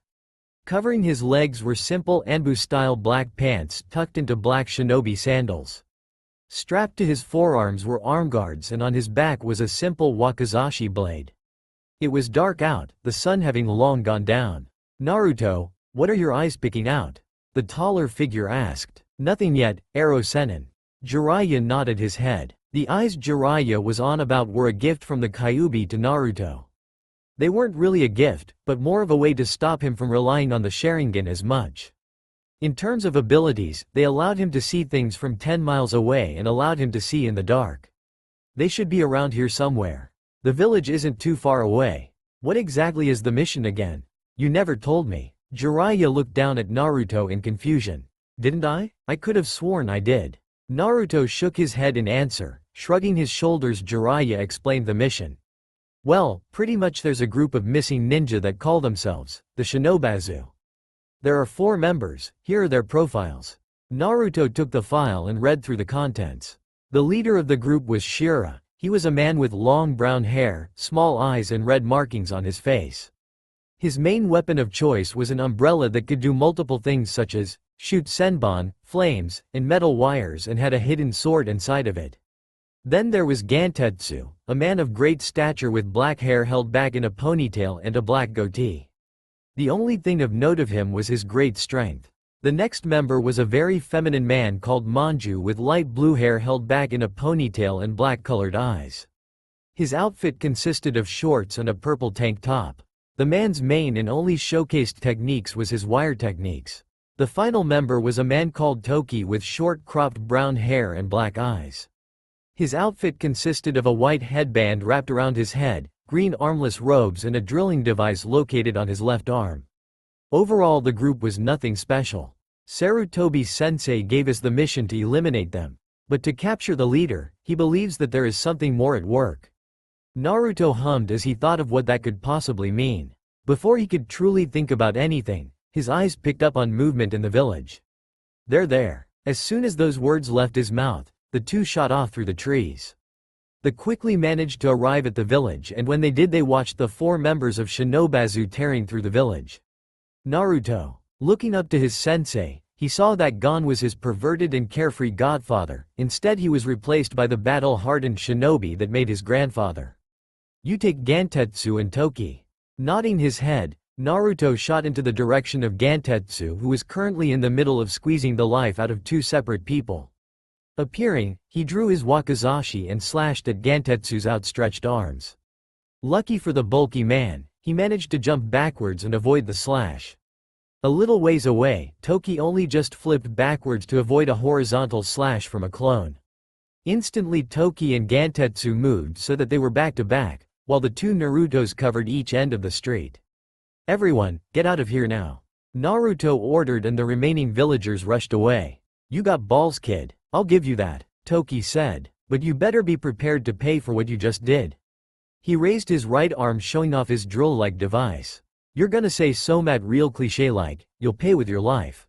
Covering his legs were simple Anbu-style black pants tucked into black shinobi sandals. Strapped to his forearms were arm guards and on his back was a simple wakizashi blade. It was dark out, the sun having long gone down. Naruto, what are your eyes picking out? The taller figure asked. Nothing yet, Arrow Sennin. Jiraiya nodded his head. The eyes Jiraiya was on about were a gift from the Kyuubi to Naruto. They weren't really a gift, but more of a way to stop him from relying on the Sharingan as much. In terms of abilities, they allowed him to see things from 10 miles away and allowed him to see in the dark. They should be around here somewhere. The village isn't too far away. What exactly is the mission again? You never told me. Jiraiya looked down at Naruto in confusion. Didn't I? I could have sworn I did. Naruto shook his head in answer. Shrugging his shoulders, Jiraiya explained the mission. Well, pretty much there's a group of missing ninja that call themselves the Shinobazu. There are 4 members, here are their profiles. Naruto took the file and read through the contents. The leader of the group was Shira. He was a man with long brown hair, small eyes and red markings on his face. His main weapon of choice was an umbrella that could do multiple things such as shoot senbon, flames, and metal wires and had a hidden sword inside of it. Then there was Gantetsu, a man of great stature with black hair held back in a ponytail and a black goatee. The only thing of note of him was his great strength. The next member was a very feminine man called Manju with light blue hair held back in a ponytail and black-colored eyes. His outfit consisted of shorts and a purple tank top. The man's main and only showcased techniques was his wire techniques. The final member was a man called Toki with short cropped brown hair and black eyes. His outfit consisted of a white headband wrapped around his head, green armless robes and a drilling device located on his left arm. Overall, the group was nothing special. Sarutobi Sensei gave us the mission to eliminate them. But to capture the leader, he believes that there is something more at work. Naruto hummed as he thought of what that could possibly mean. Before he could truly think about anything, his eyes picked up on movement in the village. They're there. As soon as those words left his mouth, the two shot off through the trees. They quickly managed to arrive at the village, and when they did, they watched the 4 members of Shinobazu tearing through the village. Naruto, looking up to his sensei, he saw that gone was his perverted and carefree godfather. Instead, he was replaced by the battle-hardened shinobi that made his grandfather. You take Gantetsu and Toki. Nodding his head, Naruto shot into the direction of Gantetsu, who was currently in the middle of squeezing the life out of 2 separate people. Appearing, he drew his wakizashi and slashed at Gantetsu's outstretched arms. Lucky for the bulky man, he managed to jump backwards and avoid the slash. A little ways away, Toki only just flipped backwards to avoid a horizontal slash from a clone. Instantly, Toki and Gantetsu moved so that they were back to back, while the 2 Narutos covered each end of the street. Everyone, get out of here now. Naruto ordered, and the remaining villagers rushed away. You got balls, kid. I'll give you that, Toki said, but you better be prepared to pay for what you just did. He raised his right arm, showing off his drill-like device. You're gonna say so mad real cliché-like, you'll pay with your life.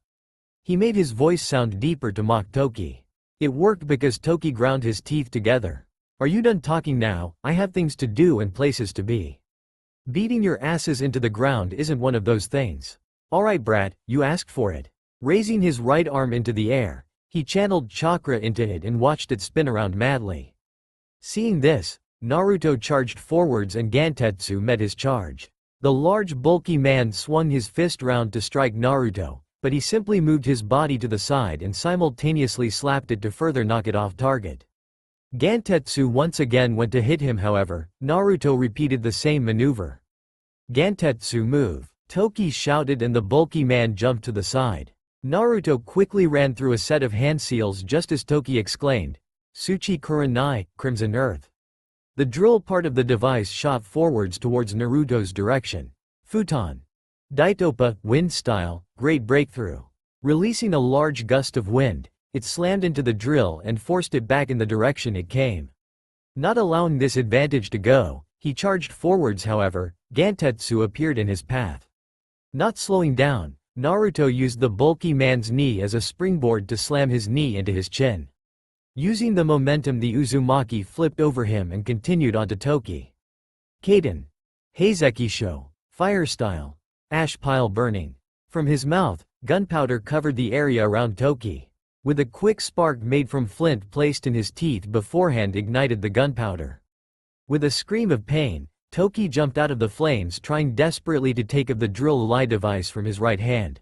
He made his voice sound deeper to mock Toki. It worked because Toki ground his teeth together. Are you done talking now? I have things to do and places to be. Beating your asses into the ground isn't one of those things. Alright brat, you asked for it. Raising his right arm into the air, he channeled chakra into it and watched it spin around madly. Seeing this, Naruto charged forwards and Gantetsu met his charge. The large bulky man swung his fist round to strike Naruto, but he simply moved his body to the side and simultaneously slapped it to further knock it off target. Gantetsu once again went to hit him, however, Naruto repeated the same maneuver. Gantetsu move, Toki shouted, and the bulky man jumped to the side. Naruto quickly ran through a set of hand seals just as Toki exclaimed, Tsuchi Kurenai, Crimson Earth. The drill part of the device shot forwards towards Naruto's direction. Futon. Daitopa, wind style, great breakthrough. Releasing a large gust of wind, it slammed into the drill and forced it back in the direction it came. Not allowing this advantage to go, he charged forwards. However, Gantetsu appeared in his path. Not slowing down, Naruto used the bulky man's knee as a springboard to slam his knee into his chin. Using the momentum, the Uzumaki flipped over him and continued onto Toki. Kaden. Heizekisho. Fire style. Ash pile burning. From his mouth, gunpowder covered the area around Toki. With a quick spark made from flint placed in his teeth beforehand ignited the gunpowder. With a scream of pain, Toki jumped out of the flames, trying desperately to take the drill lie device from his right hand.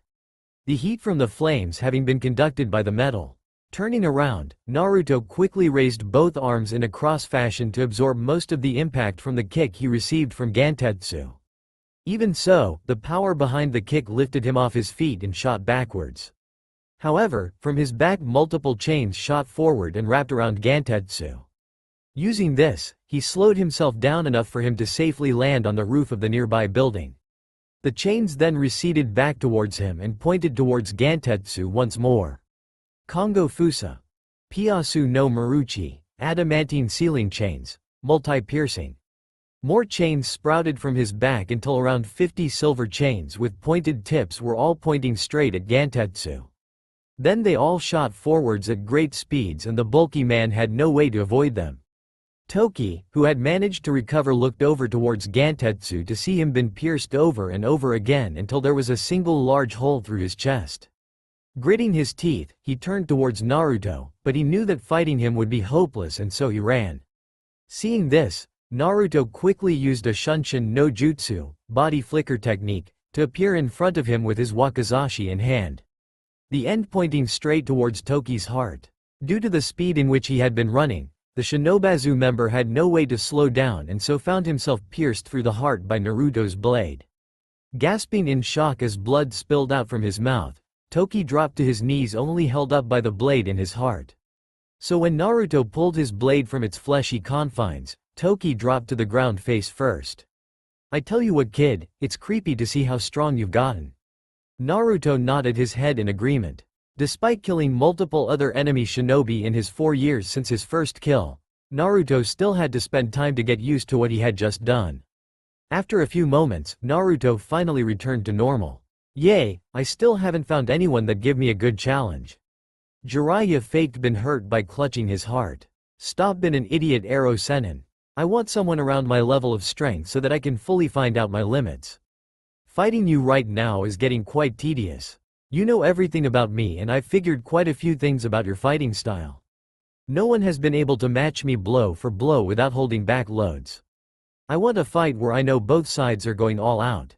The heat from the flames having been conducted by the metal. Turning around, Naruto quickly raised both arms in a cross fashion to absorb most of the impact from the kick he received from Gantetsu. Even so, the power behind the kick lifted him off his feet and shot backwards. However, from his back multiple chains shot forward and wrapped around Gantetsu. Using this, he slowed himself down enough for him to safely land on the roof of the nearby building. The chains then receded back towards him and pointed towards Gantetsu once more. Kongo Fusa. Piasu no Maruchi, adamantine ceiling chains, multi-piercing. More chains sprouted from his back until around 50 silver chains with pointed tips were all pointing straight at Gantetsu. Then they all shot forwards at great speeds and the bulky man had no way to avoid them. Toki, who had managed to recover, looked over towards Gantetsu to see him been pierced over and over again until there was a single large hole through his chest. Gritting his teeth, he turned towards Naruto, but he knew that fighting him would be hopeless and so he ran. Seeing this, Naruto quickly used a Shunshin no Jutsu, body flicker technique, to appear in front of him with his wakizashi in hand. The end pointing straight towards Toki's heart. Due to the speed in which he had been running, the Shinobazu member had no way to slow down and so found himself pierced through the heart by Naruto's blade. Gasping in shock as blood spilled out from his mouth, Toki dropped to his knees, only held up by the blade in his heart. So when Naruto pulled his blade from its fleshy confines, Toki dropped to the ground face first. I tell you what, kid, it's creepy to see how strong you've gotten. Naruto nodded his head in agreement. Despite killing multiple other enemy shinobi in his 4 years since his first kill, Naruto still had to spend time to get used to what he had just done. After a few moments, Naruto finally returned to normal. Yay, I still haven't found anyone that give me a good challenge. Jiraiya faked been hurt by clutching his heart. Stop been an idiot, Arrow Sennin. I want someone around my level of strength so that I can fully find out my limits. Fighting you right now is getting quite tedious. You know everything about me and I've figured quite a few things about your fighting style. No one has been able to match me blow for blow without holding back loads. I want a fight where I know both sides are going all out.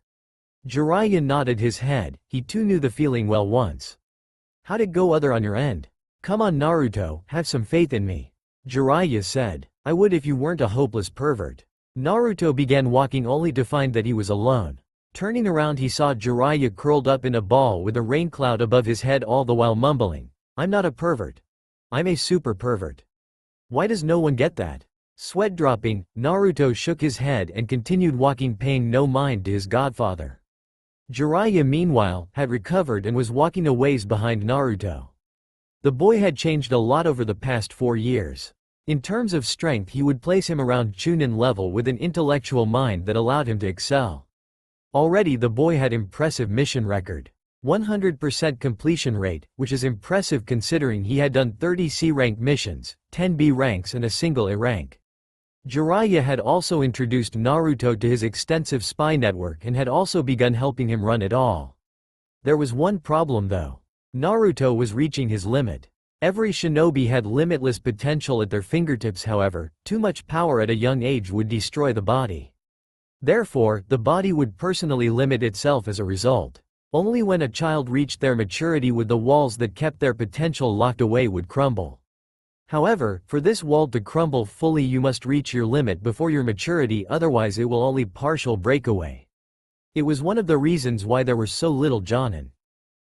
Jiraiya nodded his head, he too knew the feeling well once. How'd it go other on your end? Come on Naruto, have some faith in me. Jiraiya said, I would if you weren't a hopeless pervert. Naruto began walking only to find that he was alone. Turning around he saw Jiraiya curled up in a ball with a rain cloud above his head, all the while mumbling, I'm not a pervert. I'm a super pervert. Why does no one get that? Sweat dropping, Naruto shook his head and continued walking, paying no mind to his godfather. Jiraiya meanwhile had recovered and was walking a ways behind Naruto. The boy had changed a lot over the past 4 years. In terms of strength he would place him around Chunin level with an intellectual mind that allowed him to excel. Already the boy had impressive mission record. 100% completion rate, which is impressive considering he had done 30 C-rank missions, 10 B ranks and a single A rank. Jiraiya had also introduced Naruto to his extensive spy network and had also begun helping him run it all. There was one problem though. Naruto was reaching his limit. Every shinobi had limitless potential at their fingertips. However, too much power at a young age would destroy the body. Therefore, the body would personally limit itself as a result. Only when a child reached their maturity would the walls that kept their potential locked away would crumble. However, for this wall to crumble fully you must reach your limit before your maturity, otherwise it will only partial breakaway. It was one of the reasons why there were so little jonin.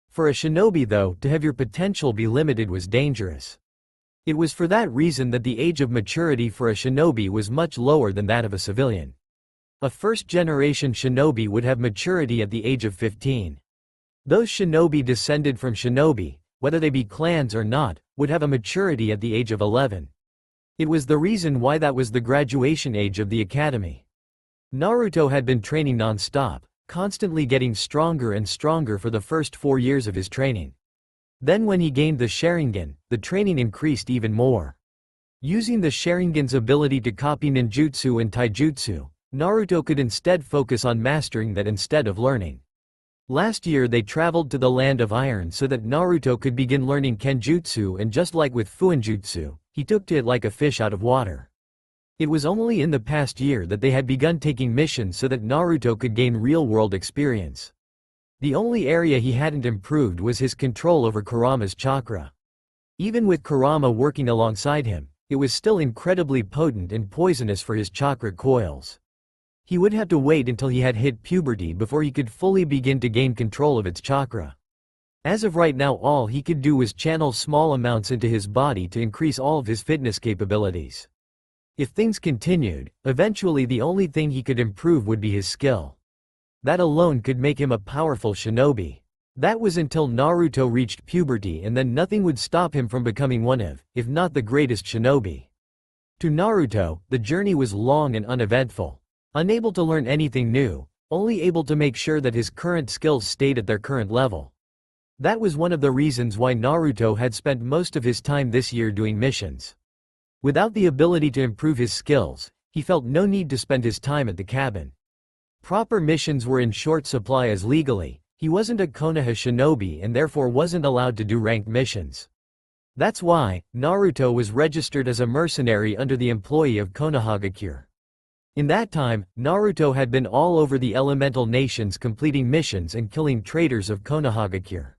For a shinobi though, to have your potential be limited was dangerous. It was for that reason that the age of maturity for a shinobi was much lower than that of a civilian. A first-generation shinobi would have maturity at the age of 15. Those shinobi descended from shinobi, whether they be clans or not, would have a maturity at the age of 11. It was the reason why that was the graduation age of the academy. Naruto had been training non-stop, constantly getting stronger and stronger for the first 4 years of his training. Then when he gained the Sharingan, the training increased even more. Using the Sharingan's ability to copy ninjutsu and taijutsu, Naruto could instead focus on mastering that instead of learning. Last year they traveled to the Land of Iron so that Naruto could begin learning Kenjutsu, and just like with Fuinjutsu, he took to it like a fish out of water. It was only in the past year that they had begun taking missions so that Naruto could gain real-world experience. The only area he hadn't improved was his control over Kurama's chakra. Even with Kurama working alongside him, it was still incredibly potent and poisonous for his chakra coils. He would have to wait until he had hit puberty before he could fully begin to gain control of its chakra. As of right now, all he could do was channel small amounts into his body to increase all of his fitness capabilities. If things continued, eventually the only thing he could improve would be his skill. That alone could make him a powerful shinobi. That was until Naruto reached puberty, and then nothing would stop him from becoming one of, if not the greatest shinobi. To Naruto, the journey was long and uneventful. Unable to learn anything new, only able to make sure that his current skills stayed at their current level. That was one of the reasons why Naruto had spent most of his time this year doing missions. Without the ability to improve his skills, he felt no need to spend his time at the cabin. Proper missions were in short supply, as legally, he wasn't a Konoha shinobi and therefore wasn't allowed to do ranked missions. That's why, Naruto was registered as a mercenary under the employee of Konohagakure. In that time, Naruto had been all over the elemental nations completing missions and killing traitors of Konohagakure.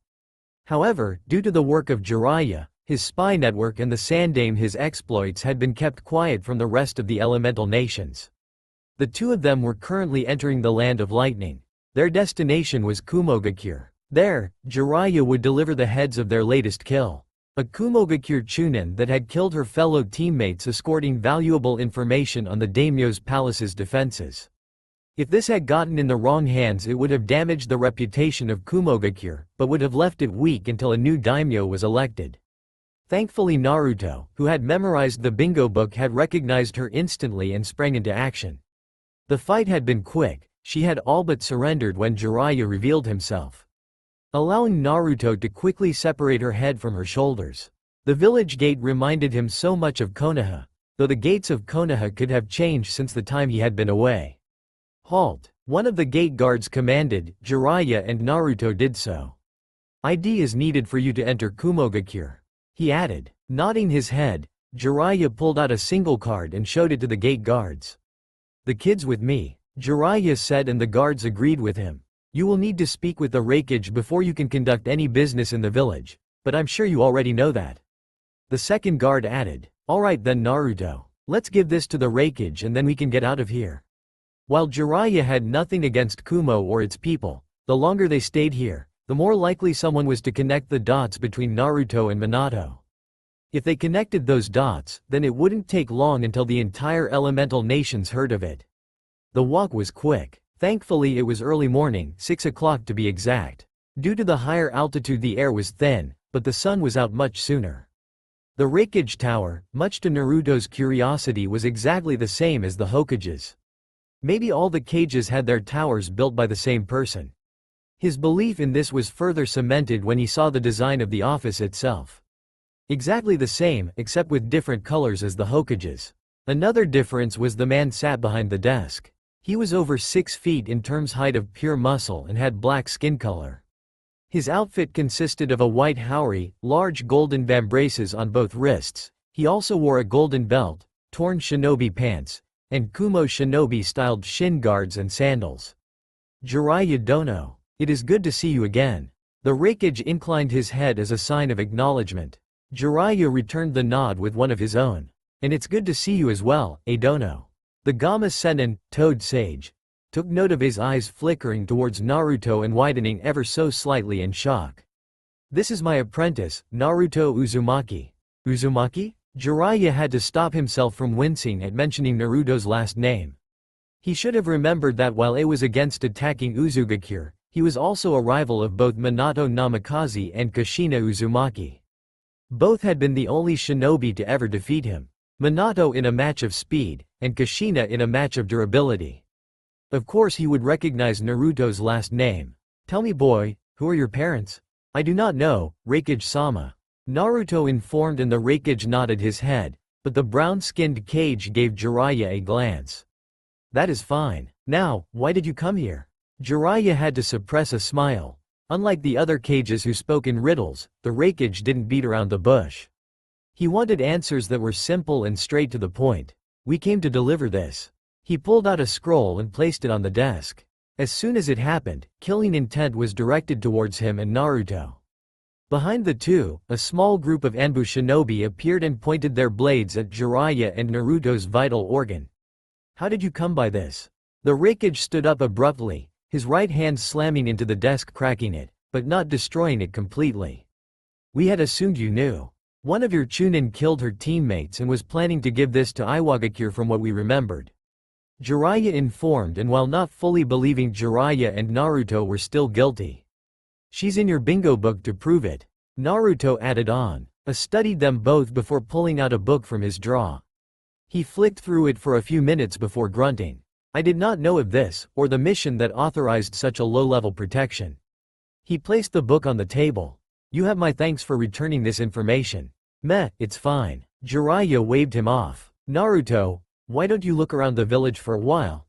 However, due to the work of Jiraiya, his spy network, and the Sandaime, his exploits had been kept quiet from the rest of the elemental nations. The two of them were currently entering the Land of Lightning. Their destination was Kumogakure. There, Jiraiya would deliver the heads of their latest kill. A Kumogakure Chunin that had killed her fellow teammates, escorting valuable information on the daimyo's palace's defenses. If this had gotten in the wrong hands, it would have damaged the reputation of Kumogakure, but would have left it weak until a new daimyo was elected. Thankfully Naruto, who had memorized the bingo book, had recognized her instantly and sprang into action. The fight had been quick, she had all but surrendered when Jiraiya revealed himself, allowing Naruto to quickly separate her head from her shoulders. The village gate reminded him so much of Konoha, though the gates of Konoha could have changed since the time he had been away. Halt! One of the gate guards commanded. Jiraiya and Naruto did so. ID is needed for you to enter Kumogakure, he added. Nodding his head, Jiraiya pulled out a single card and showed it to the gate guards. The kid's with me, Jiraiya said, and the guards agreed with him. You will need to speak with the Raikage before you can conduct any business in the village, but I'm sure you already know that. The second guard added. Alright then Naruto, let's give this to the Raikage and then we can get out of here. While Jiraiya had nothing against Kumo or its people, the longer they stayed here, the more likely someone was to connect the dots between Naruto and Minato. If they connected those dots, then it wouldn't take long until the entire elemental nations heard of it. The walk was quick. Thankfully it was early morning, 6 o'clock to be exact. Due to the higher altitude the air was thin, but the sun was out much sooner. The Raikage Tower, much to Naruto's curiosity, was exactly the same as the Hokage's. Maybe all the cages had their towers built by the same person. His belief in this was further cemented when he saw the design of the office itself. Exactly the same, except with different colors as the Hokage's. Another difference was the man sat behind the desk. He was over 6 feet in terms height of pure muscle and had black skin color. His outfit consisted of a white haori, large golden vambraces on both wrists. He also wore a golden belt, torn shinobi pants, and Kumo shinobi-styled shin guards and sandals. Jiraiya Dono. It is good to see you again. The Raikage inclined his head as a sign of acknowledgement. Jiraiya returned the nod with one of his own. And it's good to see you as well, Dono. The Gama Sennin, Toad Sage, took note of his eyes flickering towards Naruto and widening ever so slightly in shock. This is my apprentice, Naruto Uzumaki. Uzumaki? Jiraiya had to stop himself from wincing at mentioning Naruto's last name. He should have remembered that while it was against attacking Uzugakure, he was also a rival of both Minato Namikaze and Kushina Uzumaki. Both had been the only shinobi to ever defeat him. Minato in a match of speed, and Kushina in a match of durability. Of course he would recognize Naruto's last name. Tell me boy, who are your parents? I do not know, Raikage-sama. Naruto informed and the Raikage nodded his head, but the brown-skinned Kage gave Jiraiya a glance. That is fine. Now, why did you come here? Jiraiya had to suppress a smile. Unlike the other Kages who spoke in riddles, the Raikage didn't beat around the bush. He wanted answers that were simple and straight to the point. We came to deliver this. He pulled out a scroll and placed it on the desk. As soon as it happened, killing intent was directed towards him and Naruto. Behind the two, a small group of Anbu shinobi appeared and pointed their blades at Jiraiya and Naruto's vital organ. How did you come by this? The Raikage stood up abruptly, his right hand slamming into the desk, cracking it, but not destroying it completely. We had assumed you knew. One of your Chunin killed her teammates and was planning to give this to Iwagakure from what we remembered. Jiraiya informed, and while not fully believing Jiraiya and Naruto were still guilty. She's in your bingo book to prove it. Naruto added on. Studied them both before pulling out a book from his drawer. He flicked through it for a few minutes before grunting. I did not know of this, or the mission that authorized such a low-level protection. He placed the book on the table. You have my thanks for returning this information. Meh, it's fine. Jiraiya waved him off. Naruto, why don't you look around the village for a while?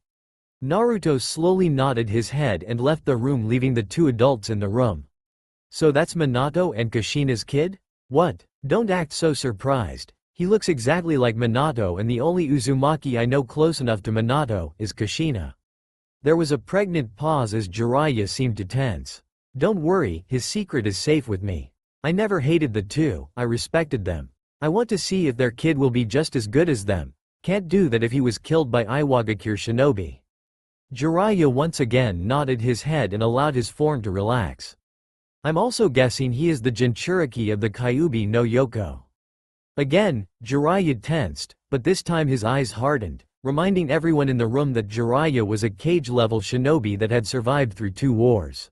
Naruto slowly nodded his head and left the room, leaving the two adults in the room. So that's Minato and Kushina's kid? What? Don't act so surprised. He looks exactly like Minato, and the only Uzumaki I know close enough to Minato is Kushina. There was a pregnant pause as Jiraiya seemed to tense. Don't worry, his secret is safe with me. I never hated the two, I respected them. I want to see if their kid will be just as good as them. Can't do that if he was killed by Iwagakure shinobi. Jiraiya once again nodded his head and allowed his form to relax. I'm also guessing he is the Jinchuriki of the Kyuubi no Yoko. Again, Jiraiya tensed, but this time his eyes hardened, reminding everyone in the room that Jiraiya was a cage-level shinobi that had survived through 2 wars.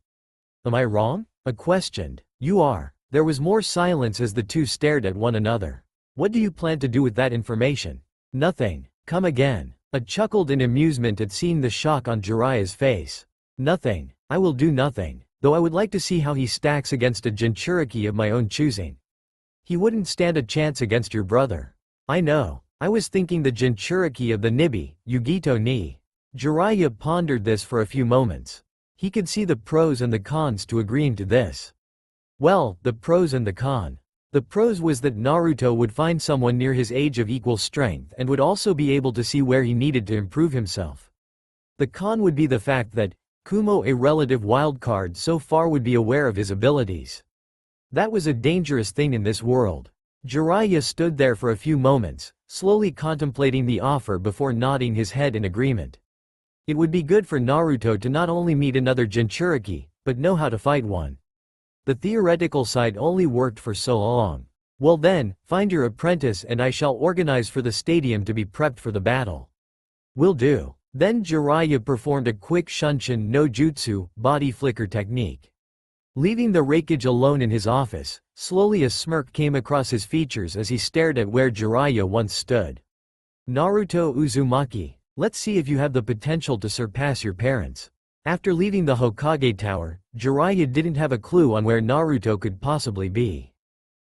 Am I wrong? I questioned. You are. There was more silence as the two stared at one another. What do you plan to do with that information? Nothing. Come again. I chuckled in amusement at seeing the shock on Jiraiya's face. Nothing. I will do nothing, though I would like to see how he stacks against a Jinchuriki of my own choosing. He wouldn't stand a chance against your brother. I know. I was thinking the Jinchuriki of the Nibi, Yugito ni. Jiraiya pondered this for a few moments. He could see the pros and the cons to agreeing to this. Well, the pros and the con. The pros was that Naruto would find someone near his age of equal strength and would also be able to see where he needed to improve himself. The con would be the fact that Kumo, a relative wildcard so far, would be aware of his abilities. That was a dangerous thing in this world. Jiraiya stood there for a few moments, slowly contemplating the offer before nodding his head in agreement. It would be good for Naruto to not only meet another Jinchuriki, but know how to fight one. The theoretical side only worked for so long. Well then, find your apprentice and I shall organize for the stadium to be prepped for the battle. Will do. Then Jiraiya performed a quick Shunshin no Jutsu, body flicker technique. Leaving the Raikage alone in his office, slowly a smirk came across his features as he stared at where Jiraiya once stood. Naruto Uzumaki, let's see if you have the potential to surpass your parents. After leaving the Hokage Tower, Jiraiya didn't have a clue on where Naruto could possibly be.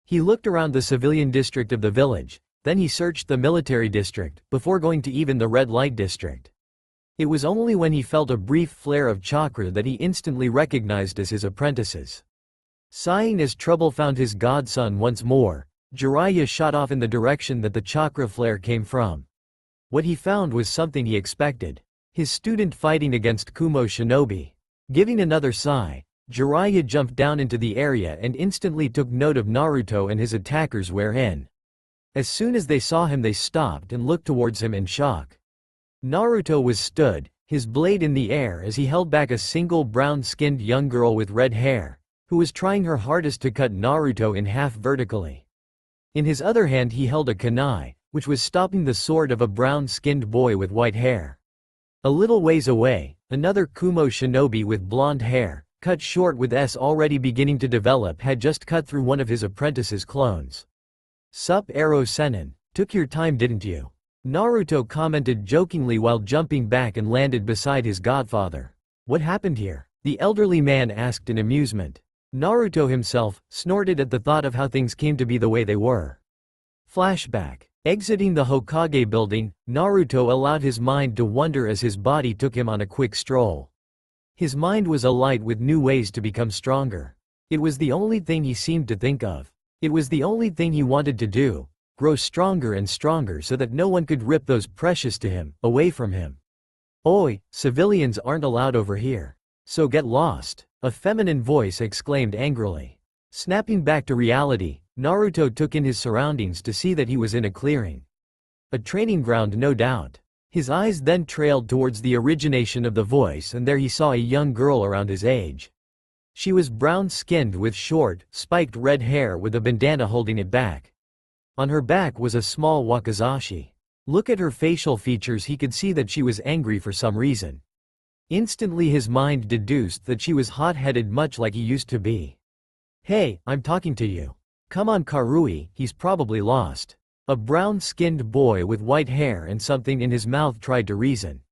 He looked around the civilian district of the village, then he searched the military district, before going to even the red light district. It was only when he felt a brief flare of chakra that he instantly recognized as his apprentices. Sighing as trouble found his godson once more, Jiraiya shot off in the direction that the chakra flare came from. What he found was something he expected. His student fighting against Kumo Shinobi. Giving another sigh, Jiraiya jumped down into the area and instantly took note of Naruto and his attackers wherein. As soon as they saw him they stopped and looked towards him in shock. Naruto was stood, his blade in the air as he held back a single brown-skinned young girl with red hair, who was trying her hardest to cut Naruto in half vertically. In his other hand he held a kunai, which was stopping the sword of a brown-skinned boy with white hair. A little ways away, another Kumo shinobi with blonde hair, cut short with S already beginning to develop, had just cut through one of his apprentice's clones. "Sup Arrow Sennin, took your time didn't you?" Naruto commented jokingly while jumping back and landed beside his godfather. "What happened here?" the elderly man asked in amusement. Naruto himself snorted at the thought of how things came to be the way they were. Flashback. Exiting the Hokage building, Naruto allowed his mind to wander as his body took him on a quick stroll. His mind was alight with new ways to become stronger. It was the only thing he seemed to think of. It was the only thing he wanted to do, grow stronger and stronger so that no one could rip those precious to him, away from him. "Oi, civilians aren't allowed over here. So get lost," a feminine voice exclaimed angrily. Snapping back to reality, Naruto took in his surroundings to see that he was in a clearing. A training ground no doubt. His eyes then trailed towards the origination of the voice and there he saw a young girl around his age. She was brown-skinned with short, spiked red hair with a bandana holding it back. On her back was a small wakizashi. Look at her facial features, he could see that she was angry for some reason. Instantly his mind deduced that she was hot-headed much like he used to be. "Hey, I'm talking to you. Come on Karui, he's probably lost." A brown-skinned boy with white hair and something in his mouth tried to reason.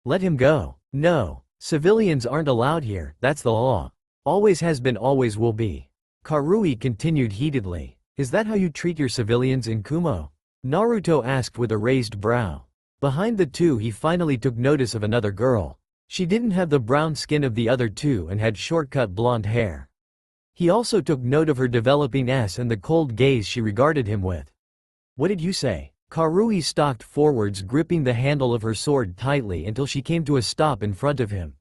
"Let him go." "No. Civilians aren't allowed here, that's the law. Always has been, always will be." Karui continued heatedly. "Is that how you treat your civilians in Kumo?" Naruto asked with a raised brow. Behind the two he finally took notice of another girl. She didn't have the brown skin of the other two and had short-cut blonde hair. He also took note of her developing S and the cold gaze she regarded him with. "What did you say?" Karui stalked forwards, gripping the handle of her sword tightly until she came to a stop in front of him.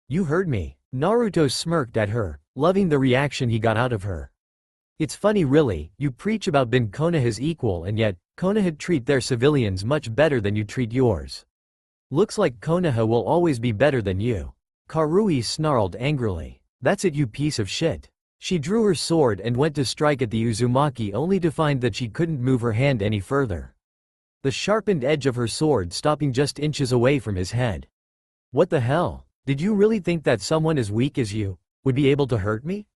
"You heard me." Naruto smirked at her, loving the reaction he got out of her. "It's funny really, you preach about being Konoha's equal and yet, Konoha treat their civilians much better than you treat yours. Looks like Konoha will always be better than you." Karui snarled angrily. "That's it you piece of shit." She drew her sword and went to strike at the Uzumaki only to find that she couldn't move her hand any further. The sharpened edge of her sword stopping just inches away from his head. "What the hell? Did you really think that someone as weak as you would be able to hurt me?"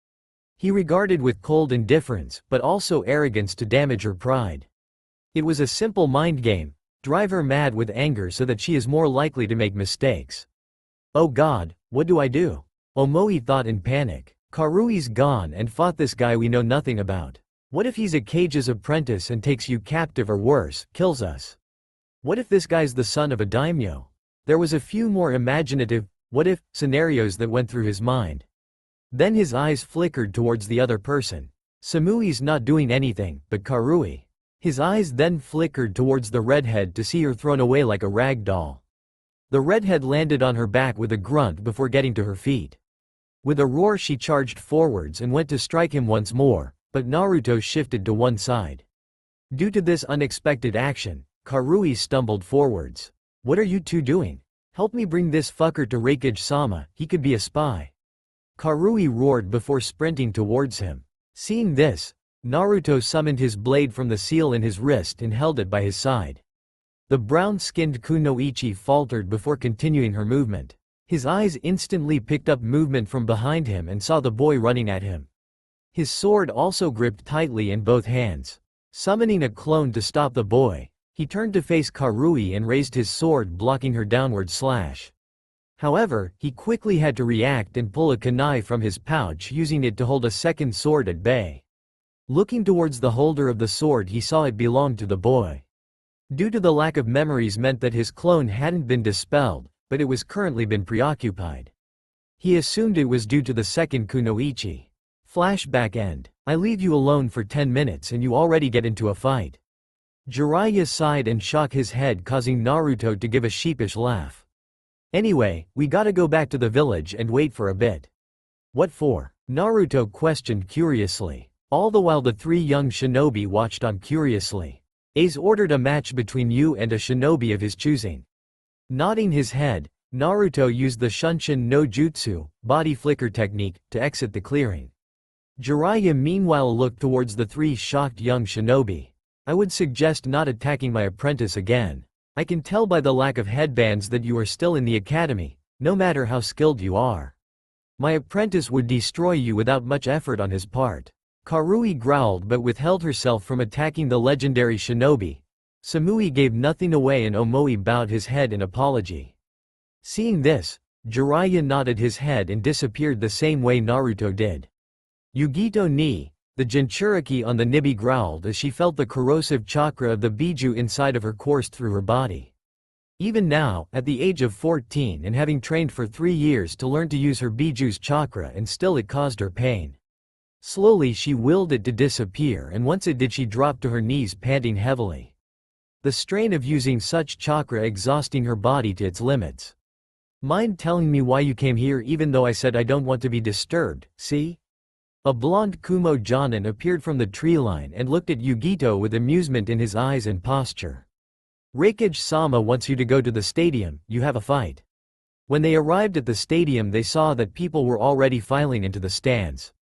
He regarded with cold indifference, but also arrogance to damage her pride. It was a simple mind game, drive her mad with anger so that she is more likely to make mistakes. "Oh God, what do I do?" Omoi thought in panic. "Karui's gone and fought this guy we know nothing about. What if he's a Kage's apprentice and takes you captive or worse, kills us? What if this guy's the son of a daimyo?" There was a few more imaginative, what-if, scenarios that went through his mind. Then his eyes flickered towards the other person. Samui's not doing anything, but Karui. His eyes then flickered towards the redhead to see her thrown away like a rag doll. The redhead landed on her back with a grunt before getting to her feet. With a roar she charged forwards and went to strike him once more, but Naruto shifted to one side. Due to this unexpected action, Karui stumbled forwards. "What are you two doing? Help me bring this fucker to Raikage-sama, he could be a spy." Karui roared before sprinting towards him. Seeing this, Naruto summoned his blade from the seal in his wrist and held it by his side. The brown-skinned kunoichi faltered before continuing her movement. His eyes instantly picked up movement from behind him and saw the boy running at him. His sword also gripped tightly in both hands. Summoning a clone to stop the boy, he turned to face Karui and raised his sword, blocking her downward slash. However, he quickly had to react and pull a kunai from his pouch, using it to hold a second sword at bay. Looking towards the holder of the sword, he saw it belonged to the boy. Due to the lack of memories meant that his clone hadn't been dispelled, but it was currently been preoccupied. He assumed it was due to the second kunoichi. Flashback end. I leave you alone for 10 minutes and you already get into a fight. Jiraiya sighed and shook his head, causing Naruto to give a sheepish laugh. Anyway, we gotta go back to the village and wait for a bit. What for? Naruto questioned curiously. All the while the three young shinobi watched on curiously. Ace ordered a match between you and a shinobi of his choosing. Nodding his head, Naruto used the Shunshin no Jutsu, body flicker technique, to exit the clearing. Jiraiya meanwhile looked towards the three shocked young shinobi. I would suggest not attacking my apprentice again. I can tell by the lack of headbands that you are still in the academy, no matter how skilled you are. My apprentice would destroy you without much effort on his part. Karui growled but withheld herself from attacking the legendary shinobi. Samui gave nothing away and Omoi bowed his head in apology. Seeing this, Jiraiya nodded his head and disappeared the same way Naruto did. Yugito ni, the Jinchuriki on the Nibi growled as she felt the corrosive chakra of the Biju inside of her course through her body. Even now, at the age of 14 and having trained for 3 years to learn to use her Biju's chakra, and still it caused her pain. Slowly she willed it to disappear, and once it did she dropped to her knees panting heavily. The strain of using such chakra exhausting her body to its limits. Mind telling me why you came here even though I said I don't want to be disturbed, see? A blonde Kumo Jonin appeared from the tree line and looked at Yugito with amusement in his eyes and posture. Raikage-sama wants you to go to the stadium, you have a fight. When they arrived at the stadium they saw that people were already filing into the stands.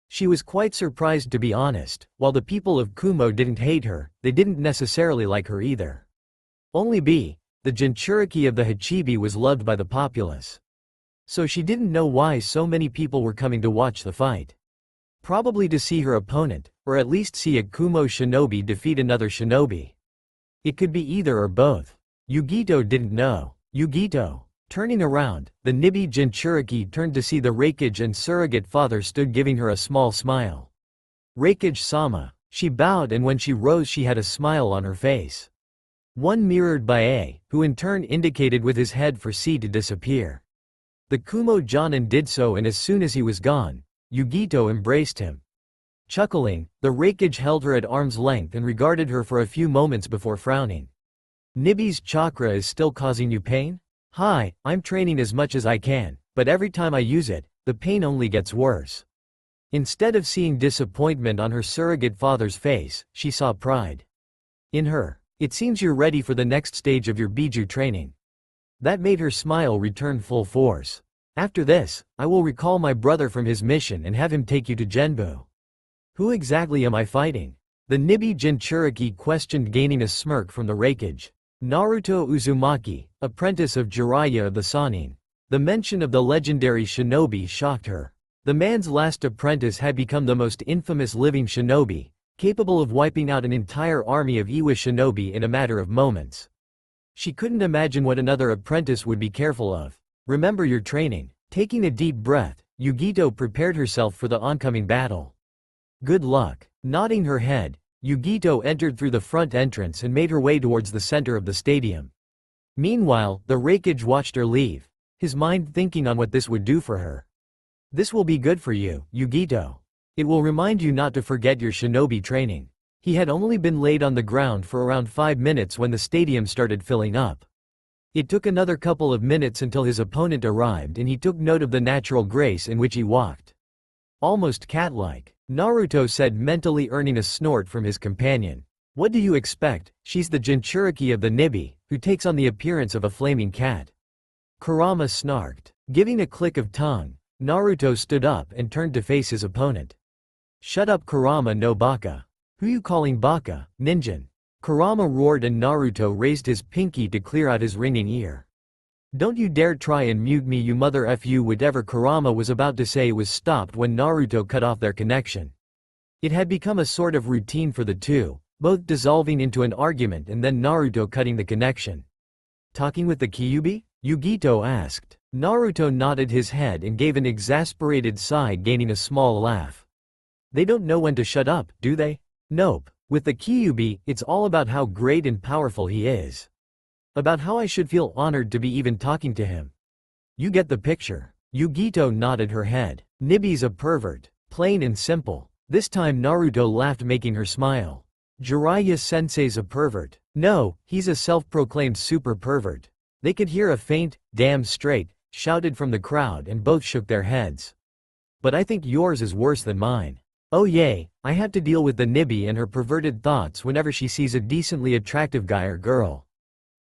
She was quite surprised, to be honest. While the people of Kumo didn't hate her, they didn't necessarily like her either. Only B, the Jinchuriki of the Hachibi, was loved by the populace. So she didn't know why so many people were coming to watch the fight. Probably to see her opponent, or at least see a Kumo shinobi defeat another shinobi. It could be either or both. Yugito didn't know. Yugito. Turning around, the Nibi Jinchuriki turned to see the Raikage and surrogate father stood giving her a small smile. Raikage-sama. She bowed, and when she rose she had a smile on her face. One mirrored by A, who in turn indicated with his head for C to disappear. The Kumo Jonin did so, and as soon as he was gone, Yugito embraced him. Chuckling, the Raikage held her at arm's length and regarded her for a few moments before frowning. Nibi's chakra is still causing you pain? Hi, I'm training as much as I can, but every time I use it, the pain only gets worse. Instead of seeing disappointment on her surrogate father's face, she saw pride. In her. It seems you're ready for the next stage of your Biju training. That made her smile return full force. After this, I will recall my brother from his mission and have him take you to Genbu. Who exactly am I fighting? The Nibi Jinchuriki questioned, gaining a smirk from the Raikage. Naruto Uzumaki, apprentice of Jiraiya of the Sannin. The mention of the legendary shinobi shocked her. The man's last apprentice had become the most infamous living shinobi, capable of wiping out an entire army of Iwa shinobi in a matter of moments. She couldn't imagine what another apprentice would be careful of. Remember your training. Taking a deep breath, Yugito prepared herself for the oncoming battle. Good luck. Nodding her head, Yugito entered through the front entrance and made her way towards the center of the stadium. Meanwhile, the Raikage watched her leave, his mind thinking on what this would do for her. This will be good for you, Yugito. It will remind you not to forget your shinobi training. He had only been laid on the ground for around 5 minutes when the stadium started filling up. It took another couple of minutes until his opponent arrived, and he took note of the natural grace in which he walked. Almost cat-like, Naruto said, mentally earning a snort from his companion. What do you expect? She's the Jinchuriki of the Nibi, who takes on the appearance of a flaming cat. Kurama snarked. Giving a click of tongue, Naruto stood up and turned to face his opponent. Shut up, Kurama no Baka. Who you calling Baka, Ninjin? Kurama roared, and Naruto raised his pinky to clear out his ringing ear. Don't you dare try and mute me, you mother fu. Whatever Kurama was about to say was stopped when Naruto cut off their connection. It had become a sort of routine for the two, both dissolving into an argument and then Naruto cutting the connection. Talking with the Kyuubi? Yugito asked. Naruto nodded his head and gave an exasperated sigh, gaining a small laugh. They don't know when to shut up, do they? Nope. With the Kyuubi, it's all about how great and powerful he is. About how I should feel honored to be even talking to him. You get the picture. Yugito nodded her head. Nibi's a pervert. Plain and simple. This time Naruto laughed, making her smile. Jiraiya sensei's a pervert. No, he's a self-proclaimed super pervert. They could hear a faint, damn straight, shouted from the crowd and both shook their heads. But I think yours is worse than mine. Oh yay, I have to deal with the Nibi and her perverted thoughts whenever she sees a decently attractive guy or girl.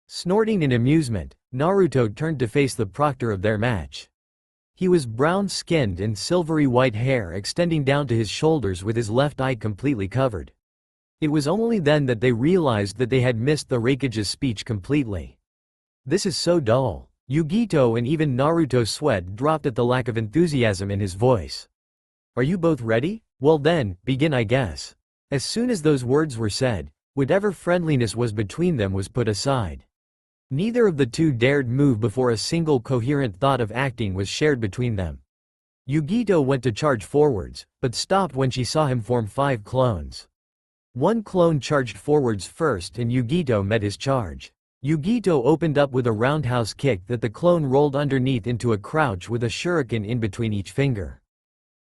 Snorting in amusement, Naruto turned to face the proctor of their match. He was brown-skinned and silvery white hair extending down to his shoulders with his left eye completely covered. It was only then that they realized that they had missed the Raikage's speech completely. This is so dull. Yugito and even Naruto's sweat dropped at the lack of enthusiasm in his voice. Are you both ready? Well then, begin I guess. As soon as those words were said, whatever friendliness was between them was put aside. Neither of the two dared move before a single coherent thought of acting was shared between them. Yugito went to charge forwards, but stopped when she saw him form 5 clones. One clone charged forwards first and Yugito met his charge. Yugito opened up with a roundhouse kick that the clone rolled underneath into a crouch with a shuriken in between each finger.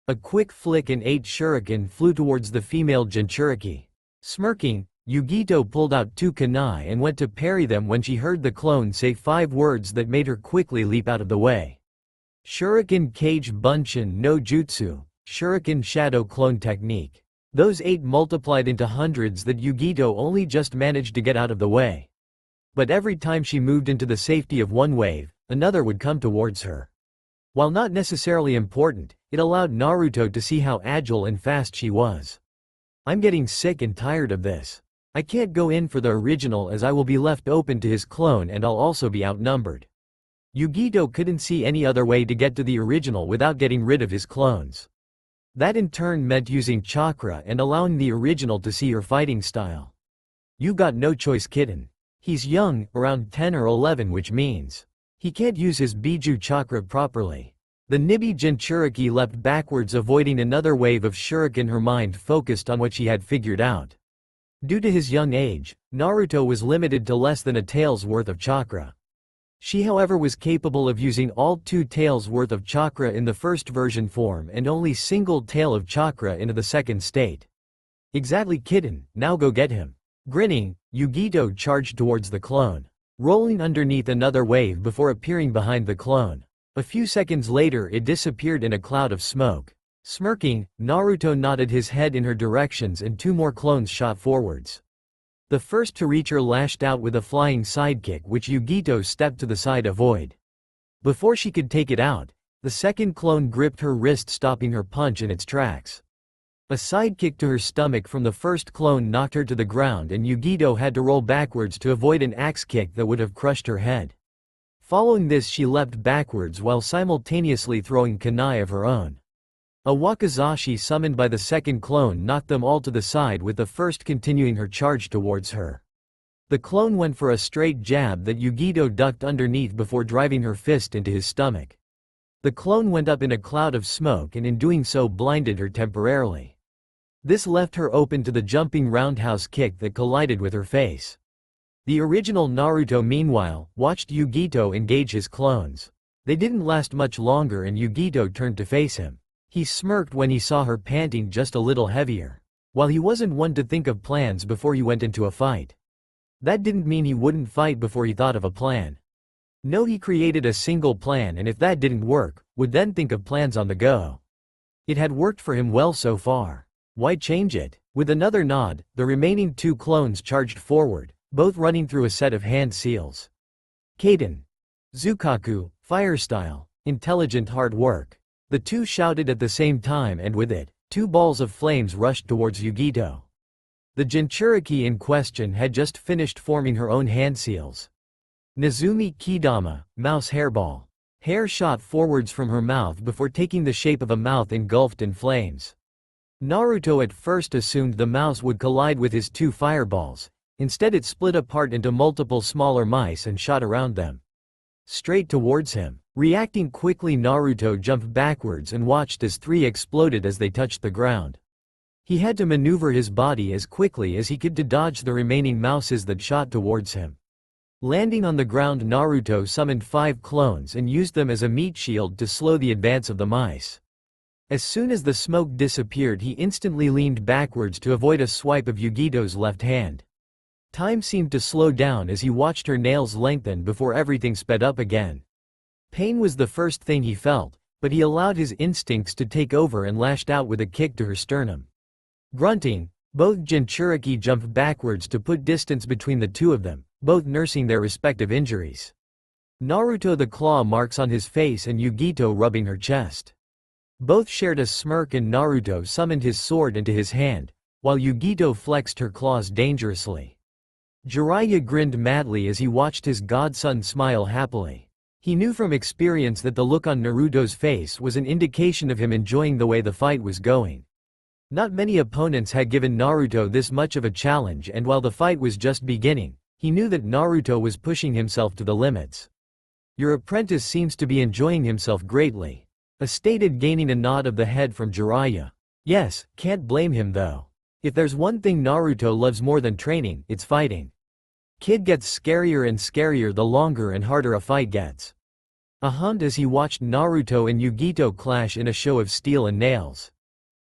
A quick flick and 8 shuriken flew towards the female Jinchuriki. Smirking, Yugito pulled out 2 kunai and went to parry them when she heard the clone say 5 words that made her quickly leap out of the way. Shuriken Cage Bunshin no Jutsu, Shuriken Shadow Clone Technique. Those 8 multiplied into hundreds that Yugito only just managed to get out of the way. But every time she moved into the safety of one wave, another would come towards her. While not necessarily important, it allowed Naruto to see how agile and fast she was. I'm getting sick and tired of this. I can't go in for the original as I will be left open to his clone and I'll also be outnumbered. Yugito couldn't see any other way to get to the original without getting rid of his clones. That in turn meant using chakra and allowing the original to see her fighting style. You got no choice, kitten. He's young, around 10 or 11, which means he can't use his Biju chakra properly. The Nibi Jinchuriki leapt backwards, avoiding another wave of shuriken, her mind focused on what she had figured out. Due to his young age, Naruto was limited to less than a tael's worth of chakra. She however was capable of using all 2 taels worth of chakra in the first version form and only single tael of chakra into the second state. Exactly, kitten, now go get him. Grinning, Yugito charged towards the clone, rolling underneath another wave before appearing behind the clone. A few seconds later it disappeared in a cloud of smoke. Smirking, Naruto nodded his head in her directions and 2 more clones shot forwards. The first to reach her lashed out with a flying sidekick which Yugito stepped to the side to avoid. Before she could take it out, the second clone gripped her wrist, stopping her punch in its tracks. A sidekick to her stomach from the first clone knocked her to the ground and Yugito had to roll backwards to avoid an axe kick that would have crushed her head. Following this she leapt backwards while simultaneously throwing kunai of her own. A wakizashi summoned by the second clone knocked them all to the side, with the first continuing her charge towards her. The clone went for a straight jab that Yugito ducked underneath before driving her fist into his stomach. The clone went up in a cloud of smoke and in doing so blinded her temporarily. This left her open to the jumping roundhouse kick that collided with her face. The original Naruto meanwhile watched Yugito engage his clones. They didn't last much longer and Yugito turned to face him. He smirked when he saw her panting just a little heavier. While he wasn't one to think of plans before he went into a fight, that didn't mean he wouldn't fight before he thought of a plan. No, he created a single plan and if that didn't work, would then think of plans on the go. It had worked for him well so far. Why change it? With another nod, the remaining 2 clones charged forward, both running through a set of hand seals. Kaden. Zukaku, fire style, intelligent hard work. The 2 shouted at the same time and with it, 2 balls of flames rushed towards Yugito. The Jinchuriki in question had just finished forming her own hand seals. Nezumi Kidama, mouse hairball. Hair shot forwards from her mouth before taking the shape of a mouth engulfed in flames. Naruto at first assumed the mouse would collide with his 2 fireballs. Instead it split apart into multiple smaller mice and shot around them. Straight towards him. Reacting quickly, Naruto jumped backwards and watched as 3 exploded as they touched the ground. He had to maneuver his body as quickly as he could to dodge the remaining mouses that shot towards him. Landing on the ground, Naruto summoned 5 clones and used them as a meat shield to slow the advance of the mice. As soon as the smoke disappeared, he instantly leaned backwards to avoid a swipe of Yugito's left hand. Time seemed to slow down as he watched her nails lengthen before everything sped up again. Pain was the first thing he felt, but he allowed his instincts to take over and lashed out with a kick to her sternum. Grunting, both Jinchuriki jumped backwards to put distance between the two of them, both nursing their respective injuries. Naruto the claw marks on his face and Yugito rubbing her chest. Both shared a smirk and Naruto summoned his sword into his hand, while Yugito flexed her claws dangerously. Jiraiya grinned madly as he watched his godson smile happily. He knew from experience that the look on Naruto's face was an indication of him enjoying the way the fight was going. Not many opponents had given Naruto this much of a challenge, and while the fight was just beginning, he knew that Naruto was pushing himself to the limits. "Your apprentice seems to be enjoying himself greatly," stated, gaining a nod of the head from Jiraiya. "Yes, can't blame him though. If there's one thing Naruto loves more than training, it's fighting. Kid gets scarier and scarier the longer and harder a fight gets." A hunt as he watched Naruto and Yugito clash in a show of steel and nails.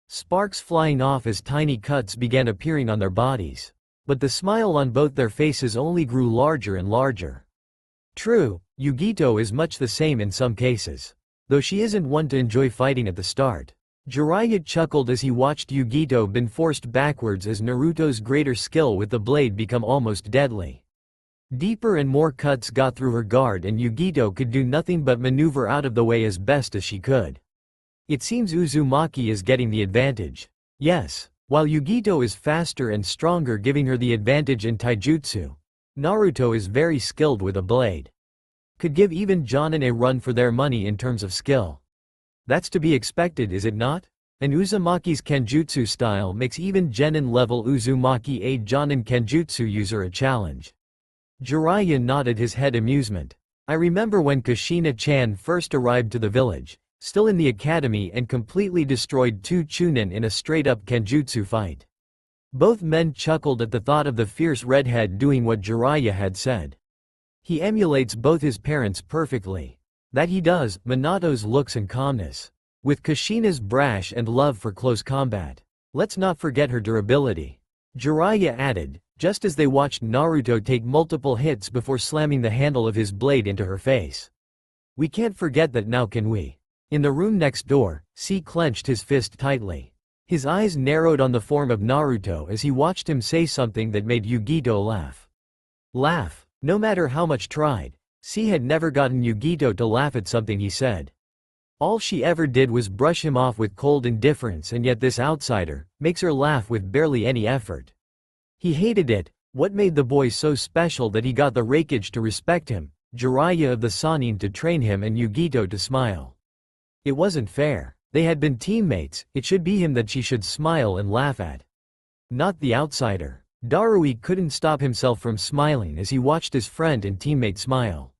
Sparks flying off as tiny cuts began appearing on their bodies. But the smile on both their faces only grew larger and larger. True, Yugito is much the same in some cases, though she isn't one to enjoy fighting at the start. Jiraiya chuckled as he watched Yugito been forced backwards as Naruto's greater skill with the blade become almost deadly. Deeper and more cuts got through her guard and Yugito could do nothing but maneuver out of the way as best as she could. It seems Uzumaki is getting the advantage. Yes, while Yugito is faster and stronger, giving her the advantage in taijutsu, Naruto is very skilled with a blade. Could give even Jonin a run for their money in terms of skill. That's to be expected, is it not? And Uzumaki's Kenjutsu style makes even Genin-level Uzumaki a Jonin Kenjutsu user a challenge. Jiraiya nodded his head amusement. "I remember when Kushina-chan first arrived to the village, still in the academy, and completely destroyed two Chunin in a straight-up Kenjutsu fight." Both men chuckled at the thought of the fierce redhead doing what Jiraiya had said. He emulates both his parents perfectly. That he does, Minato's looks and calmness. With Kushina's brash and love for close combat. Let's not forget her durability. Jiraiya added, just as they watched Naruto take multiple hits before slamming the handle of his blade into her face. "We can't forget that now, can we?" In the room next door, C clenched his fist tightly. His eyes narrowed on the form of Naruto as he watched him say something that made Yugito laugh. Laugh. No matter how much tried, C had never gotten Yugito to laugh at something he said. All she ever did was brush him off with cold indifference, and yet this outsider makes her laugh with barely any effort. He hated it. What made the boy so special that he got the Raikage to respect him, Jiraiya of the Sannin to train him, and Yugito to smile? It wasn't fair. They had been teammates, it should be him that she should smile and laugh at. Not the outsider. Darui couldn't stop himself from smiling as he watched his friend and teammate smile.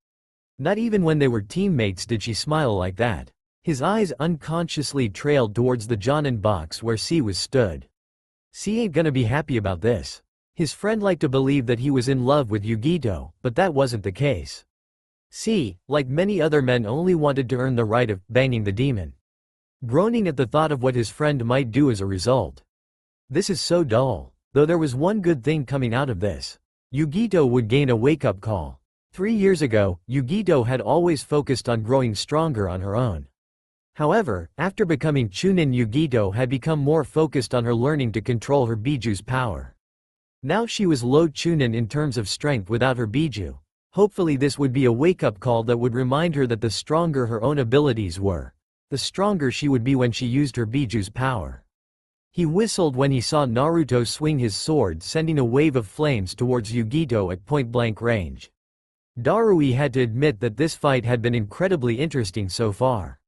Not even when they were teammates did she smile like that. His eyes unconsciously trailed towards the Jonin box where C was stood. C ain't gonna be happy about this. His friend liked to believe that he was in love with Yugito, but that wasn't the case. C, like many other men, only wanted to earn the right of banging the demon. Groaning at the thought of what his friend might do as a result. This is so dull. Though there was one good thing coming out of this. Yugito would gain a wake-up call. 3 years ago, Yugito had always focused on growing stronger on her own. However, after becoming Chunin, Yugito had become more focused on her learning to control her Biju's power. Now she was low Chunin in terms of strength without her Biju. Hopefully this would be a wake-up call that would remind her that the stronger her own abilities were, the stronger she would be when she used her Biju's power. He whistled when he saw Naruto swing his sword, sending a wave of flames towards Yugito at point-blank range. Darui had to admit that this fight had been incredibly interesting so far.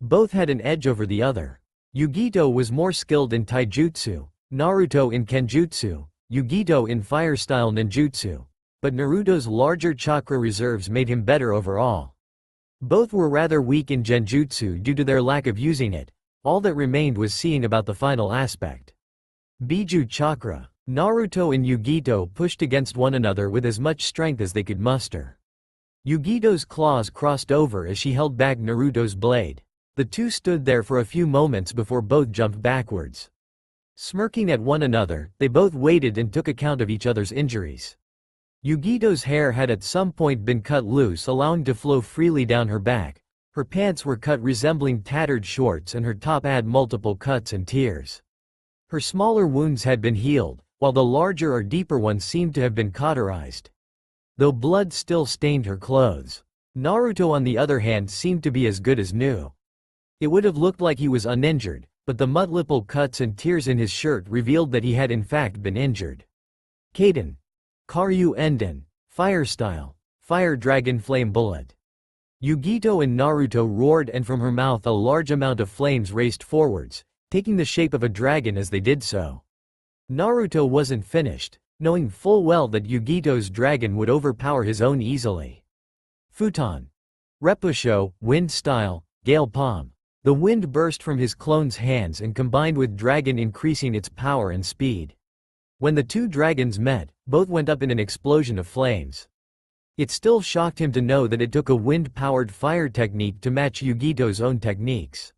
Both had an edge over the other. Yugito was more skilled in taijutsu, Naruto in kenjutsu, Yugito in fire-style ninjutsu. But Naruto's larger chakra reserves made him better overall. Both were rather weak in genjutsu due to their lack of using it. All that remained was seeing about the final aspect. Biju chakra. Naruto and Yugito pushed against one another with as much strength as they could muster. Yugito's claws crossed over as she held back Naruto's blade. The two stood there for a few moments before both jumped backwards. Smirking at one another, they both waited and took account of each other's injuries. Yugito's hair had at some point been cut loose, allowing to flow freely down her back. Her pants were cut resembling tattered shorts and her top had multiple cuts and tears. Her smaller wounds had been healed, while the larger or deeper ones seemed to have been cauterized, though blood still stained her clothes. Naruto on the other hand seemed to be as good as new. It would have looked like he was uninjured, but the multiple cuts and tears in his shirt revealed that he had in fact been injured. Kaden. Karyu Enden. Fire style. Fire dragon flame bullet. Yugito and Naruto roared, and from her mouth a large amount of flames raced forwards, taking the shape of a dragon as they did so. Naruto wasn't finished, knowing full well that Yugito's dragon would overpower his own easily. Futon. Repusho, wind style, gale palm. The wind burst from his clone's hands and combined with dragon, increasing its power and speed. When the two dragons met, both went up in an explosion of flames. It still shocked him to know that it took a wind-powered fire technique to match Yugito's own techniques.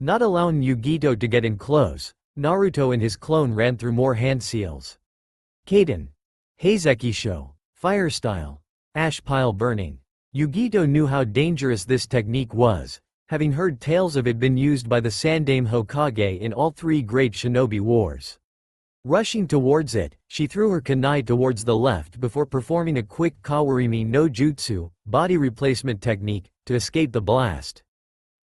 Not allowing Yugito to get in close, Naruto and his clone ran through more hand seals. Kaden. Heizekisho. Fire style. Ash pile burning. Yugito knew how dangerous this technique was, having heard tales of it been used by the Sandaime Hokage in all three great shinobi wars. Rushing towards it, she threw her kunai towards the left before performing a quick Kawarimi no Jutsu, body replacement technique, to escape the blast.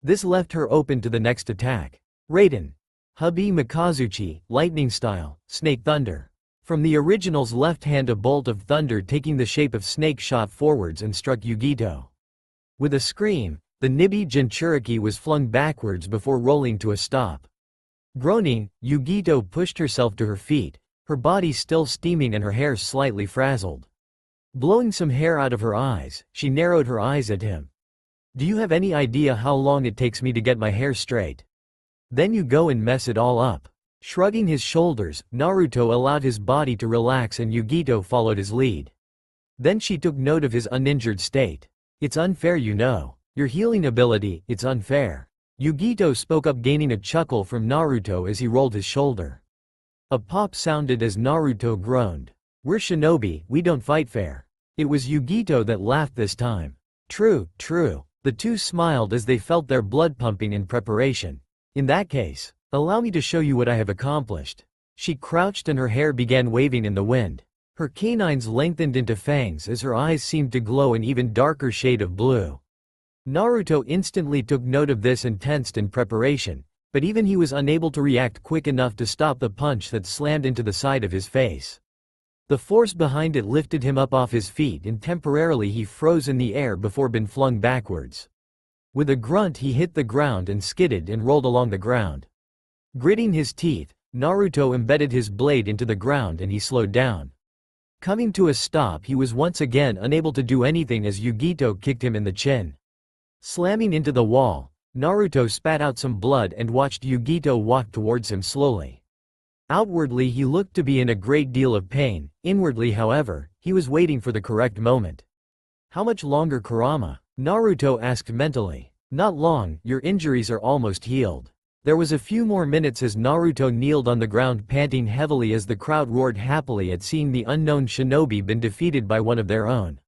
This left her open to the next attack. Raiden. Hubby Mikazuchi, lightning style, snake thunder. From the original's left hand, a bolt of thunder taking the shape of snake shot forwards and struck Yugito. With a scream, the Nibi Jinchuriki was flung backwards before rolling to a stop. Groaning, Yugito pushed herself to her feet, her body still steaming and her hair slightly frazzled. Blowing some hair out of her eyes, she narrowed her eyes at him. "Do you have any idea how long it takes me to get my hair straight? Then you go and mess it all up." Shrugging his shoulders, Naruto allowed his body to relax and Yugito followed his lead. Then she took note of his uninjured state. "It's unfair, you know. Your healing ability, it's unfair." Yugito spoke up, gaining a chuckle from Naruto as he rolled his shoulder. A pop sounded as Naruto groaned. "We're shinobi, we don't fight fair." It was Yugito that laughed this time. "True, true." The two smiled as they felt their blood pumping in preparation. "In that case, allow me to show you what I have accomplished." She crouched and her hair began waving in the wind. Her canines lengthened into fangs as her eyes seemed to glow an even darker shade of blue. Naruto instantly took note of this and tensed in preparation, but even he was unable to react quick enough to stop the punch that slammed into the side of his face. The force behind it lifted him up off his feet and temporarily he froze in the air before being flung backwards. With a grunt he hit the ground and skidded and rolled along the ground. Gritting his teeth, Naruto embedded his blade into the ground and he slowed down. Coming to a stop, he was once again unable to do anything as Yugito kicked him in the chin. Slamming into the wall, Naruto spat out some blood and watched Yugito walk towards him slowly. Outwardly he looked to be in a great deal of pain, inwardly however, he was waiting for the correct moment. "How much longer, Kurama?" Naruto asked mentally. "Not long, your injuries are almost healed." There was a few more minutes as Naruto kneeled on the ground panting heavily as the crowd roared happily at seeing the unknown shinobi been defeated by one of their own.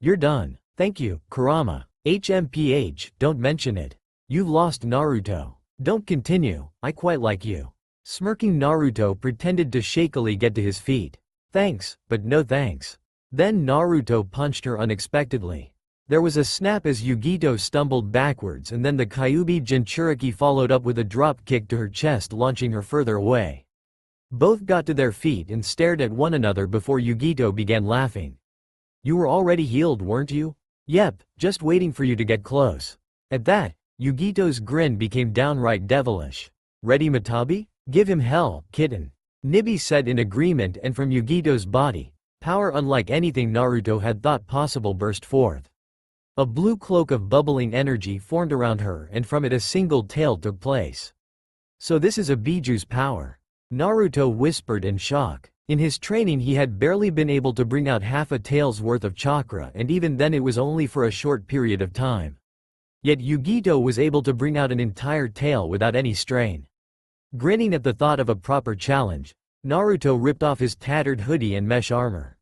"You're done. Thank you, Kurama. HMPH, don't mention it. You've lost, Naruto. Don't continue, I quite like you." Smirking, Naruto pretended to shakily get to his feet. "Thanks, but no thanks." Then Naruto punched her unexpectedly. There was a snap as Yugito stumbled backwards and then the Kyuubi Jinchuriki followed up with a drop kick to her chest, launching her further away. Both got to their feet and stared at one another before Yugito began laughing. "You were already healed, weren't you?" "Yep, just waiting for you to get close." At that, Yugito's grin became downright devilish. "Ready, Matabi? Give him hell, kitten." Nibi said in agreement, and from Yugito's body, power unlike anything Naruto had thought possible burst forth. A blue cloak of bubbling energy formed around her and from it a single tail took place. "So this is a Bijuu's power?" Naruto whispered in shock. In his training he had barely been able to bring out half a tail's worth of chakra, and even then it was only for a short period of time. Yet Yugito was able to bring out an entire tail without any strain. Grinning at the thought of a proper challenge, Naruto ripped off his tattered hoodie and mesh armor.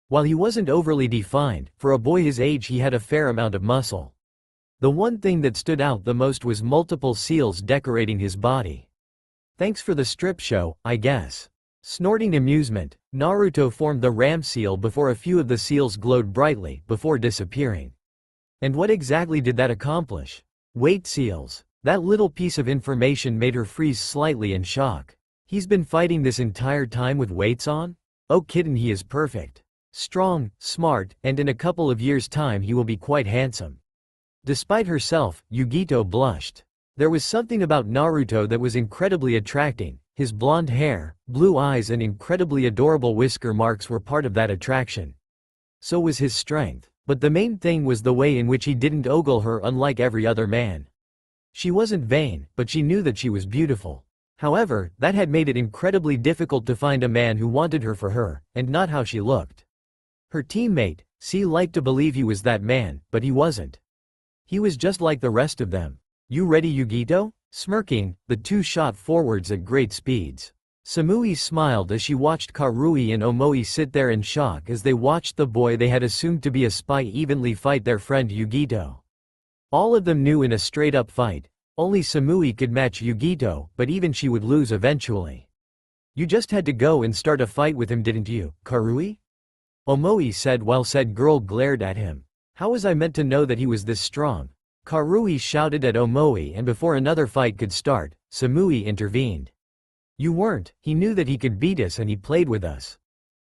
While he wasn't overly defined, for a boy his age he had a fair amount of muscle. The one thing that stood out the most was multiple seals decorating his body. Thanks for the strip show, I guess. Snorting amusement, Naruto formed the ram seal before a few of the seals glowed brightly, before disappearing. And what exactly did that accomplish? Weight seals. That little piece of information made her freeze slightly in shock. He's been fighting this entire time with weights on? Oh kitten, he is perfect. Strong, smart, and in a couple of years' time he will be quite handsome. Despite herself, Yugito blushed. There was something about Naruto that was incredibly attracting. His blonde hair, blue eyes and incredibly adorable whisker marks were part of that attraction. So was his strength. But the main thing was the way in which he didn't ogle her unlike every other man. She wasn't vain, but she knew that she was beautiful. However, that had made it incredibly difficult to find a man who wanted her for her, and not how she looked. Her teammate, C, liked to believe he was that man, but he wasn't. He was just like the rest of them. You ready, Yugito? Smirking, the two shot forwards at great speeds. Samui smiled as she watched Karui and Omoi sit there in shock as they watched the boy they had assumed to be a spy evenly fight their friend Yugito. All of them knew in a straight-up fight, only Samui could match Yugito, but even she would lose eventually. You just had to go and start a fight with him, didn't you, Karui? Omoi said while said girl glared at him. How was I meant to know that he was this strong? Karui shouted at Omoi, and before another fight could start, Samui intervened. You weren't, he knew that he could beat us and he played with us.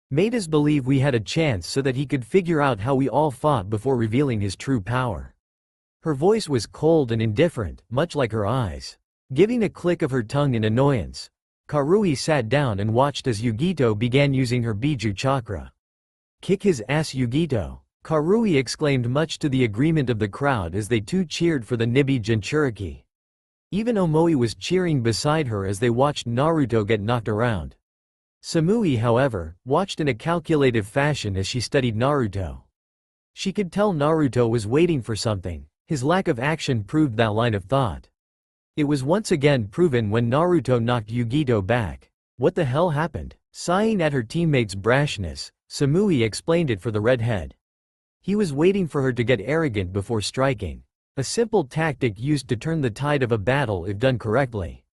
Made us believe we had a chance so that he could figure out how we all fought before revealing his true power. Her voice was cold and indifferent, much like her eyes. Giving a click of her tongue in annoyance, Karui sat down and watched as Yugito began using her Biju chakra. Kick his ass, Yugito! Karui exclaimed, much to the agreement of the crowd as they too cheered for the Nibi Jinchuriki. Even Omoi was cheering beside her as they watched Naruto get knocked around. Samui, however, watched in a calculative fashion as she studied Naruto. She could tell Naruto was waiting for something. His lack of action proved that line of thought. It was once again proven when Naruto knocked Yugito back. What the hell happened? Sighing at her teammate's brashness, Samui explained it for the redhead. He was waiting for her to get arrogant before striking. A simple tactic used to turn the tide of a battle if done correctly.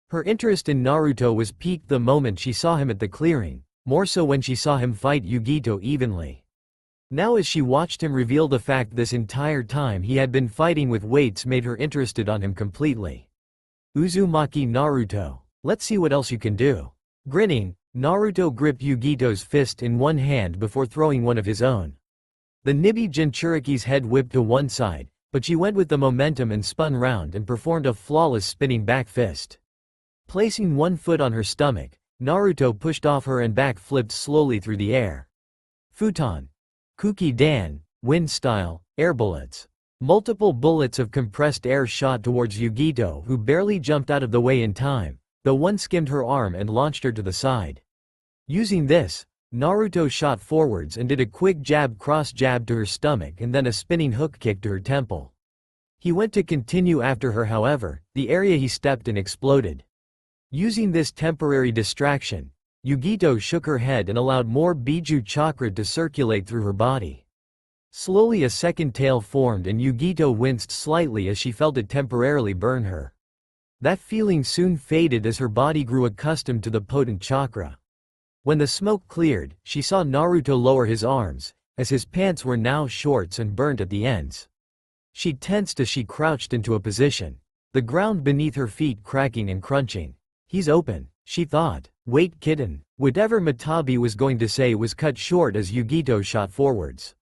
Her interest in Naruto was piqued the moment she saw him at the clearing, more so when she saw him fight Yugito evenly. Now as she watched him reveal the fact this entire time he had been fighting with weights made her interested on him completely. Uzumaki Naruto. Let's see what else you can do. Grinning, Naruto gripped Yugito's fist in one hand before throwing one of his own. The Nibi Jinchuriki's head whipped to one side, but she went with the momentum and spun round and performed a flawless spinning back fist. Placing one foot on her stomach, Naruto pushed off her and back flipped slowly through the air. Futon. Kuki Dan, wind style, air bullets. Multiple bullets of compressed air shot towards Yugito, who barely jumped out of the way in time, though one skimmed her arm and launched her to the side. Using this, Naruto shot forwards and did a quick jab cross jab to her stomach and then a spinning hook kick to her temple. He went to continue after her, however, the area he stepped in exploded. Using this temporary distraction, Yugito shook her head and allowed more Biju chakra to circulate through her body. Slowly a second tail formed and Yugito winced slightly as she felt it temporarily burn her. That feeling soon faded as her body grew accustomed to the potent chakra. When the smoke cleared, she saw Naruto lower his arms, as his pants were now shorts and burnt at the ends. She tensed as she crouched into a position, the ground beneath her feet cracking and crunching. He's open, she thought. Wait, kitten. Whatever Matabi was going to say was cut short as Yugito shot forwards.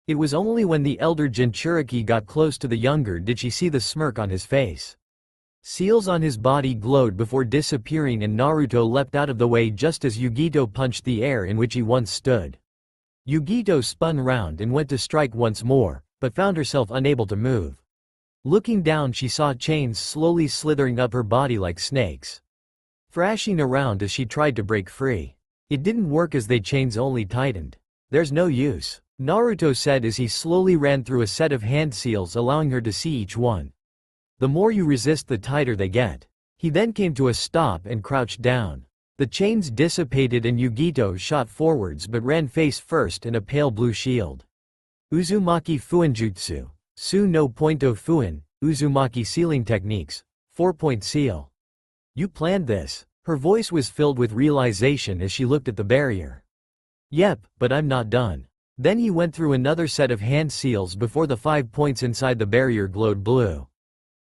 It was only when the elder Jinchuriki got close to the younger did she see the smirk on his face. Seals on his body glowed before disappearing and Naruto leapt out of the way just as Yugito punched the air in which he once stood. Yugito spun round and went to strike once more, but found herself unable to move. Looking down, she saw chains slowly slithering up her body like snakes, thrashing around as she tried to break free. It didn't work as the chains only tightened. There's no use. Naruto said as he slowly ran through a set of hand seals, allowing her to see each one. The more you resist, the tighter they get. He then came to a stop and crouched down. The chains dissipated and Yugito shot forwards but ran face first in a pale blue shield. Uzumaki Fuinjutsu. Su no Pointo Fuin, Uzumaki sealing techniques. 4-point seal. You planned this. Her voice was filled with realization as she looked at the barrier. Yep, but I'm not done. Then he went through another set of hand seals before the 5 points inside the barrier glowed blue.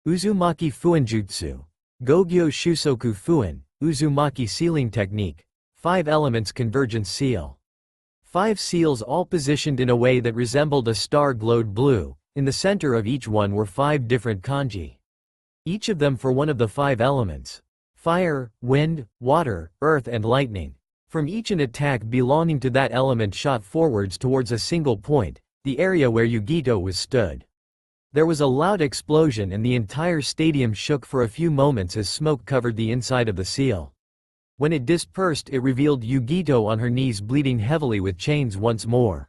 Uzumaki Fuinjutsu. Gogyo Shusoku Fuin, Uzumaki sealing technique. 5 elements convergence seal. 5 seals all positioned in a way that resembled a star glowed blue. In the center of each one were 5 different kanji. Each of them for one of the 5 elements. Fire, wind, water, earth and lightning. From each an attack belonging to that element shot forwards towards a single point, the area where Yugito was stood. There was a loud explosion and the entire stadium shook for a few moments as smoke covered the inside of the seal. When it dispersed, it revealed Yugito on her knees bleeding heavily with chains once more.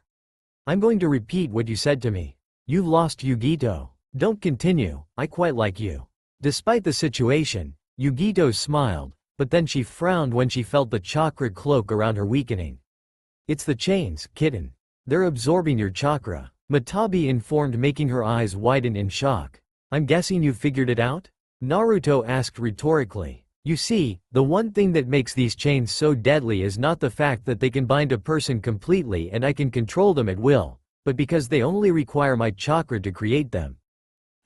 I'm going to repeat what you said to me. You've lost, Yugito. Don't continue, I quite like you. Despite the situation, Yugito smiled, but then she frowned when she felt the chakra cloak around her weakening. It's the chains, kitten. They're absorbing your chakra, Matabi informed, making her eyes widen in shock. I'm guessing you've figured it out? Naruto asked rhetorically. You see, the one thing that makes these chains so deadly is not the fact that they can bind a person completely and I can control them at will, but because they only require my chakra to create them.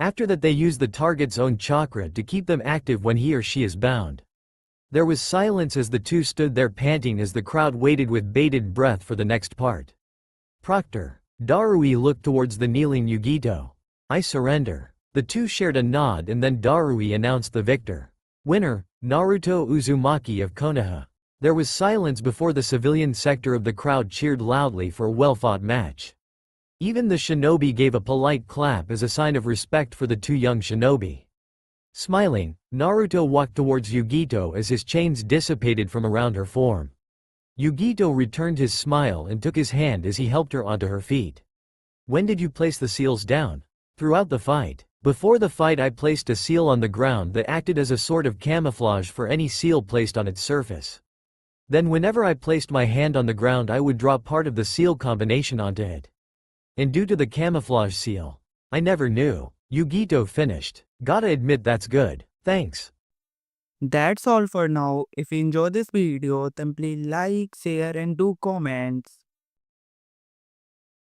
After that they use the target's own chakra to keep them active when he or she is bound. There was silence as the two stood there panting as the crowd waited with bated breath for the next part. Proctor. Darui looked towards the kneeling Yugito. I surrender. The two shared a nod and then Darui announced the victor. Winner, Naruto Uzumaki of Konoha. There was silence before the civilian sector of the crowd cheered loudly for a well-fought match. Even the shinobi gave a polite clap as a sign of respect for the two young shinobi. Smiling, Naruto walked towards Yugito as his chains dissipated from around her form. Yugito returned his smile and took his hand as he helped her onto her feet. When did you place the seals down? Throughout the fight. Before the fight I placed a seal on the ground that acted as a sort of camouflage for any seal placed on its surface. Then whenever I placed my hand on the ground I would draw part of the seal combination onto it. And due to the camouflage seal, I never knew. Yugito finished. Gotta admit that's good. Thanks. That's all for now. If you enjoy this video, then please like, share and do comments.